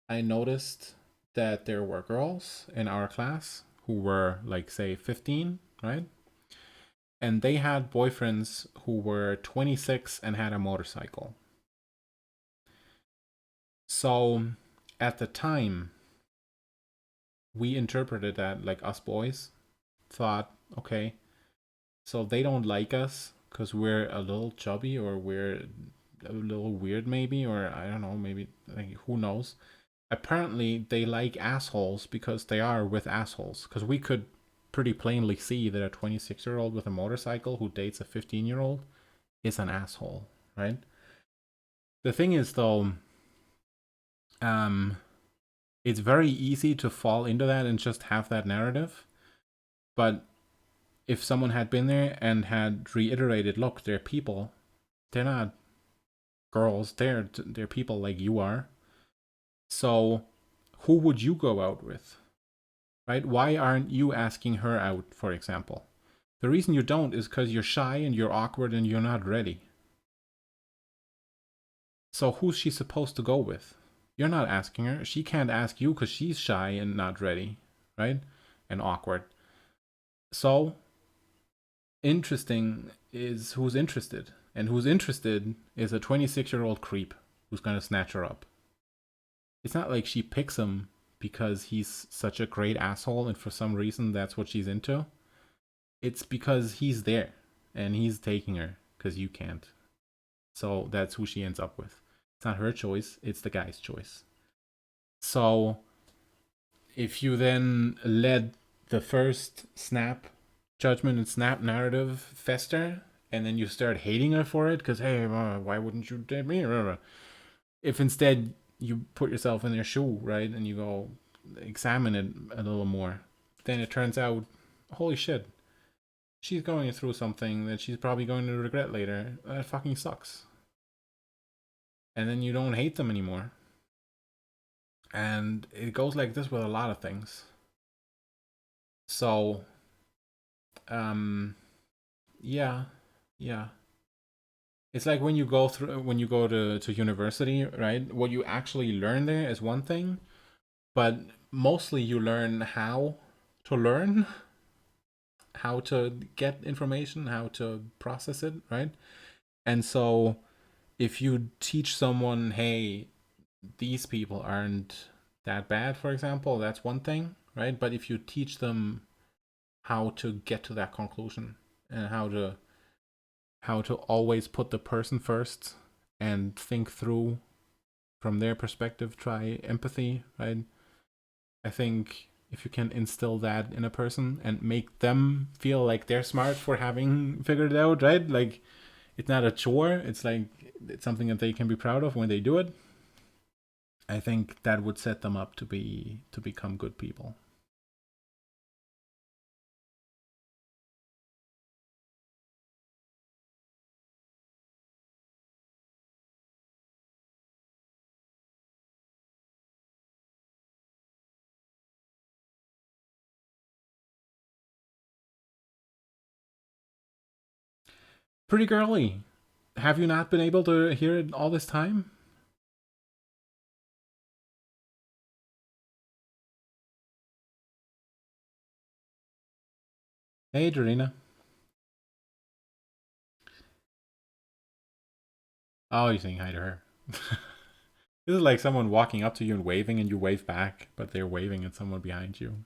I noticed that there were girls in our class who were, like, say 15, right? And they had boyfriends who were 26 and had a motorcycle. So at the time, we interpreted that, like, us boys thought, okay, so they don't like us because we're a little chubby, or we're a little weird, maybe, or I don't know, maybe, like, who knows. Apparently they like assholes because they are with assholes, because we could pretty plainly see that a 26-year-old with a motorcycle who dates a 15-year-old is an asshole, right? The thing is, though, it's very easy to fall into that and just have that narrative. But if someone had been there and had reiterated, look, they're people, they're not girls, they're people like you are. So who would you go out with? Right? Why aren't you asking her out, for example? The reason you don't is because you're shy and you're awkward and you're not ready. So who's she supposed to go with? You're not asking her. She can't ask you because she's shy and not ready, right? And awkward. So interesting is who's interested. And who's interested is a 26-year-old creep who's going to snatch her up. It's not like she picks him because he's such a great asshole and for some reason that's what she's into. It's because he's there and he's taking her because you can't. So that's who she ends up with. It's not her choice, it's the guy's choice. So if you then let the first snap judgment and snap narrative fester, and then you start hating her for it because, hey, why wouldn't you date me? If instead you put yourself in their shoe, right, and you go examine it a little more, then it turns out, holy shit, she's going through something that she's probably going to regret later. That fucking sucks. And then you don't hate them anymore. And it goes like this with a lot of things. So, yeah. It's like when you go to university, right? What you actually learn there is one thing, but mostly you learn how to learn, how to get information, how to process it, right? And so if you teach someone, hey, these people aren't that bad, for example, that's one thing, right? But if you teach them how to get to that conclusion and how to always put the person first and think through from their perspective, try empathy, right? I think if you can instill that in a person and make them feel like they're smart for having figured it out, right? Like it's not a chore, it's like it's something that they can be proud of when they do it. I think that would set them up to become good people. Pretty girly. Have you not been able to hear it all this time? Hey, Dorina. Oh, you're saying hi to her. This is like someone walking up to you and waving, and you wave back, but they're waving at someone behind you.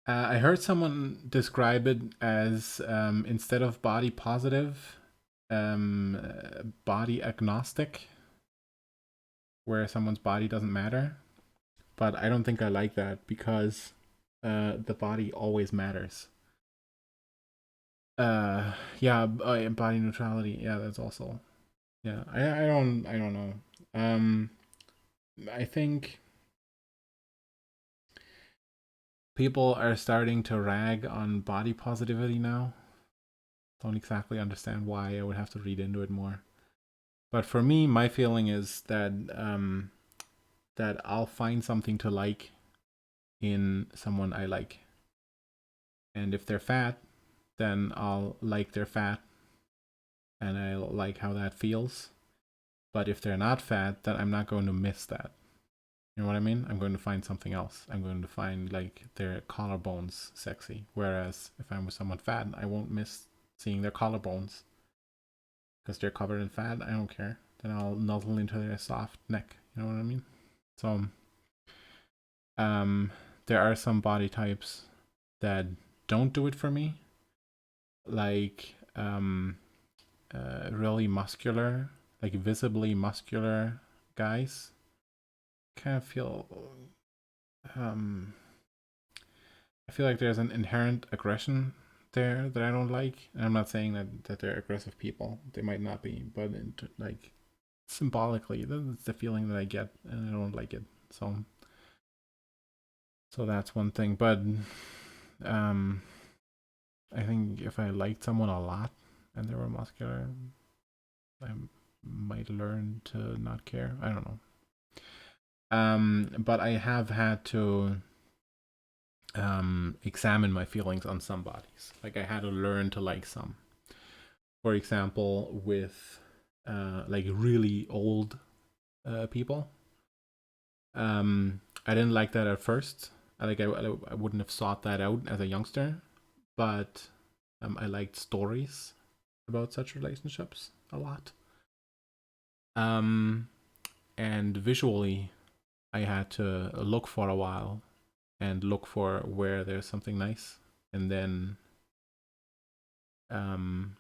I heard someone describe it as instead of body positive, body agnostic, where someone's body doesn't matter. But I don't think I like that because the body always matters. Yeah, body neutrality. Yeah, that's also. Yeah, I don't know. I think people are starting to rag on body positivity now. Don't exactly understand why. I would have to read into it more. But for me, my feeling is that that I'll find something to like in someone I like. And if they're fat, then I'll like their fat and I'll like how that feels. But if they're not fat, then I'm not going to miss that. You know what I mean? I'm going to find something else. I'm going to find like their collarbones sexy. Whereas if I'm with someone fat, I won't miss seeing their collarbones because they're covered in fat. I don't care. Then I'll nuzzle into their soft neck. You know what I mean? So, there are some body types that don't do it for me, like really muscular, like visibly muscular guys. Kind of feel I feel like there's an inherent aggression there that I don't like. And I'm not saying that they're aggressive people. They might not be, but like symbolically, that's the feeling that I get, and I don't like it. So that's one thing. But I think if I liked someone a lot and they were muscular, I might learn to not care. I don't know. But I have had to examine my feelings on some bodies. Like I had to learn to like some. For example, with like really old people. I didn't like that at first. I wouldn't have sought that out as a youngster, but I liked stories about such relationships a lot. And visually, I had to look for a while and look for where there's something nice, and then, um,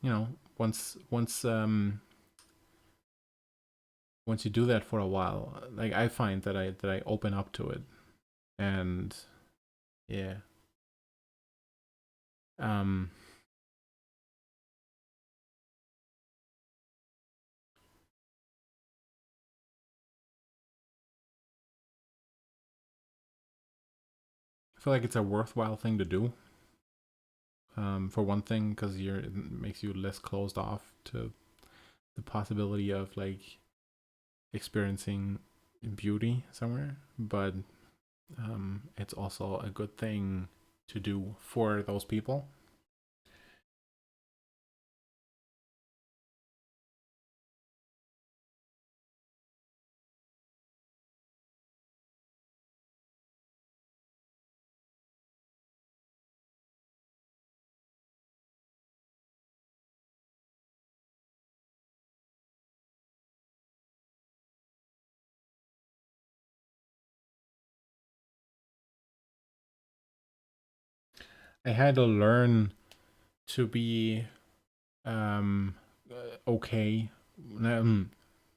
you know, once you do that for a while, like I find that I open up to it, and yeah, um, I feel like it's a worthwhile thing to do. For one thing, because it makes you less closed off to the possibility of like experiencing beauty somewhere, but it's also a good thing to do for those people. I had to learn to be um okay.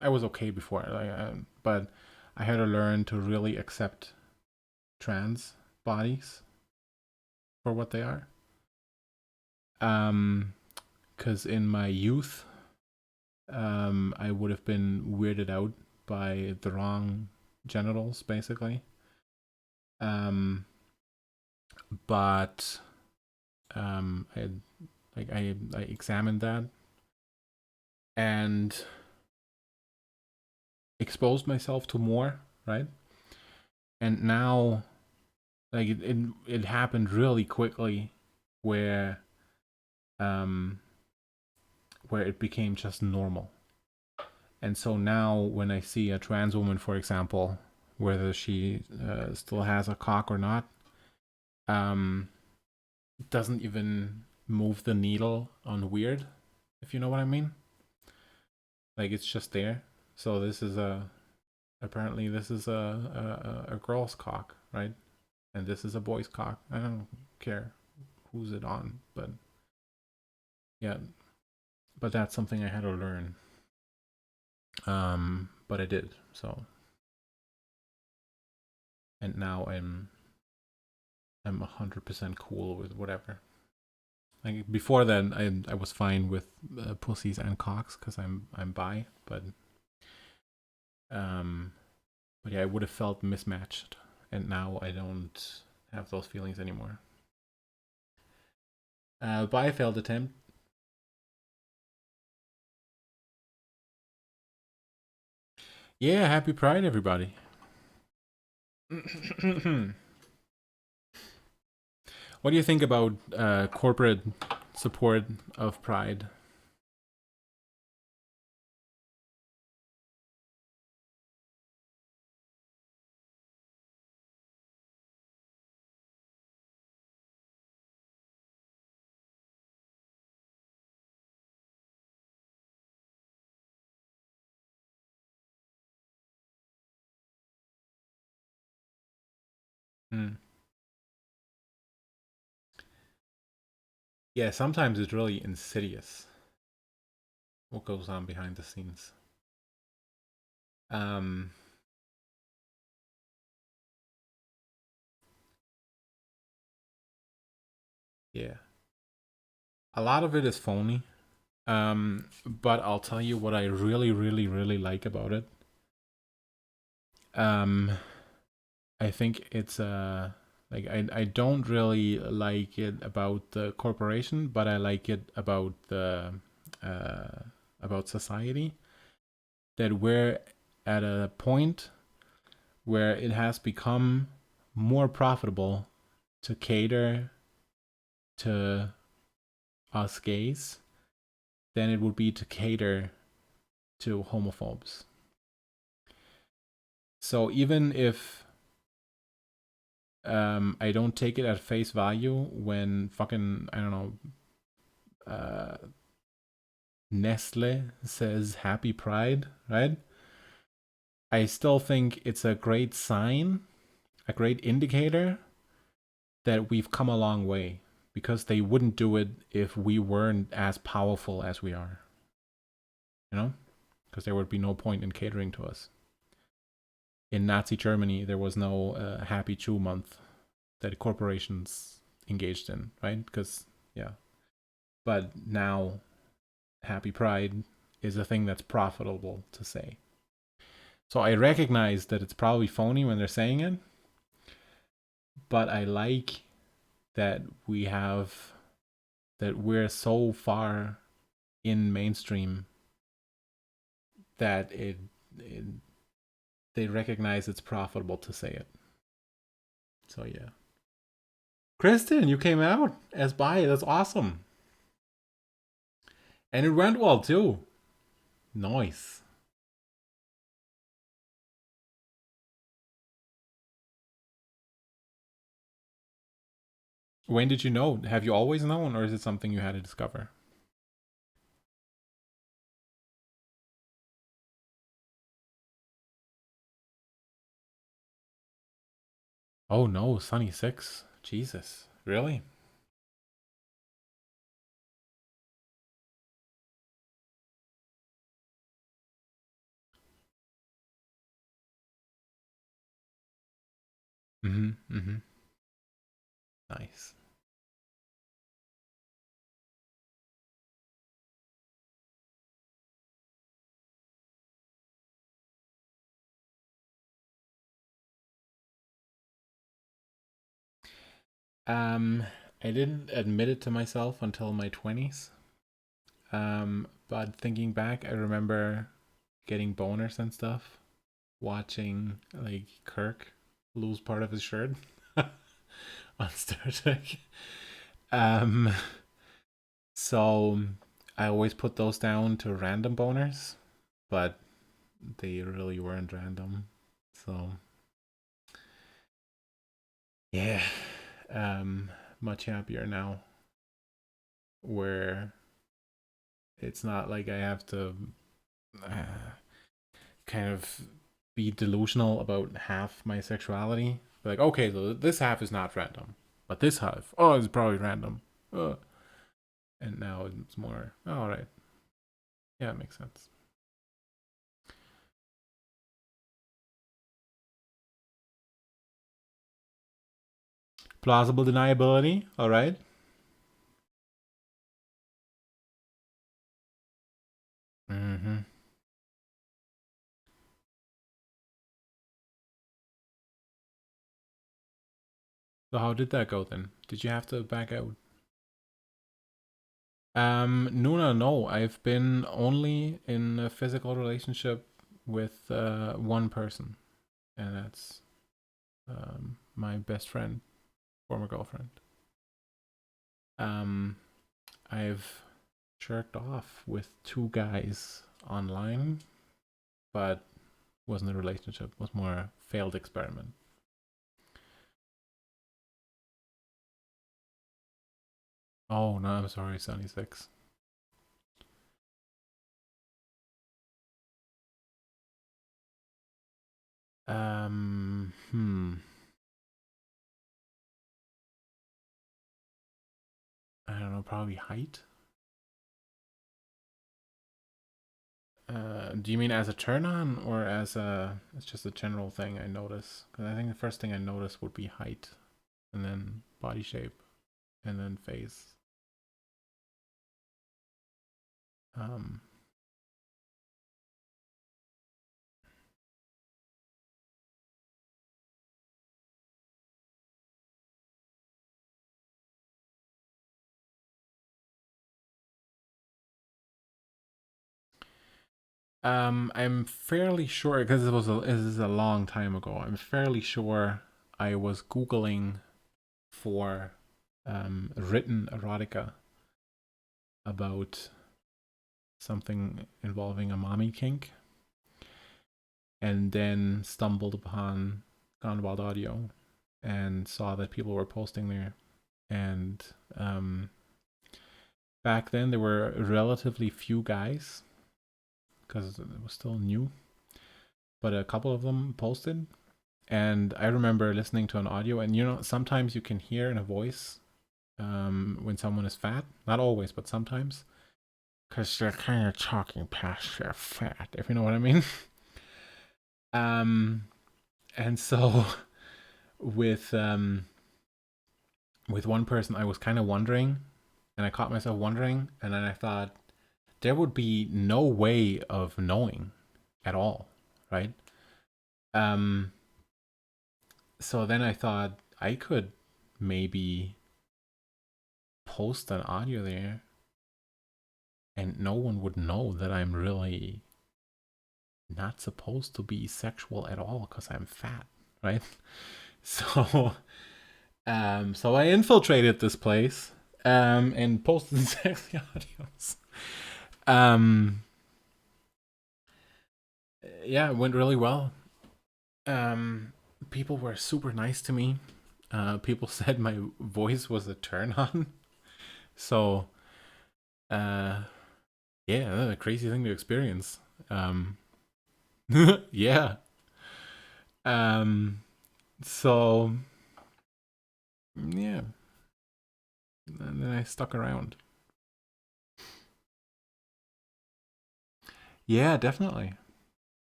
I was okay before, like, but I had to learn to really accept trans bodies for what they are. Because in my youth, I would have been weirded out by the wrong genitals, basically. Um, but I I examined that and exposed myself to more, right? And now, like it happened really quickly, where um where it became just normal. And so now, when I see a trans woman, for example, whether she still has a cock or not, um, it doesn't even move the needle on weird, if you know what I mean. Like it's just there. So this is apparently this is a girl's cock, right? And this is a boy's cock. I don't care who's it on, but yeah, but that's something I had to learn. But I did so, and now I'm 100% cool with whatever. Like before then, I was fine with pussies and cocks because I'm bi, um, but yeah, I would have felt mismatched, and now I don't have those feelings anymore. Bi failed attempt. Yeah, happy Pride, everybody. What do you think about corporate support of Pride? Hmm. Yeah, sometimes it's really insidious what goes on behind the scenes. Um, yeah, a lot of it is phony. But I'll tell you what I really, really, really like about it. Um, I think it's like I don't really like it about the corporation, but I like it uh about society, that we're at a point where it has become more profitable to cater to us gays than it would be to cater to homophobes. So even if I don't take it at face value when fucking I don't know Nestle says happy pride, right? I still think it's a great sign, a great indicator that we've come a long way, because they wouldn't do it if we weren't as powerful as we are, you know? Because there would be no point in catering to us. In Nazi Germany, there was no Happy Chew month that corporations engaged in, right? Because, yeah. But now, Happy Pride is a thing that's profitable to say. So I recognize that it's probably phony when they're saying it, but I like that we're so far in mainstream that it they recognize it's profitable to say it. So yeah. Kristen, you came out as bi. That's awesome. And it went well too. Nice. When did you know? Have you always known, or is it something you had to discover? Oh no, Sunny Six. Jesus. Really? Mm-hmm. Mm-hmm. Nice. Um, I didn't admit it to myself until my 20s. But thinking back, I remember getting boners and stuff, watching like Kirk lose part of his shirt on Star Trek. Um, so I always put those down to random boners, but they really weren't random. So yeah, um, much happier now, where it's not like I have to uh, kind of be delusional about half my sexuality. Like, okay, so this half is not random, but this half, oh, it's probably random. And now it's more, oh, all right, yeah, it makes sense. Plausible deniability, all right. Mm-hmm. So how did that go then? Did you have to back out? No, no, no. I've been only in a physical relationship with one person, and that's my best friend, former girlfriend. I've jerked off with 2 guys online, but wasn't a relationship. It was more a failed experiment. Oh no, I'm sorry, 76. Hmm. I don't know, probably height. Do you mean as a turn on or as a? It's just a general thing I notice. Because I think the first thing I notice would be height, and then body shape, and then face. Um. I'm fairly sure because this is a long time ago. I'm fairly sure I was googling for written erotica about something involving a mommy kink, and then stumbled upon Gone Wild Audio and saw that people were posting there. And back then there were relatively few guys because it was still new, but a couple of them posted. And I remember listening to an audio, and sometimes you can hear in a voice when someone is fat. Not always, but sometimes, because they're kind of talking past their fat, if you know what I mean. um, and so with with one person, I was kind of wondering, and I caught myself wondering, and then I thought there would be no way of knowing at all, right? Um, so then I thought I could maybe post an audio there and no one would know that I'm really not supposed to be sexual at all because I'm fat, right? So so I infiltrated this place and posted sexy audios. Um yeah, it went really well. People were super nice to me. People said my voice was a turn on. So uh yeah, a crazy thing to experience. Yeah. Um so yeah, and then I stuck around. Yeah, definitely.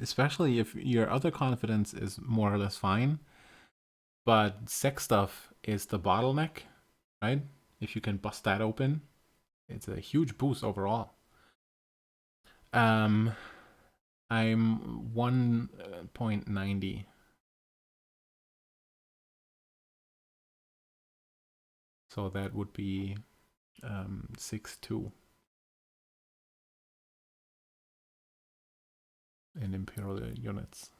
Especially if your other confidence is more or less fine, but sex stuff is the bottleneck, right? If you can bust that open, it's a huge boost overall. Um, I'm 1.90. So that would be 6'2" in imperial units.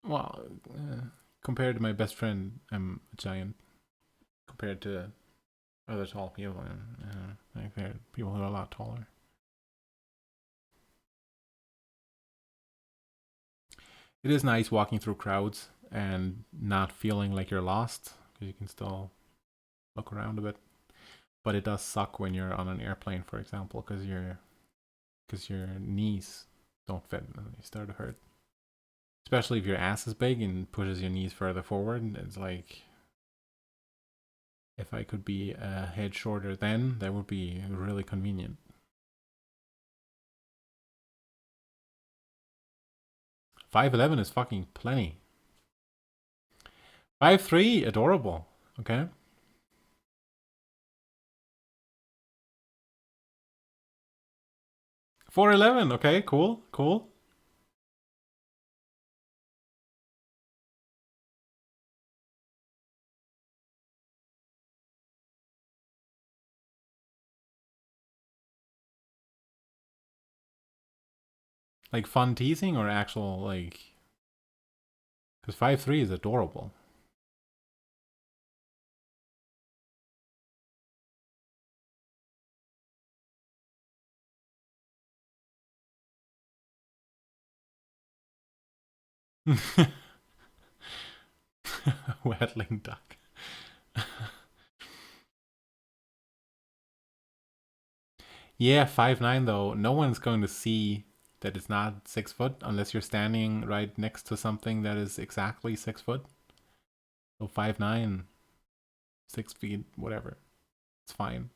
Well, compared to my best friend, I'm a giant. Compared to other tall people, compared to people who are a lot taller. It is nice walking through crowds and not feeling like you're lost because you can still look around a bit. But it does suck when you're on an airplane, for example, because your knees don't fit and they start to hurt. Especially if your ass is big and pushes your knees further forward. It's like if I could be a head shorter, then that would be really convenient. 5'11" is fucking plenty. 5'3", adorable. Okay. 4'11", okay, cool, cool. Like fun teasing or actual like? Because 5'3" is adorable. Wetling duck. Yeah, 5'9" though. No one's going to see that it's not 6 foot unless you're standing right next to something that is exactly 6 foot. So 5'9", 6 feet, whatever. It's fine.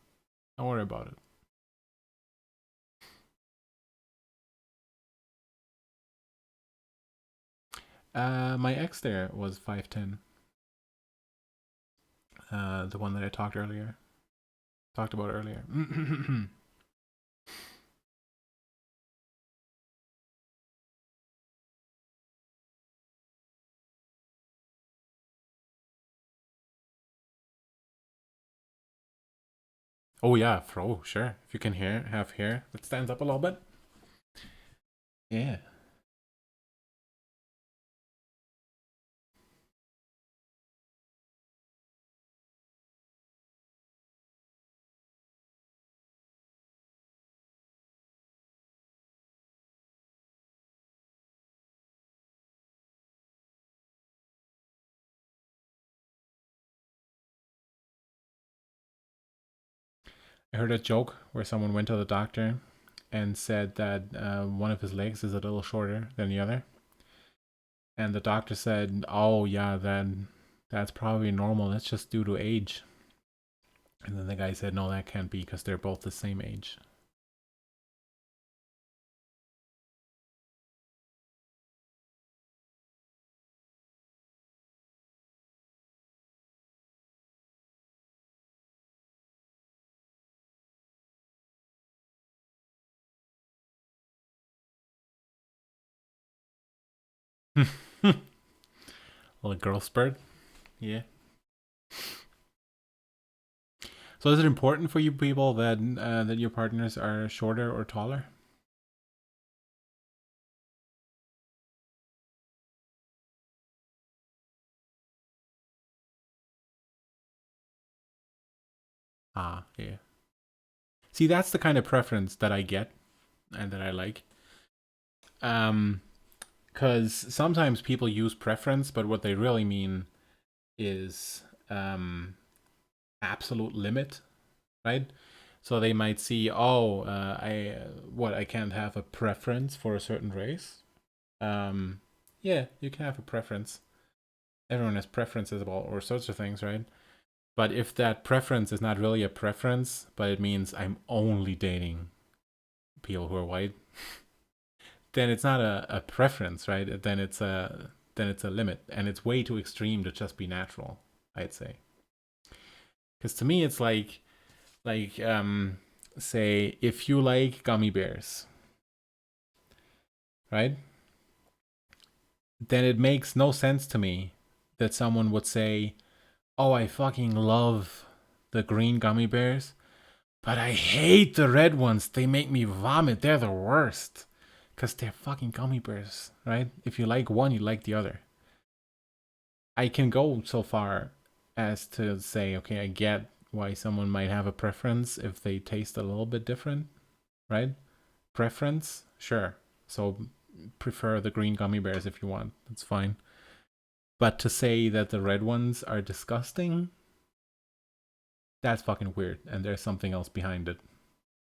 Don't worry about it. My ex there was 5'10". The one that I talked about earlier. Oh yeah, Fro, sure. If you can have hair that stands up a little bit. Yeah. I heard a joke where someone went to the doctor and said that one of his legs is a little shorter than the other. And the doctor said, "Oh yeah, then that's probably normal. That's just due to age." And then the guy said, "No, that can't be because they're both the same age." Well, a girl spurt. Yeah. So is it important for you people that your partners are shorter or taller? Ah, yeah. See, that's the kind of preference that I get and that I like. Um, because sometimes people use preference, but what they really mean is absolute limit, right? So they might see, oh, I can't have a preference for a certain race. Um, yeah, you can have a preference. Everyone has preferences about all sorts of things, right? But if that preference is not really a preference, but it means I'm only dating people who are white, then it's not a preference, right? Then it's a limit, and it's way too extreme to just be natural, I'd say. Because to me, it's like say if you like gummy bears, right? Then it makes no sense to me that someone would say, "Oh, I fucking love the green gummy bears, but I hate the red ones. They make me vomit. They're the worst." Because they're fucking gummy bears, right? If you like one, you like the other. I can go so far as to say, okay, I get why someone might have a preference if they taste a little bit different, right? Preference, sure. So prefer the green gummy bears if you want. That's fine. But to say that the red ones are disgusting, that's fucking weird. And there's something else behind it.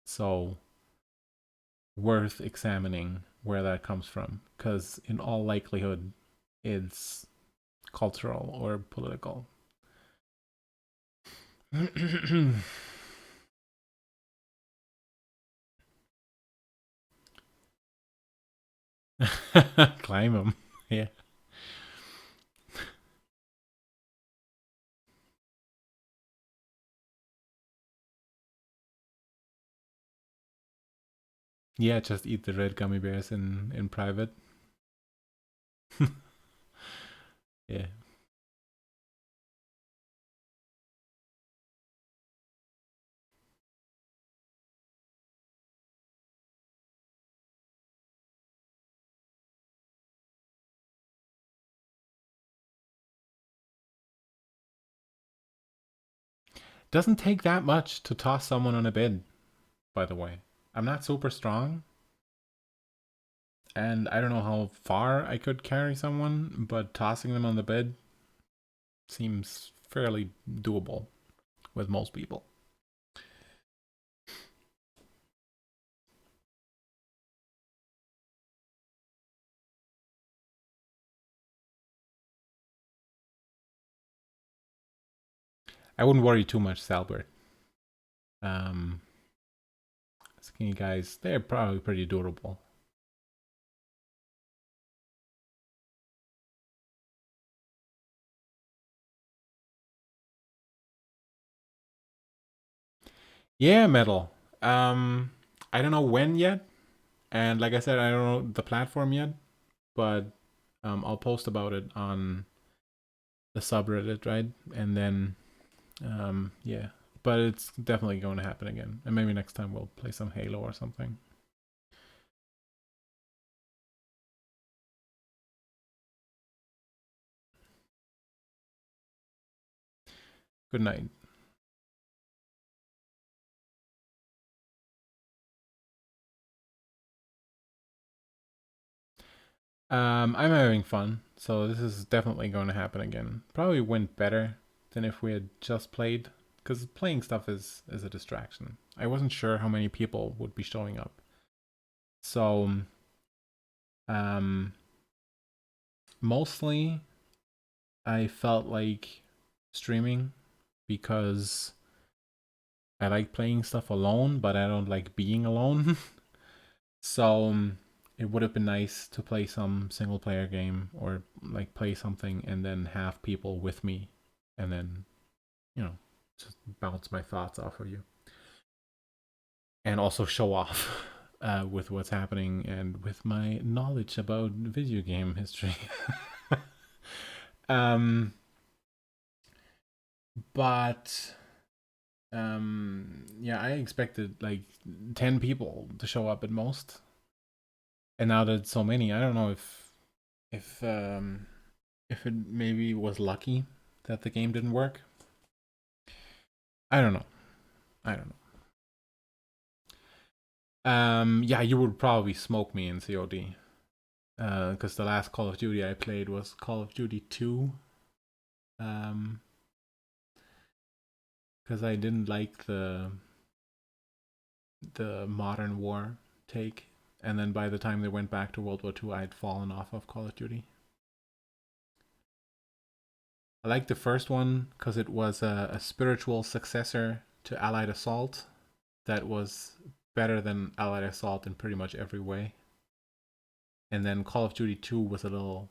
So worth examining where that comes from. Because in all likelihood, it's cultural or political. Climb them. Yeah. Yeah, just eat the red gummy bears in private. Yeah. Doesn't take that much to toss someone on a bed, by the way. I'm not super strong, and I don't know how far I could carry someone, but tossing them on the bed seems fairly doable with most people. I wouldn't worry too much, Salbert. Skinny guys, they're probably pretty durable. Yeah, metal. I don't know when yet, and like I said, I don't know the platform yet, but I'll post about it on the subreddit, right? And then, yeah, but it's definitely going to happen again, and maybe next time we'll play some Halo or something. Good night. I'm having fun, so this is definitely going to happen again. Probably went better than if we had just played, because playing stuff is a distraction. I wasn't sure how many people would be showing up, so mostly I felt like streaming because I like playing stuff alone, but I don't like being alone. So it would have been nice to play some single player game or like play something and then have people with me and then, you know, just bounce my thoughts off of you. And also show off with what's happening and with my knowledge about video game history. um, but yeah, I expected like 10 people to show up at most. And now that it's so many, I don't know if if it maybe was lucky that the game didn't work. I don't know. I don't know. Yeah, you would probably smoke me in COD. Because the last Call of Duty I played was Call of Duty 2. Because I didn't like the modern war take, and then by the time they went back to World War II, I'd fallen off of Call of Duty. I liked the first one because it was a spiritual successor to Allied Assault that was better than Allied Assault in pretty much every way. And then Call of Duty 2 was a little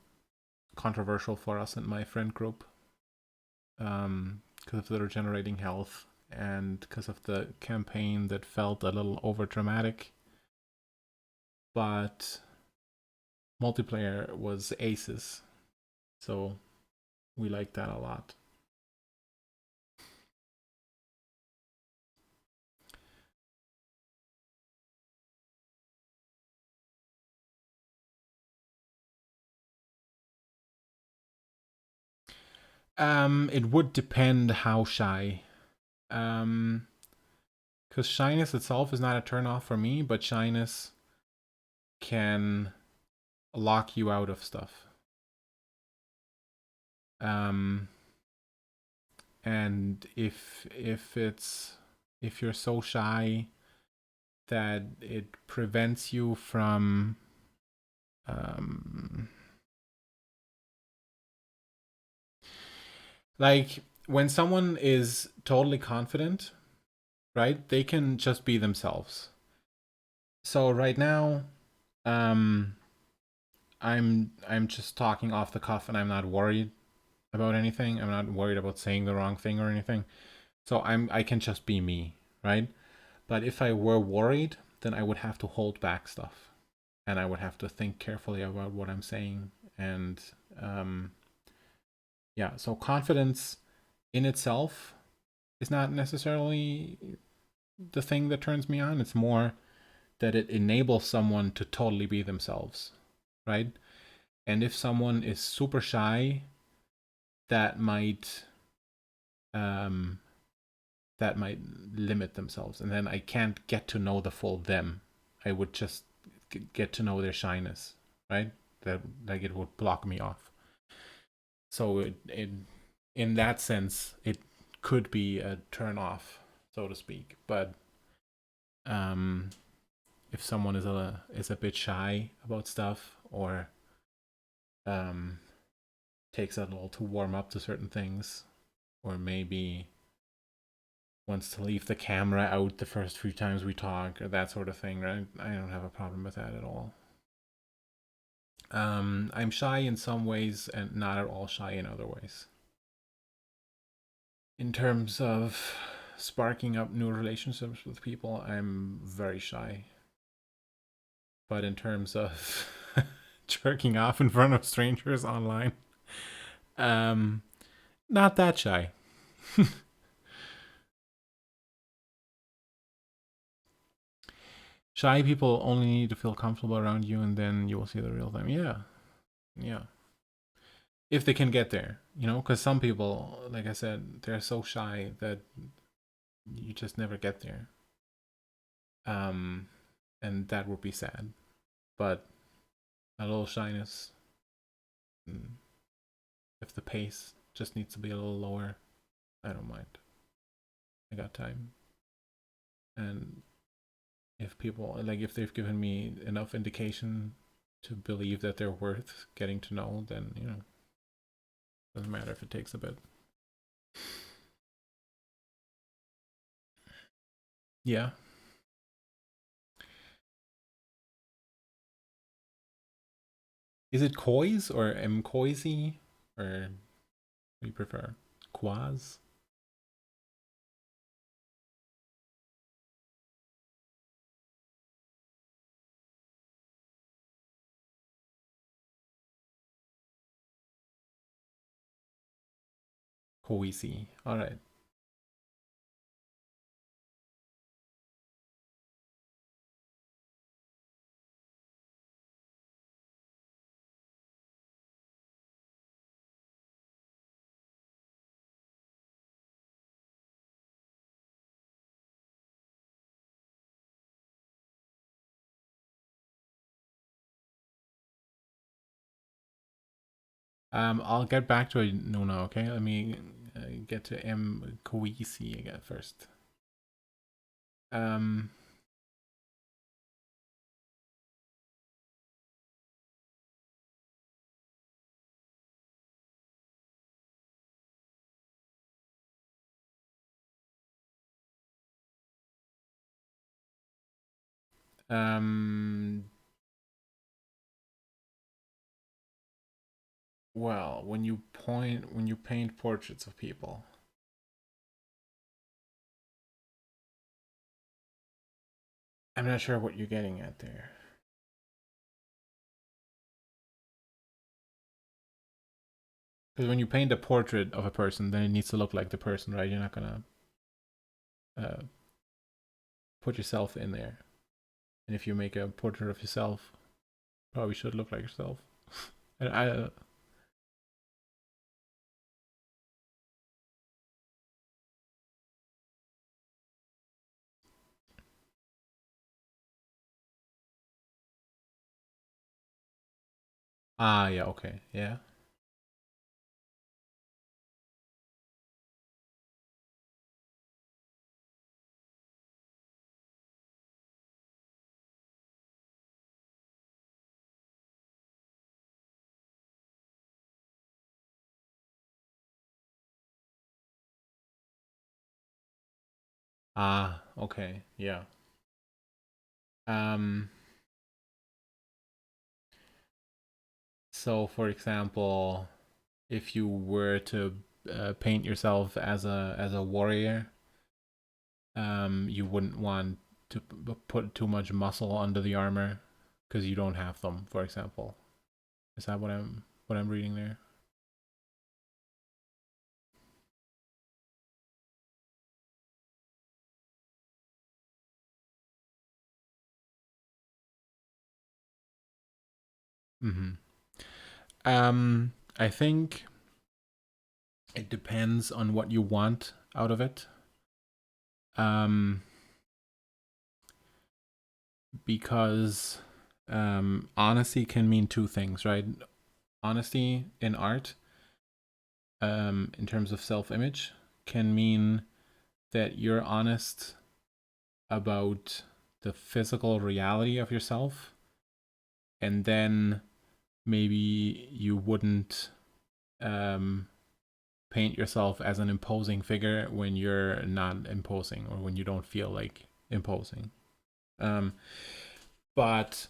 controversial for us in my friend group because of the regenerating health and because of the campaign that felt a little over dramatic. But multiplayer was aces, so we liked that a lot. It would depend how shy. Because shyness itself is not a turn off for me, but shyness can lock you out of stuff. Um, and if you're so shy that it prevents you from um, like when someone is totally confident, right? They can just be themselves. So right now, um, I'm just talking off the cuff, and I'm not worried about anything. I'm not worried about saying the wrong thing or anything. So I can just be me, right? But if I were worried, then I would have to hold back stuff, and I would have to think carefully about what I'm saying. And um, yeah, so confidence in itself is not necessarily the thing that turns me on. It's more that it enables someone to totally be themselves, right? And if someone is super shy, that might um, that might limit themselves, and then I can't get to know the full them. I would just get to know their shyness, right? That like it would block me off. So in that sense, it could be a turn off, so to speak. But um, if someone is a bit shy about stuff, or um, takes a little to warm up to certain things, or maybe wants to leave the camera out the first few times we talk, or that sort of thing, right? I don't have a problem with that at all. I'm shy in some ways and not at all shy in other ways. In terms of sparking up new relationships with people, I'm very shy. But in terms of jerking off in front of strangers online, um, not that shy. Shy people only need to feel comfortable around you, and then you will see the real them. Yeah, yeah. If they can get there, because some people, like I said, they're so shy that you just never get there. And that would be sad. But a little shyness, if the pace just needs to be a little lower, I don't mind. I got time. And if people, like, if they've given me enough indication to believe that they're worth getting to know, then, doesn't matter if it takes a bit. Yeah. Is it Kois or Mkoisi? Or what do you prefer? Quaz? Koisi. Alright. I'll get back to it, Nuna, okay? Let me get to M. Koisi again first. Um, um, well, when you paint portraits of people, I'm not sure what you're getting at there. Because when you paint a portrait of a person, then it needs to look like the person, right? You're not gonna uh, put yourself in there. And if you make a portrait of yourself, probably should look like yourself. And yeah, okay, yeah. Okay, yeah. Um, so for example, if you were to paint yourself as a warrior, you wouldn't want to put too much muscle under the armor because you don't have them. For example, is that what I'm reading there? Mm-hmm. I think it depends on what you want out of it. Um, because honesty can mean two things, right? Honesty in art, in terms of self-image, can mean that you're honest about the physical reality of yourself, and then maybe you wouldn't um, paint yourself as an imposing figure when you're not imposing or when you don't feel like imposing. Um, but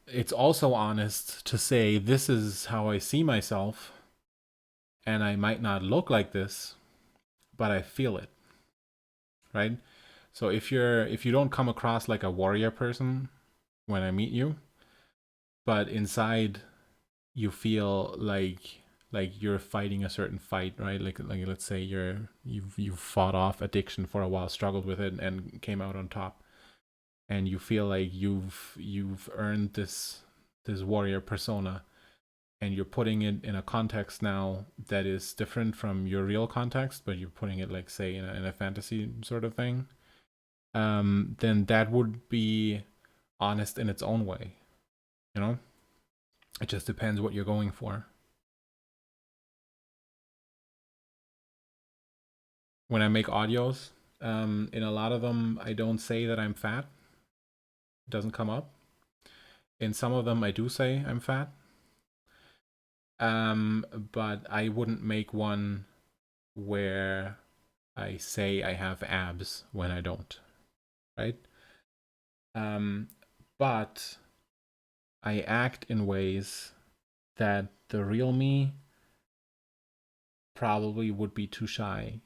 it's also honest to say, this is how I see myself, and I might not look like this, but I feel it, right? So if you don't come across like a warrior person when I meet you, but inside you feel like you're fighting a certain fight, right? Like let's say you've fought off addiction for a while, struggled with it, and came out on top, and you feel like you've earned this warrior persona, and you're putting it in a context now that is different from your real context, but you're putting it, like, say, in a fantasy sort of thing. Then that would be honest in its own way, you know. It just depends what you're going for. When I make audios, in a lot of them, I don't say that I'm fat. It doesn't come up. In some of them, I do say I'm fat. But I wouldn't make one where I say I have abs when I don't, right? Um, but I act in ways that the real me probably would be too shy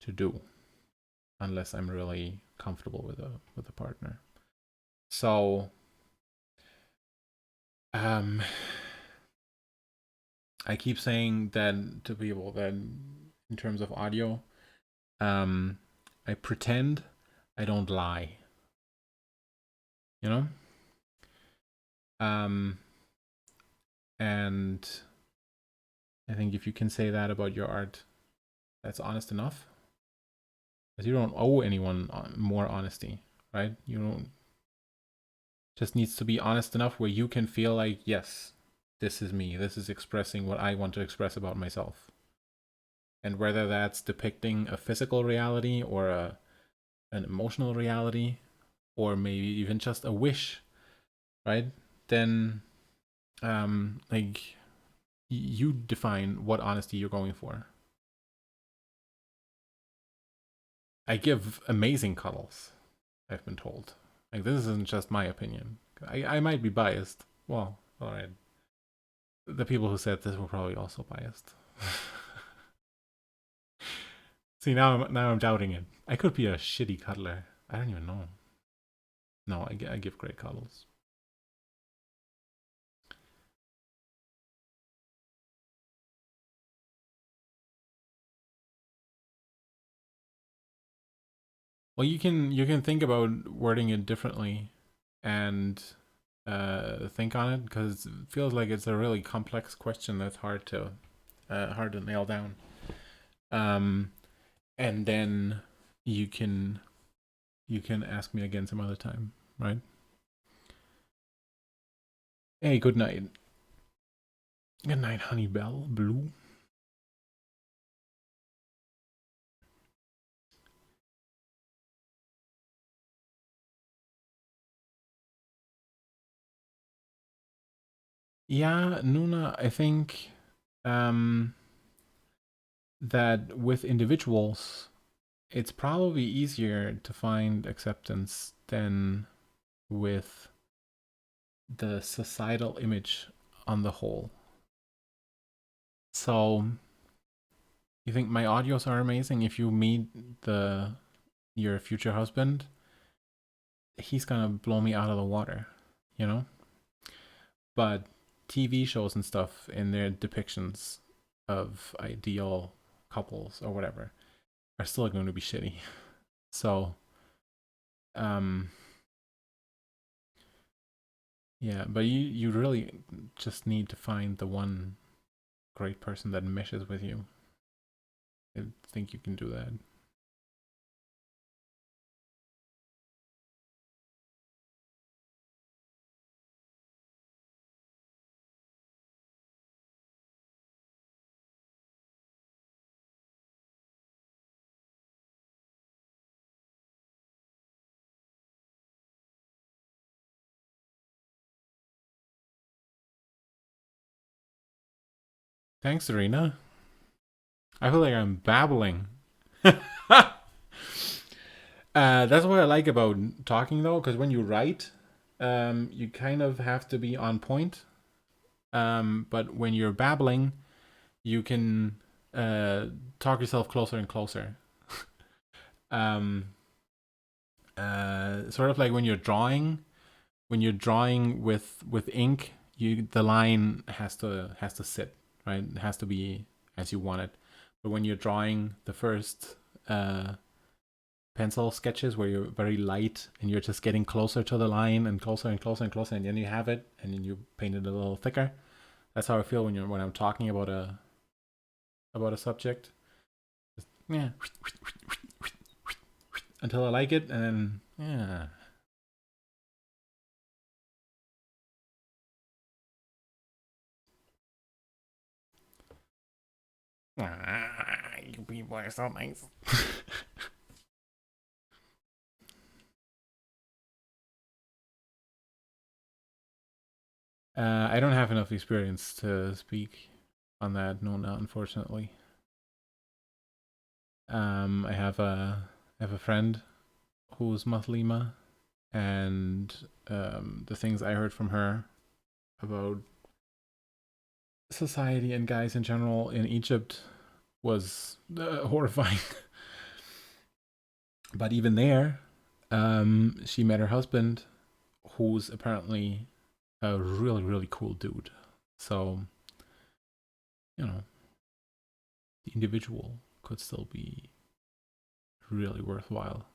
to do unless I'm really comfortable with a partner. So um I keep saying that to people that in terms of audio, um I pretend, I don't lie, you know? Um and I think if you can say that about your art, that's honest enough. Because you don't owe anyone more honesty, right? You don't, just needs to be honest enough where you can feel like, yes, this is me. This is expressing what I want to express about myself. And whether that's depicting a physical reality or an emotional reality, or maybe even just a wish, right? Then, like, you define what honesty you're going for. I give amazing cuddles, I've been told. Like, this isn't just my opinion. I might be biased. Well, all right. The people who said this were probably also biased. See, now I'm doubting it. I could be a shitty cuddler. I don't even know. No, I give great cuddles. Well, you can think about wording it differently and think on it, because it feels like it's a really complex question that's hard to nail down. Um, and then you can you can ask me again some other time, right? Hey, good night. Good night, honey bell blue. Yeah, Nuna, I think um, that with individuals, it's probably easier to find acceptance than with the societal image on the whole. So, you think my audios are amazing? If you meet your future husband, he's gonna blow me out of the water, you know? But TV shows and stuff in their depictions of ideal couples or whatever are still going to be shitty. So, um, yeah, but you really just need to find the one great person that meshes with you. I think you can do that. Thanks, Serena. I feel like I'm babbling. That's what I like about talking, though, because when you write, you kind of have to be on point. But when you're babbling, you can talk yourself closer and closer. um, sort of like when you're drawing. When you're drawing with ink, the line has to sit, right. It has to be as you want it. But when you're drawing the first pencil sketches where you're very light and you're just getting closer to the line and closer and closer and closer, and then you have it and then you paint it a little thicker. That's how I feel when I'm talking about a subject. Just, yeah, until I like it, and then yeah. You people are so nice. I don't have enough experience to speak on that. No, not unfortunately. I have a friend who's Muslima, and the things I heard from her about society and guys in general in Egypt was horrifying. But even there, she met her husband, who's apparently a really, really cool dude. So, you know, the individual could still be really worthwhile.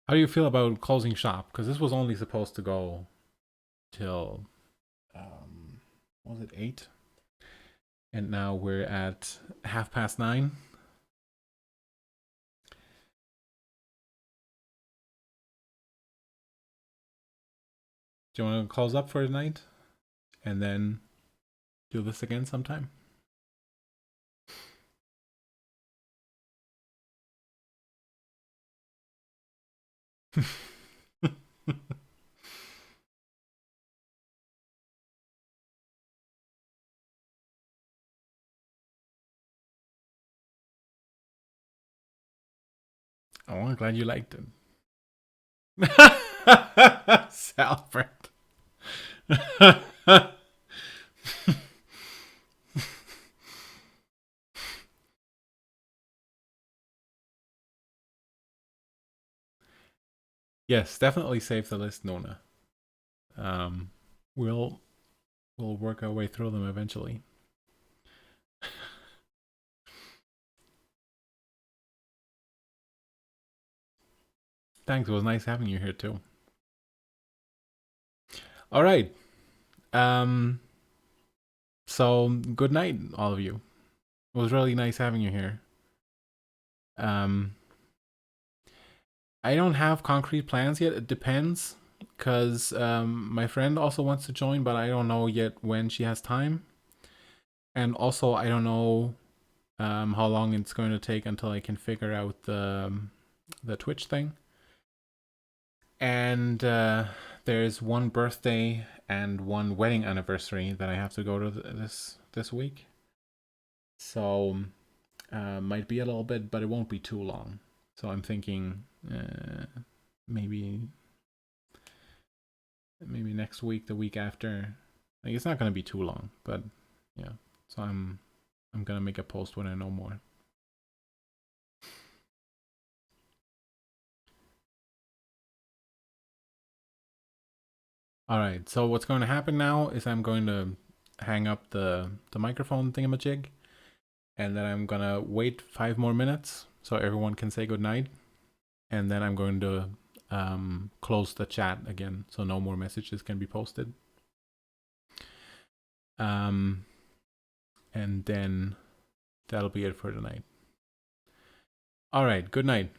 How do you feel about closing shop? Because this was only supposed to go till, what was it, 8? And now we're at 9:30. Do you want to close up for the night and then do this again sometime? Oh, I'm glad you liked it. Salford. Yes, definitely save the list, Nona. Um, we'll work our way through them eventually. Thanks. It was nice having you here too. All right. So good night, all of you. It was really nice having you here. I don't have concrete plans yet. It depends, because my friend also wants to join, but I don't know yet when she has time. And also, I don't know how long it's going to take until I can figure out the Twitch thing. And there's one birthday and one wedding anniversary that I have to go to this week. So might be a little bit, but it won't be too long. So I'm thinking maybe next week, the week after. Like, it's not gonna be too long, but yeah. So I'm gonna make a post when I know more. All right. So what's going to happen now is I'm going to hang up the microphone thingamajig, and then I'm gonna wait 5 more minutes so everyone can say goodnight, and then I'm going to close the chat again so no more messages can be posted. And then that'll be it for tonight. All right, good night.